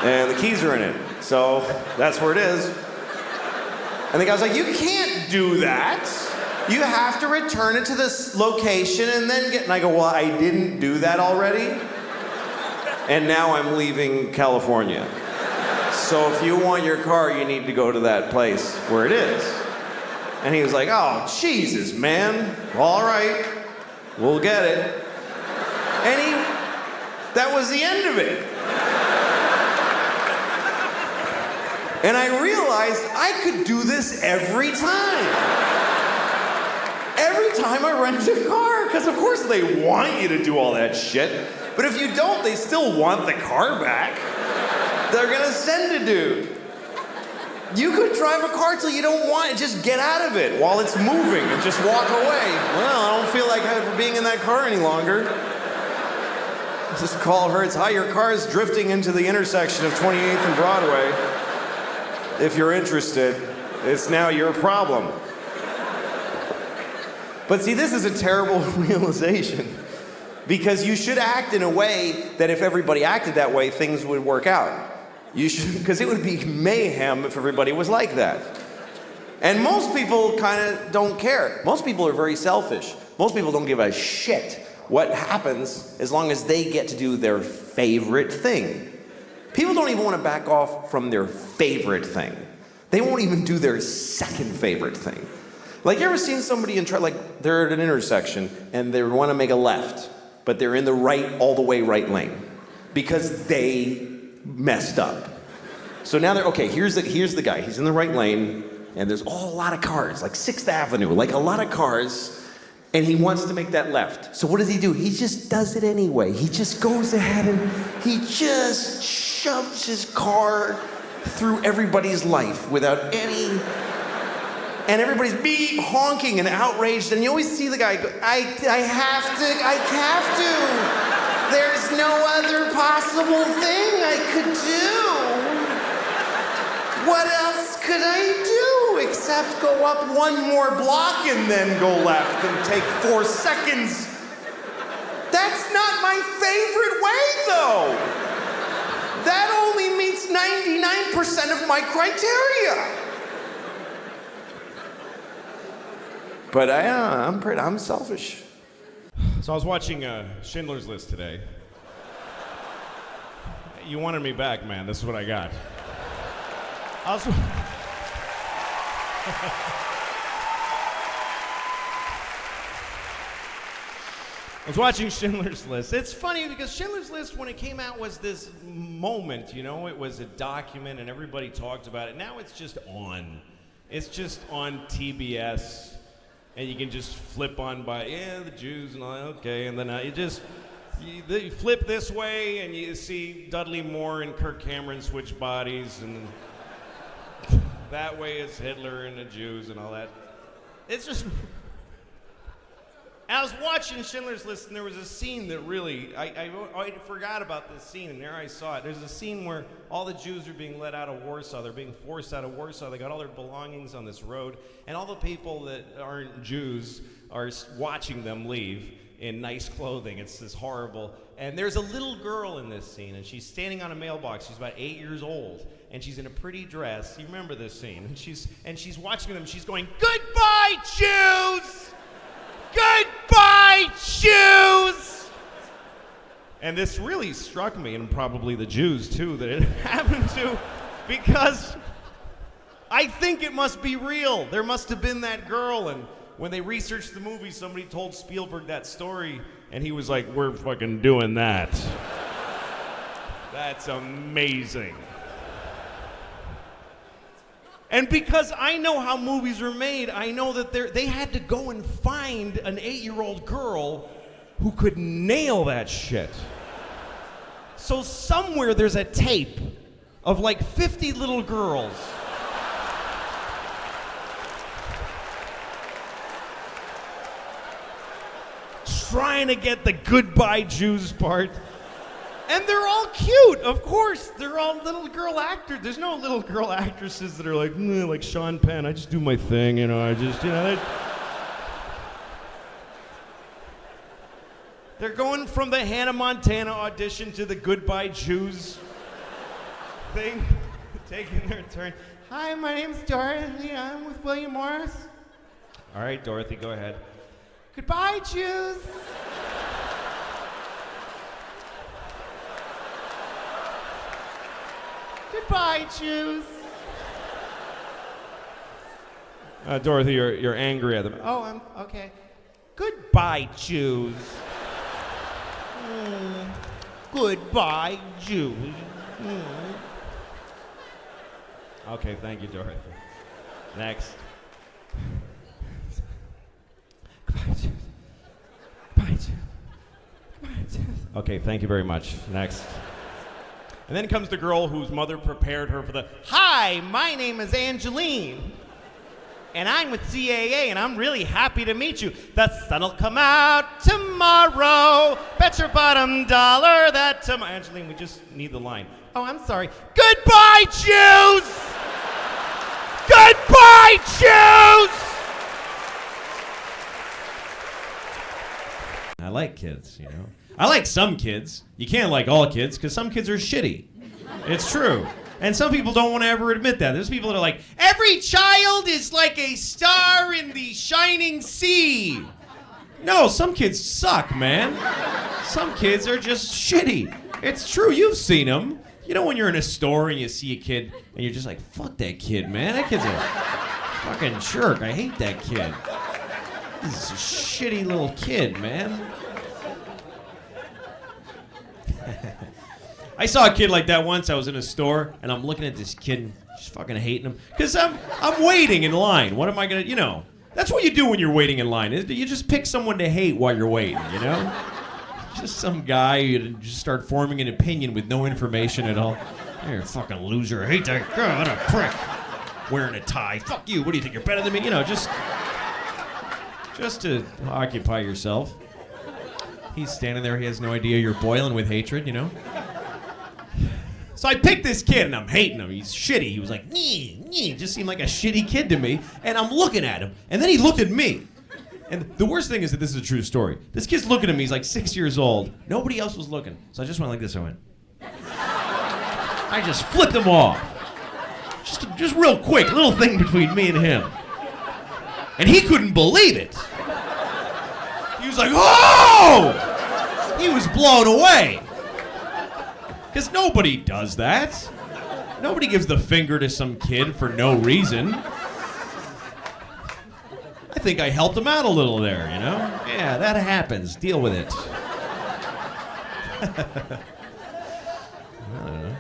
and the keys are in it. So that's where it is. And the guy's like, you can't do that. You have to return it to this location and then get... And I go, well, I didn't do that already. And now I'm leaving California. So if you want your car, you need to go to that place where it is. And he was like, oh, Jesus, man. All right, we'll get it. And that was the end of it. And I realized I could do this every time. Every time I rent a car, because of course they want you to do all that shit. But if you don't, they still want the car back. They're gonna send a dude. You could drive a car till you don't want it, just get out of it while it's moving and just walk away. Well, I don't feel like being in that car any longer. Just call Hertz, hi, your car is drifting into the intersection of 28th and Broadway. If you're interested, it's now your problem. But see, this is a terrible realization. Because you should act in a way that if everybody acted that way, things would work out. You should, because it would be mayhem if everybody was like that. And most people kind of don't care. Most people are very selfish. Most people don't give a shit what happens as long as they get to do their favorite thing. People don't even want to back off from their favorite thing. They won't even do their second favorite thing. Like, you ever seen somebody like they're at an intersection and they want to make a left, but they're in the all the way right lane because they messed up. So now okay, here's the guy. He's in the right lane, and there's a lot of cars, like 6th Avenue, like a lot of cars, and he wants to make that left. So what does he do? He just does it anyway. He just goes ahead and he just shoves his car through everybody's life without any... And everybody's beep, honking and outraged, and you always see the guy go, I have to. There's no other possible thing I could do. What else could I do except go up one more block and then go left and take 4 seconds? That's not my favorite way, though. That only meets 99% of my criteria. But I'm selfish. So I was watching Schindler's List today. You wanted me back, man. This is what I got. I was watching Schindler's List. It's funny because Schindler's List, when it came out, was this moment, you know? It was a document and everybody talked about it. Now it's just on. It's just on TBS. And you can just flip on by, the Jews and all that, okay. And then you flip this way and you see Dudley Moore and Kirk Cameron switch bodies. And that way is Hitler and the Jews and all that. It's just... I was watching Schindler's List, and there was a scene that really, I forgot about this scene, and there I saw it. There's a scene where all the Jews are being let out of Warsaw. They're being forced out of Warsaw. They got all their belongings on this road, and all the people that aren't Jews are watching them leave in nice clothing. It's this horrible. And there's a little girl in this scene, and she's standing on a mailbox. She's about 8 years old, and she's in a pretty dress. You remember this scene? And she's watching them. She's going, "Goodbye, Jews! Goodbye, Jews!" And this really struck me, and probably the Jews too, that it happened to, because I think it must be real. There must have been that girl, and when they researched the movie, somebody told Spielberg that story, and he was like, "We're fucking doing that." That's amazing. And because I know how movies are made, I know that they had to go and find an 8-year-old girl who could nail that shit. So somewhere there's a tape of like 50 little girls trying to get the "Goodbye, Jews" part. And they're all cute, of course. They're all little girl actors. There's no little girl actresses that are like Sean Penn. I just do my thing, you know. They're going from the Hannah Montana audition to the "Goodbye, Jews" thing, taking their turn. "Hi, my name's Dorothy. I'm with William Morris." "All right, Dorothy, go ahead." "Goodbye, Jews." "Goodbye, Jews." Dorothy, you're angry at them. "Oh, I'm okay." "Goodbye, Jews." "Goodbye, Jews." Okay, thank you, Dorothy. Next. "Goodbye, Jews. Goodbye, Jews. Goodbye, Jews." Okay, thank you very much. Next. And then comes the girl whose mother prepared her for the, "Hi, my name is Angeline, and I'm with CAA, and I'm really happy to meet you. The sun'll come out tomorrow. Bet your bottom dollar that tomorrow." "Angeline, we just need the line." "Oh, I'm sorry." "Goodbye, Jews! Goodbye, Jews!" I like kids, you know. I like some kids. You can't like all kids, because some kids are shitty. It's true. And some people don't want to ever admit that. There's people that are like, "Every child is like a star in the shining sea." No, some kids suck, man. Some kids are just shitty. It's true, you've seen them. You know when you're in a store and you see a kid and you're just like, "Fuck that kid, man. That kid's a fucking jerk. I hate that kid. This is a shitty little kid, man." I saw a kid like that once. I was in a store, and I'm looking at this kid and just fucking hating him. Because I'm waiting in line. What am I going to, you know? That's what you do when you're waiting in line. You just pick someone to hate while you're waiting, you know? Just some guy, you just start forming an opinion with no information at all. "You're a fucking loser. I hate that girl. What a prick. Wearing a tie. Fuck you. What do you think? You're better than me?" You know, just to occupy yourself. He's standing there. He has no idea you're boiling with hatred, you know? So I picked this kid, and I'm hating him. He's shitty. He was like, "Nee." Just seemed like a shitty kid to me. And I'm looking at him. And then he looked at me. And the worst thing is that this is a true story. This kid's looking at me. He's like 6 years old. Nobody else was looking. So I just went like this. I just flipped him off. Just real quick. Little thing between me and him. And he couldn't believe it. He was like, "Oh!" He was blown away. Because nobody does that. Nobody gives the finger to some kid for no reason. I think I helped him out a little there, you know? Yeah, that happens. Deal with it. I don't know.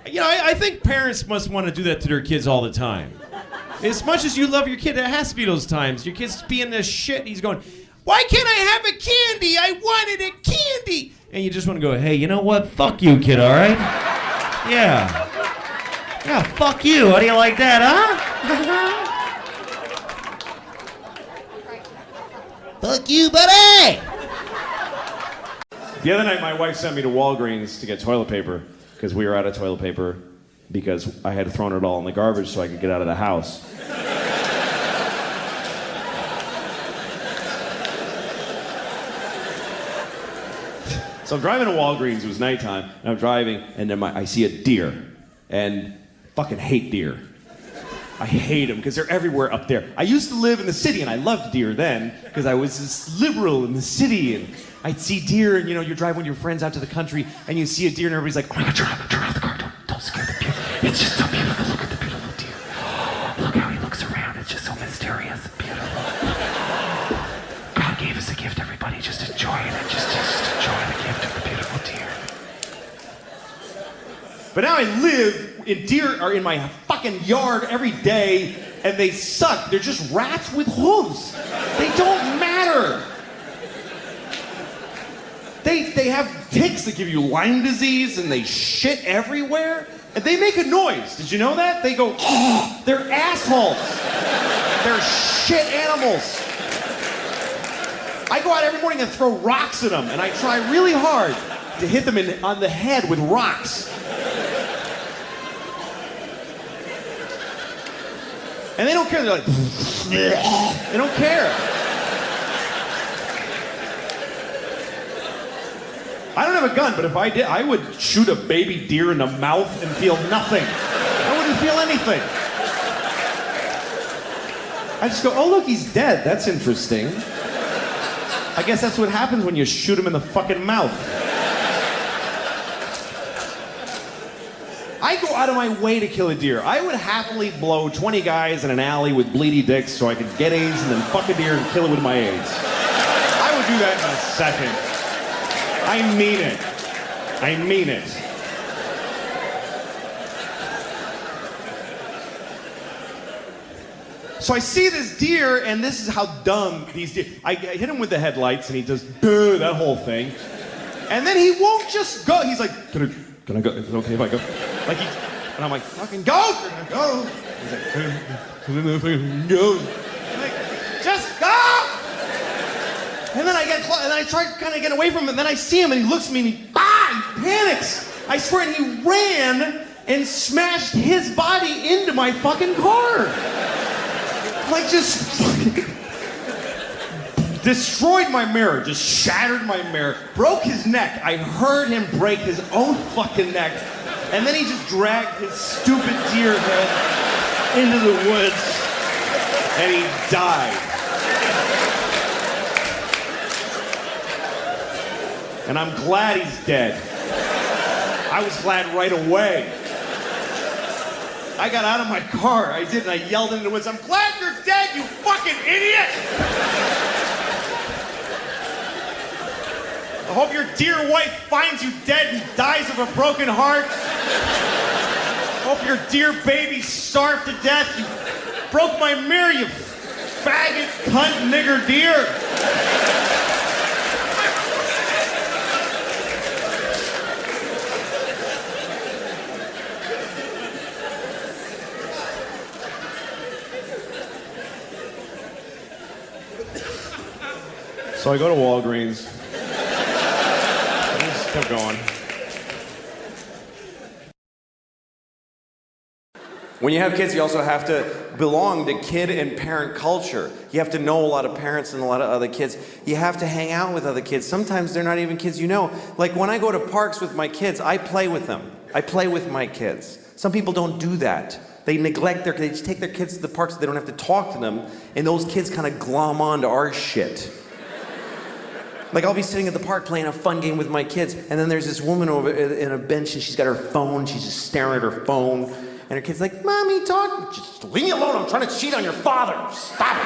You know, I think parents must want to do that to their kids all the time. As much as you love your kid, there has to be those times. Your kid's being this shit, and he's going, "Why can't I have a candy? I wanted a candy." And you just want to go, "Hey, you know what? Fuck you, kid, all right? Yeah. Yeah, fuck you. How do you like that, huh?" Fuck you, buddy! The other night, my wife sent me to Walgreens to get toilet paper because we were out of toilet paper because I had thrown it all in the garbage so I could get out of the house. So I'm driving to Walgreens, it was nighttime, and I'm driving, and then I see a deer, and fucking hate deer. I hate them because they're everywhere up there. I used to live in the city, and I loved deer then because I was this liberal in the city, and I'd see deer, and you drive with your friends out to the country, and you see a deer, and everybody's like, oh my God, turn off the car, don't scare the deer. It's just so beautiful, look at the beautiful deer. Look how he looks around, it's just so mysterious and beautiful. God gave us a gift, everybody, just enjoy it, and just enjoy the gift of the beautiful deer. But now I live, and deer are in my fucking yard every day, and they suck. They're just rats with hooves. They don't matter. They have ticks that give you Lyme disease, and they shit everywhere, and they make a noise. Did you know that? They go, oh, they're assholes. They're shit animals. I go out every morning and throw rocks at them, and I try really hard to hit them on the head with rocks. And they don't care. They're like, they don't care. I don't have a gun, but if I did, I would shoot a baby deer in the mouth and feel nothing. I wouldn't feel anything. I just go, oh look, he's dead. That's interesting. I guess that's what happens when you shoot him in the fucking mouth. I go out of my way to kill a deer. I would happily blow 20 guys in an alley with bleedy dicks so I could get AIDS and then fuck a deer and kill it with my AIDS. I would do that in a second. I mean it. I mean it. So I see this deer, and this is how dumb these deer. I hit him with the headlights, and he does that whole thing. And then he won't just go. He's like, can I go? Is it okay if I go? Like and I'm like, fucking go! Go! He's like, go! I'm like, just go! And then I get close, and then I try to kind of get away from him, and then I see him, and he looks at me, and he panics. I swear, and he ran and smashed his body into my fucking car. Like, just fucking destroyed my mirror, just shattered my mirror, broke his neck. I heard him break his own fucking neck, and then he just dragged his stupid deer head into the woods, and he died. And I'm glad he's dead. I was glad right away. I got out of my car, I did, and I yelled into the woods, I'm glad you're dead, you fucking idiot! I hope your dear wife finds you dead and dies of a broken heart. I hope your dear baby starved to death. You broke my mirror, you faggot, cunt, nigger deer. So I go to Walgreens. I just kept going. When you have kids, you also have to belong to kid and parent culture. You have to know a lot of parents and a lot of other kids. You have to hang out with other kids. Sometimes they're not even kids you know. Like when I go to parks with my kids, I play with them. I play with my kids. Some people don't do that. They neglect they just take their kids to the parks so they don't have to talk to them, and those kids kind of glom onto our shit. Like I'll be sitting at the park playing a fun game with my kids, and then there's this woman over in a bench, and she's got her phone, she's just staring at her phone, and her kid's like, Mommy, talk, just leave me alone, I'm trying to cheat on your father, stop it.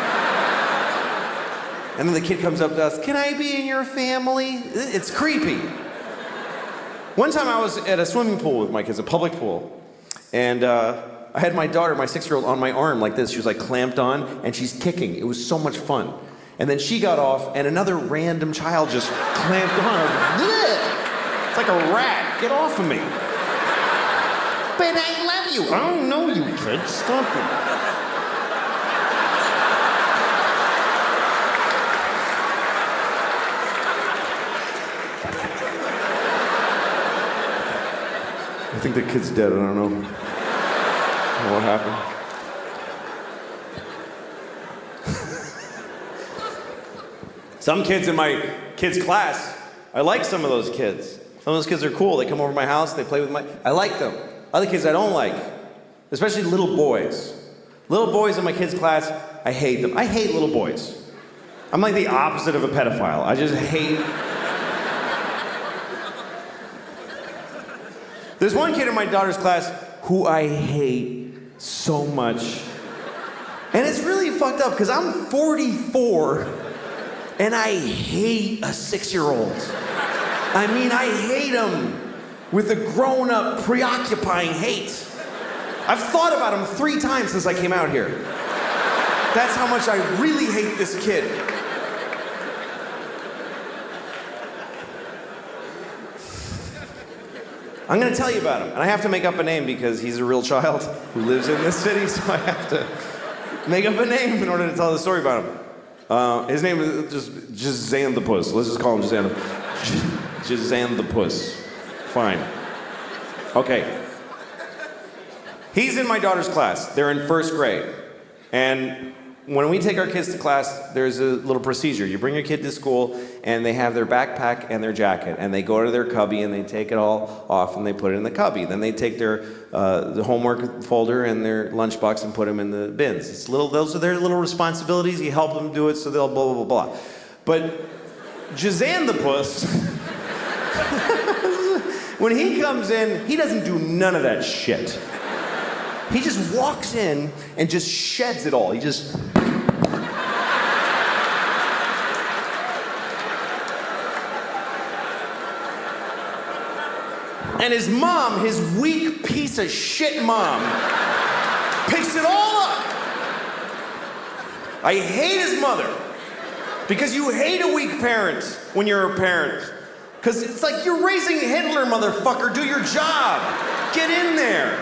And then the kid comes up to us, can I be in your family? It's creepy. One time I was at a swimming pool with my kids, a public pool, and I had my daughter, my 6-year-old, on my arm like this, she was like clamped on, and she's kicking, it was so much fun. And then she got off, and another random child just clamped on. It's like a rat. Get off of me. But I love you. I don't know you, kid. Stop it. think the kid's dead. I don't know. I don't know what happened. Some kids in my kids' class, I like some of those kids. Some of those kids are cool. They come over to my house, they play with I like them. Other kids I don't like, especially little boys. Little boys in my kids' class, I hate them. I hate little boys. I'm like the opposite of a pedophile. I just hate. There's one kid in my daughter's class who I hate so much. And it's really fucked up because I'm 44 and I hate a 6-year-old. I mean, I hate him with a grown-up, preoccupying hate. I've thought about him 3 times since I came out here. That's how much I really hate this kid. I'm gonna tell you about him, and I have to make up a name because he's a real child who lives in this city, so I have to make up a name in order to tell the story about him. His name is just Zan the Puss. Let's just call him Zan the Puss. Fine. Okay. He's in my daughter's class. They're in 1st grade. And when we take our kids to class, there's a little procedure. You bring your kid to school, and they have their backpack and their jacket, and they go to their cubby, and they take it all off, and they put it in the cubby. Then they take their the homework folder and their lunchbox and put them in the bins. Those are their little responsibilities. You help them do it, so they'll blah, blah, blah, blah. But Jazan the Puss, when he comes in, he doesn't do none of that shit. He just walks in and just sheds it all. He just... And his mom, his weak piece of shit mom, picks it all up. I hate his mother. Because you hate a weak parent when you're a parent. Because it's like you're raising Hitler, motherfucker. Do your job. Get in there.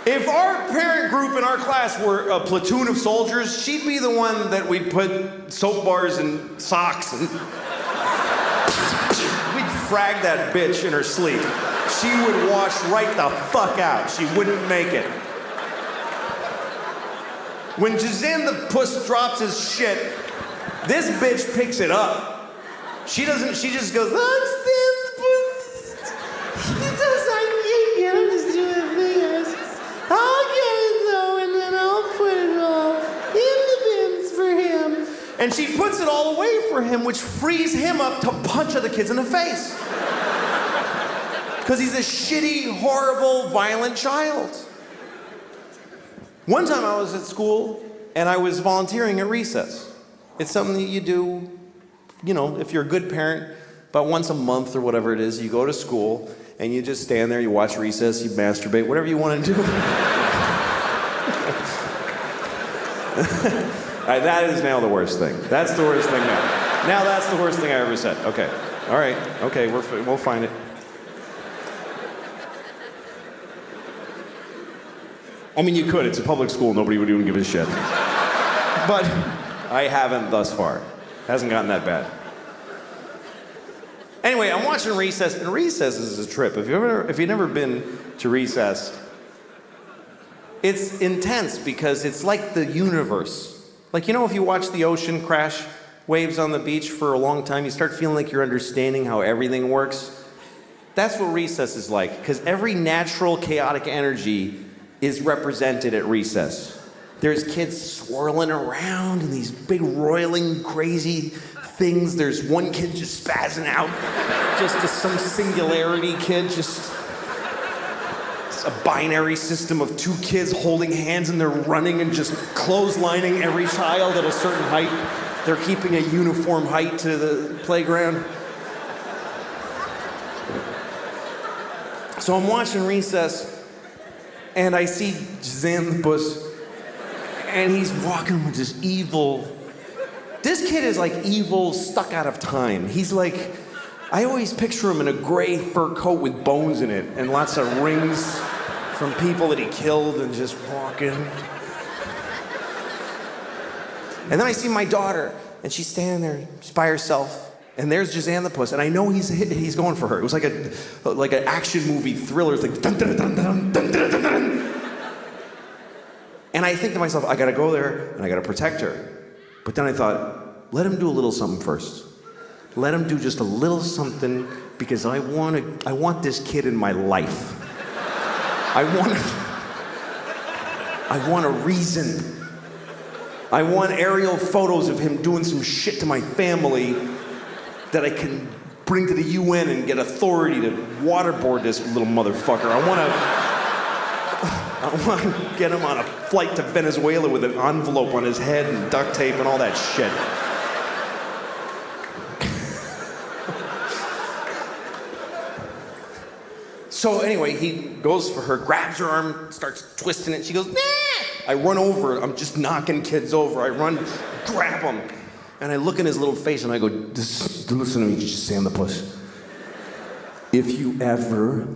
If our parent group in our class were a platoon of soldiers, she'd be the one that we'd put soap bars and socks and... We'd frag that bitch in her sleep. She would wash right the fuck out. She wouldn't make it. When Jazan the Puss drops his shit, this bitch picks it up. She just goes, I'm Jazan the Puss. He does like me, I'm just doing a thing. I'll get it though, and then I'll put it all in the bins for him. And she puts it all away for him, which frees him up to punch other kids in the face. Because he's a shitty, horrible, violent child. One time I was at school, and I was volunteering at recess. It's something that you do, you know, if you're a good parent, about once a month or whatever it is, you go to school, and you just stand there, you watch recess, you masturbate, whatever you want to do. That is now the worst thing. That's the worst thing now. Now that's the worst thing I ever said. Okay. All right. Okay, we'll find it. I mean, you could. It's a public school. Nobody would even give a shit. But I haven't thus far. Hasn't gotten that bad. Anyway, I'm watching Recess, and Recess is a trip. If you've never been to Recess, it's intense because it's like the universe. Like, you know, if you watch the ocean crash waves on the beach for a long time, you start feeling like you're understanding how everything works. That's what Recess is like, because every natural chaotic energy is represented at Recess. There's kids swirling around in these big roiling crazy things. There's one kid just spazzing out, just some singularity kid, just a binary system of 2 kids holding hands and they're running and just clotheslining every child at a certain height. They're keeping a uniform height to the playground. So I'm watching Recess, and I see Jazan the Puss, and he's walking with this evil... This kid is like evil, stuck out of time. He's like... I always picture him in a gray fur coat with bones in it, and lots of rings from people that he killed, and just walking. And then I see my daughter, and she's standing there, she's by herself, And there's Jazan the puss, and I know he's going for her. It was like an action movie thriller. It's like dun, dun, dun, dun, dun, dun, dun, dun. And I think to myself, I gotta go there and I gotta protect her. But then I thought, let him do a little something first. Let him do just a little something because I want this kid in my life. I want a reason. I want aerial photos of him doing some shit to my family that I can bring to the UN and get authority to waterboard this little motherfucker. I want to get him on a flight to Venezuela with an envelope on his head and duct tape and all that shit. So anyway, he goes for her, grabs her arm, starts twisting it. She goes, nah! I run over. I'm just knocking kids over. I run, grab him. And I look in his little face and I go, listen to me, Sam the puss. If you ever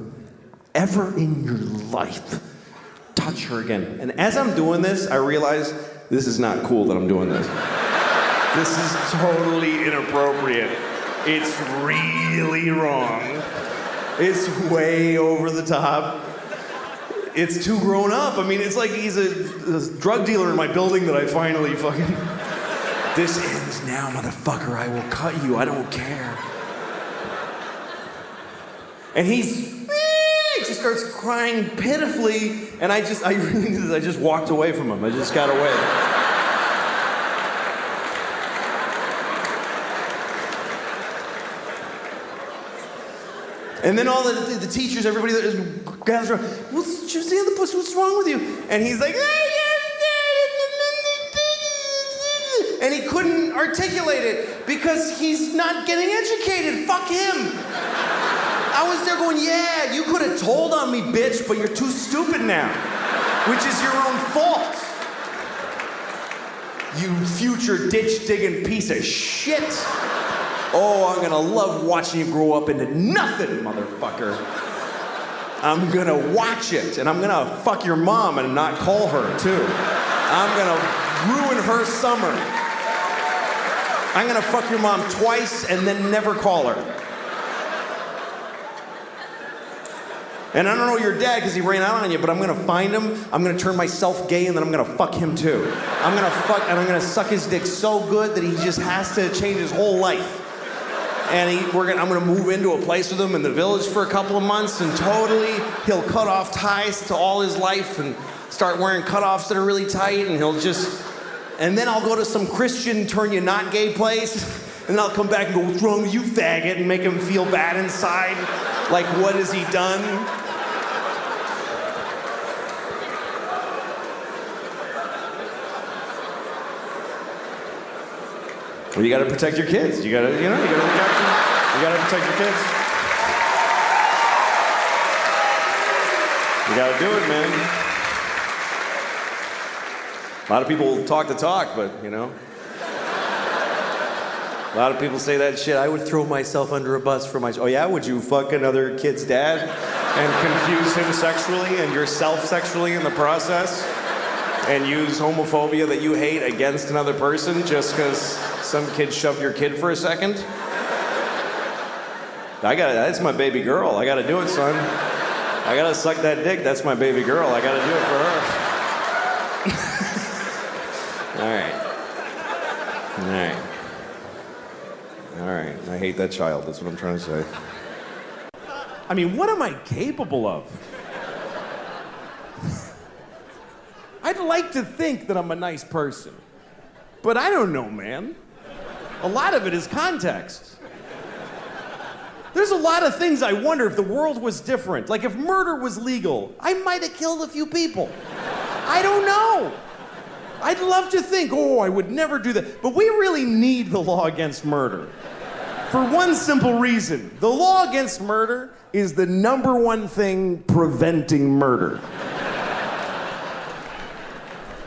in your life touch her again. And as I'm doing this, I realize this is not cool that I'm doing this. This is totally inappropriate. It's really wrong. It's way over the top. It's too grown up. I mean, it's like he's a drug dealer in my building that I finally fucking... This ends now, motherfucker. I will cut you. I don't care. And he just starts crying pitifully, and I just walked away from him. I just got away. And then all the teachers, everybody that gathers around, what's Jazan the puss? What's wrong with you? And he's like, and he couldn't articulate it because he's not getting educated. Fuck him. I was there going, yeah, you could have told on me, bitch, but you're too stupid now, which is your own fault. You future ditch-digging piece of shit. Oh, I'm gonna love watching you grow up into nothing, motherfucker. I'm gonna watch it, and I'm gonna fuck your mom and not call her, too. I'm gonna ruin her summer. I'm gonna fuck your mom twice and then never call her. And I don't know your dad because he ran out on you, but I'm gonna find him, I'm gonna turn myself gay, and then I'm gonna fuck him too. I'm gonna suck his dick so good that he just has to change his whole life. And I'm gonna move into a place with him in the village for a couple of months, and totally he'll cut off ties to all his life and start wearing cutoffs that are really tight, and and then I'll go to some Christian turn you not gay place, and I'll come back and go, what's wrong with you, faggot, and make him feel bad inside. Like, what has he done? Well, you gotta protect your kids. You gotta look after them. You gotta protect your kids. You gotta do it, man. A lot of people talk the talk, but, a lot of people say that shit. I would throw myself under a bus for my... Oh, yeah? Would you fuck another kid's dad and confuse him sexually and yourself sexually in the process? And use homophobia that you hate against another person just because some kid shoved your kid for a second? That's my baby girl. I gotta do it, son. I gotta suck that dick. That's my baby girl. I gotta do it for her. All right. I hate that child. That's what I'm trying to say. I mean, what am I capable of? I'd like to think that I'm a nice person, but I don't know, man. A lot of it is context. There's a lot of things I wonder if the world was different. Like if murder was legal, I might have killed a few people. I don't know. I'd love to think, I would never do that. But we really need the law against murder. For one simple reason. The law against murder is the number one thing preventing murder.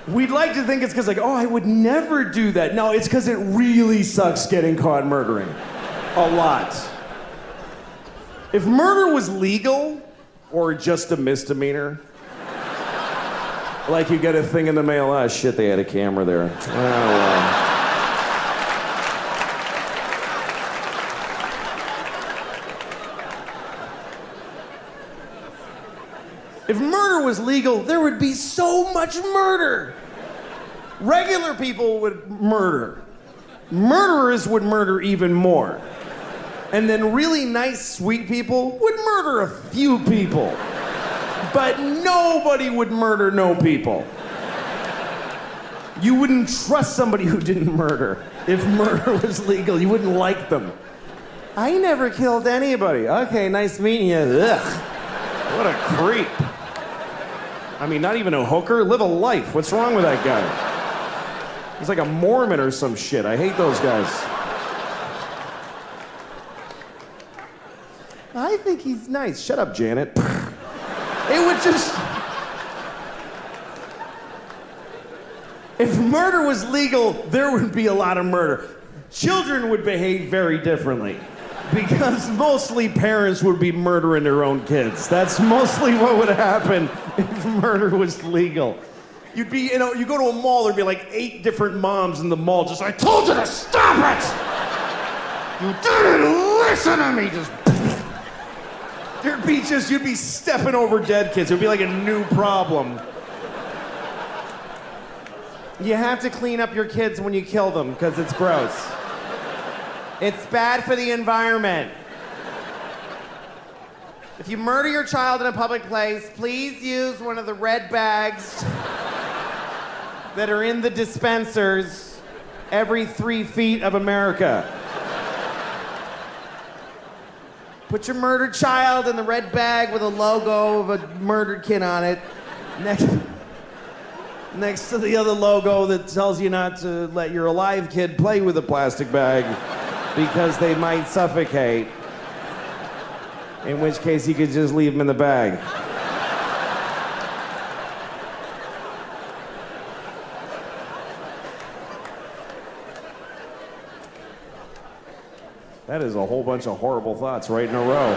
We'd like to think it's because I would never do that. No, it's because it really sucks getting caught murdering. A lot. If murder was legal, or just a misdemeanor, like you get a thing in the mail, oh shit, they had a camera there. Oh, well. was legal, there would be so much murder. Regular people would murder. Murderers would murder even more. And then really nice, sweet people would murder a few people. But nobody would murder no people. You wouldn't trust somebody who didn't murder. If murder was legal, you wouldn't like them. I never killed anybody. Okay, nice meeting you. Ugh. What a creep. I mean, not even a hooker. Live a life. What's wrong with that guy? He's like a Mormon or some shit. I hate those guys. I think he's nice. Shut up, Janet. It would just... If murder was legal, there would be a lot of murder. Children would behave very differently. Because mostly parents would be murdering their own kids. That's mostly what would happen if murder was legal. You'd be, you go to a mall, there'd be like 8 different moms in the mall just, I told you to stop it! You didn't listen to me! You'd be stepping over dead kids. It would be like a new problem. You have to clean up your kids when you kill them, because it's gross. It's bad for the environment. If you murder your child in a public place, please use one of the red bags that are in the dispensers every 3 feet of America. Put your murdered child in the red bag with a logo of a murdered kid on it. Next to the other logo that tells you not to let your alive kid play with a plastic bag because they might suffocate. In which case you could just leave them in the bag. That is a whole bunch of horrible thoughts right in a row.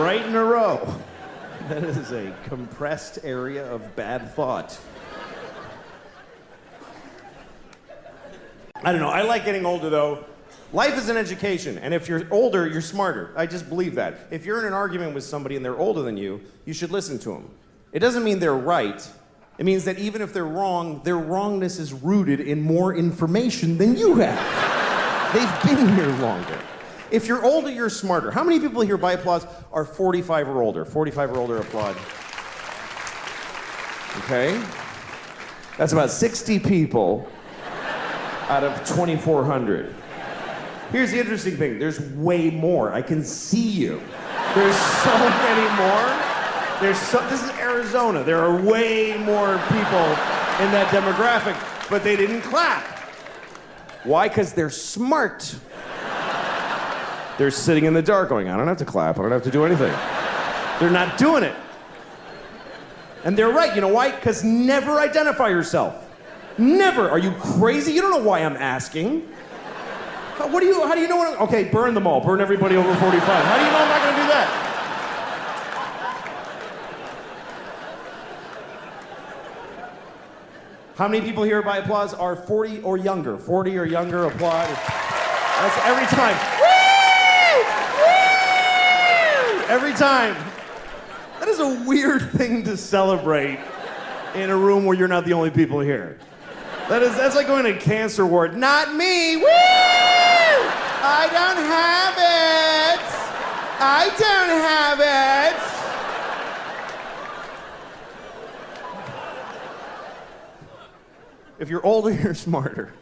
Right in a row. That is a compressed area of bad thought. I don't know. I like getting older, though. Life is an education, and if you're older, you're smarter. I just believe that. If you're in an argument with somebody and they're older than you should listen to them. It doesn't mean they're right. It means that even if they're wrong, their wrongness is rooted in more information than you have. They've been here longer. If you're older, you're smarter. How many people here by applause are 45 or older? 45 or older, applaud. Okay? That's about 60 people out of 2,400. Here's the interesting thing. There's way more. I can see you. There's so many more. This is Arizona. There are way more people in that demographic, but they didn't clap. Why? Because they're smart. They're sitting in the dark going, I don't have to clap. I don't have to do anything. They're not doing it. And they're right. You know why? Because never identify yourself. Never. Are you crazy? You don't know why I'm asking. How do you know what okay, burn them all. Burn everybody over 45. How do you know I'm not going to do that? How many people here by applause are 40 or younger? 40 or younger, applaud. That's every time. Woo! Woo! Every time. That is a weird thing to celebrate in a room where you're not the only people here. That's like going to a cancer ward. Not me. Woo! I don't have it. I don't have it. If you're older, you're smarter.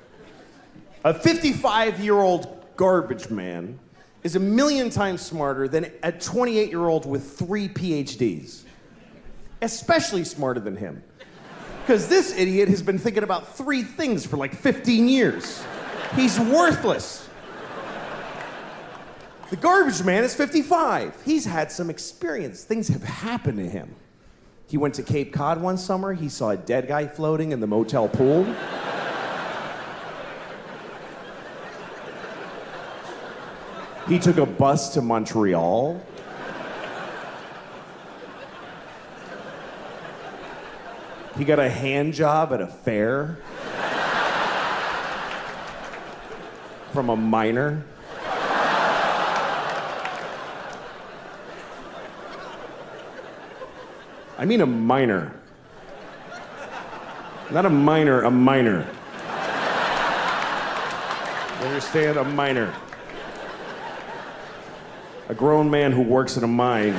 A 55-year-old garbage man is 1,000,000 times smarter than a 28-year-old with 3 PhDs. Especially smarter than him. Because this idiot has been thinking about 3 things for like 15 years. He's worthless. The garbage man is 55. He's had some experience. Things have happened to him. He went to Cape Cod one summer. He saw a dead guy floating in the motel pool. He took a bus to Montreal. He got a hand job at a fair from a minor. I mean a minor. Not a minor, a minor. You understand? A minor. A grown man who works in a mine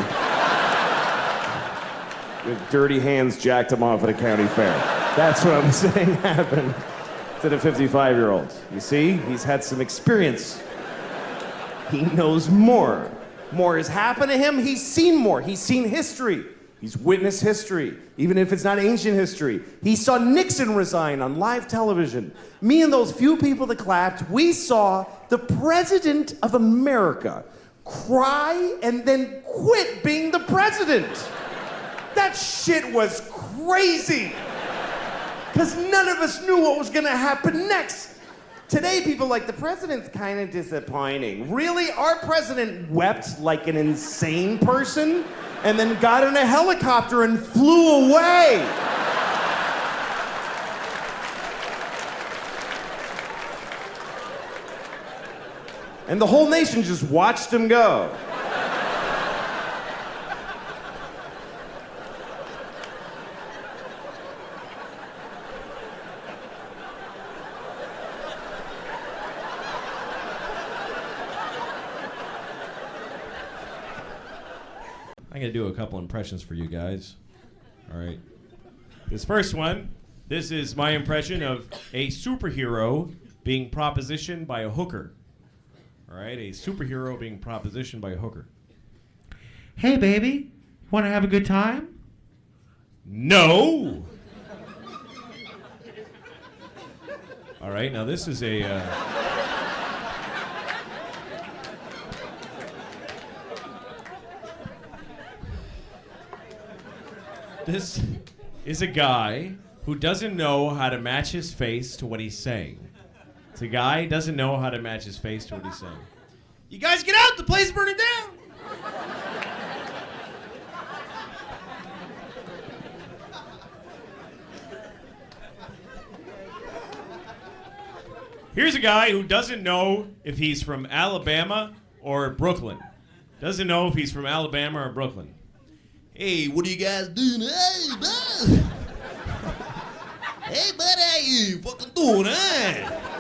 with dirty hands jacked him off at a county fair. That's what I'm saying happened to the 55-year-old. You see? He's had some experience. He knows more. More has happened to him. He's seen more. He's seen history. He's witnessed history, even if it's not ancient history. He saw Nixon resign on live television. Me and those few people that clapped, we saw the President of America cry and then quit being the president. That shit was crazy. Because none of us knew what was gonna happen next. Today, people like, the president's kind of disappointing. Really? Our president wept like an insane person and then got in a helicopter and flew away. And the whole nation just watched him go. I'm going to do a couple impressions for you guys. All right. This first one, this is my impression of a superhero being propositioned by a hooker. All right, a superhero being propositioned by a hooker. Hey, baby, want to have a good time? No! All right, now this is a... This is a guy who doesn't know how to match his face to what he's saying. It's a guy who doesn't know how to match his face to what he's saying. You guys get out! The place is burning down! Here's a guy who doesn't know if he's from Alabama or Brooklyn. Doesn't know if he's from Alabama or Brooklyn. Hey, what are you guys doing? Hey, bud. Hey, buddy, how you fucking doing, huh?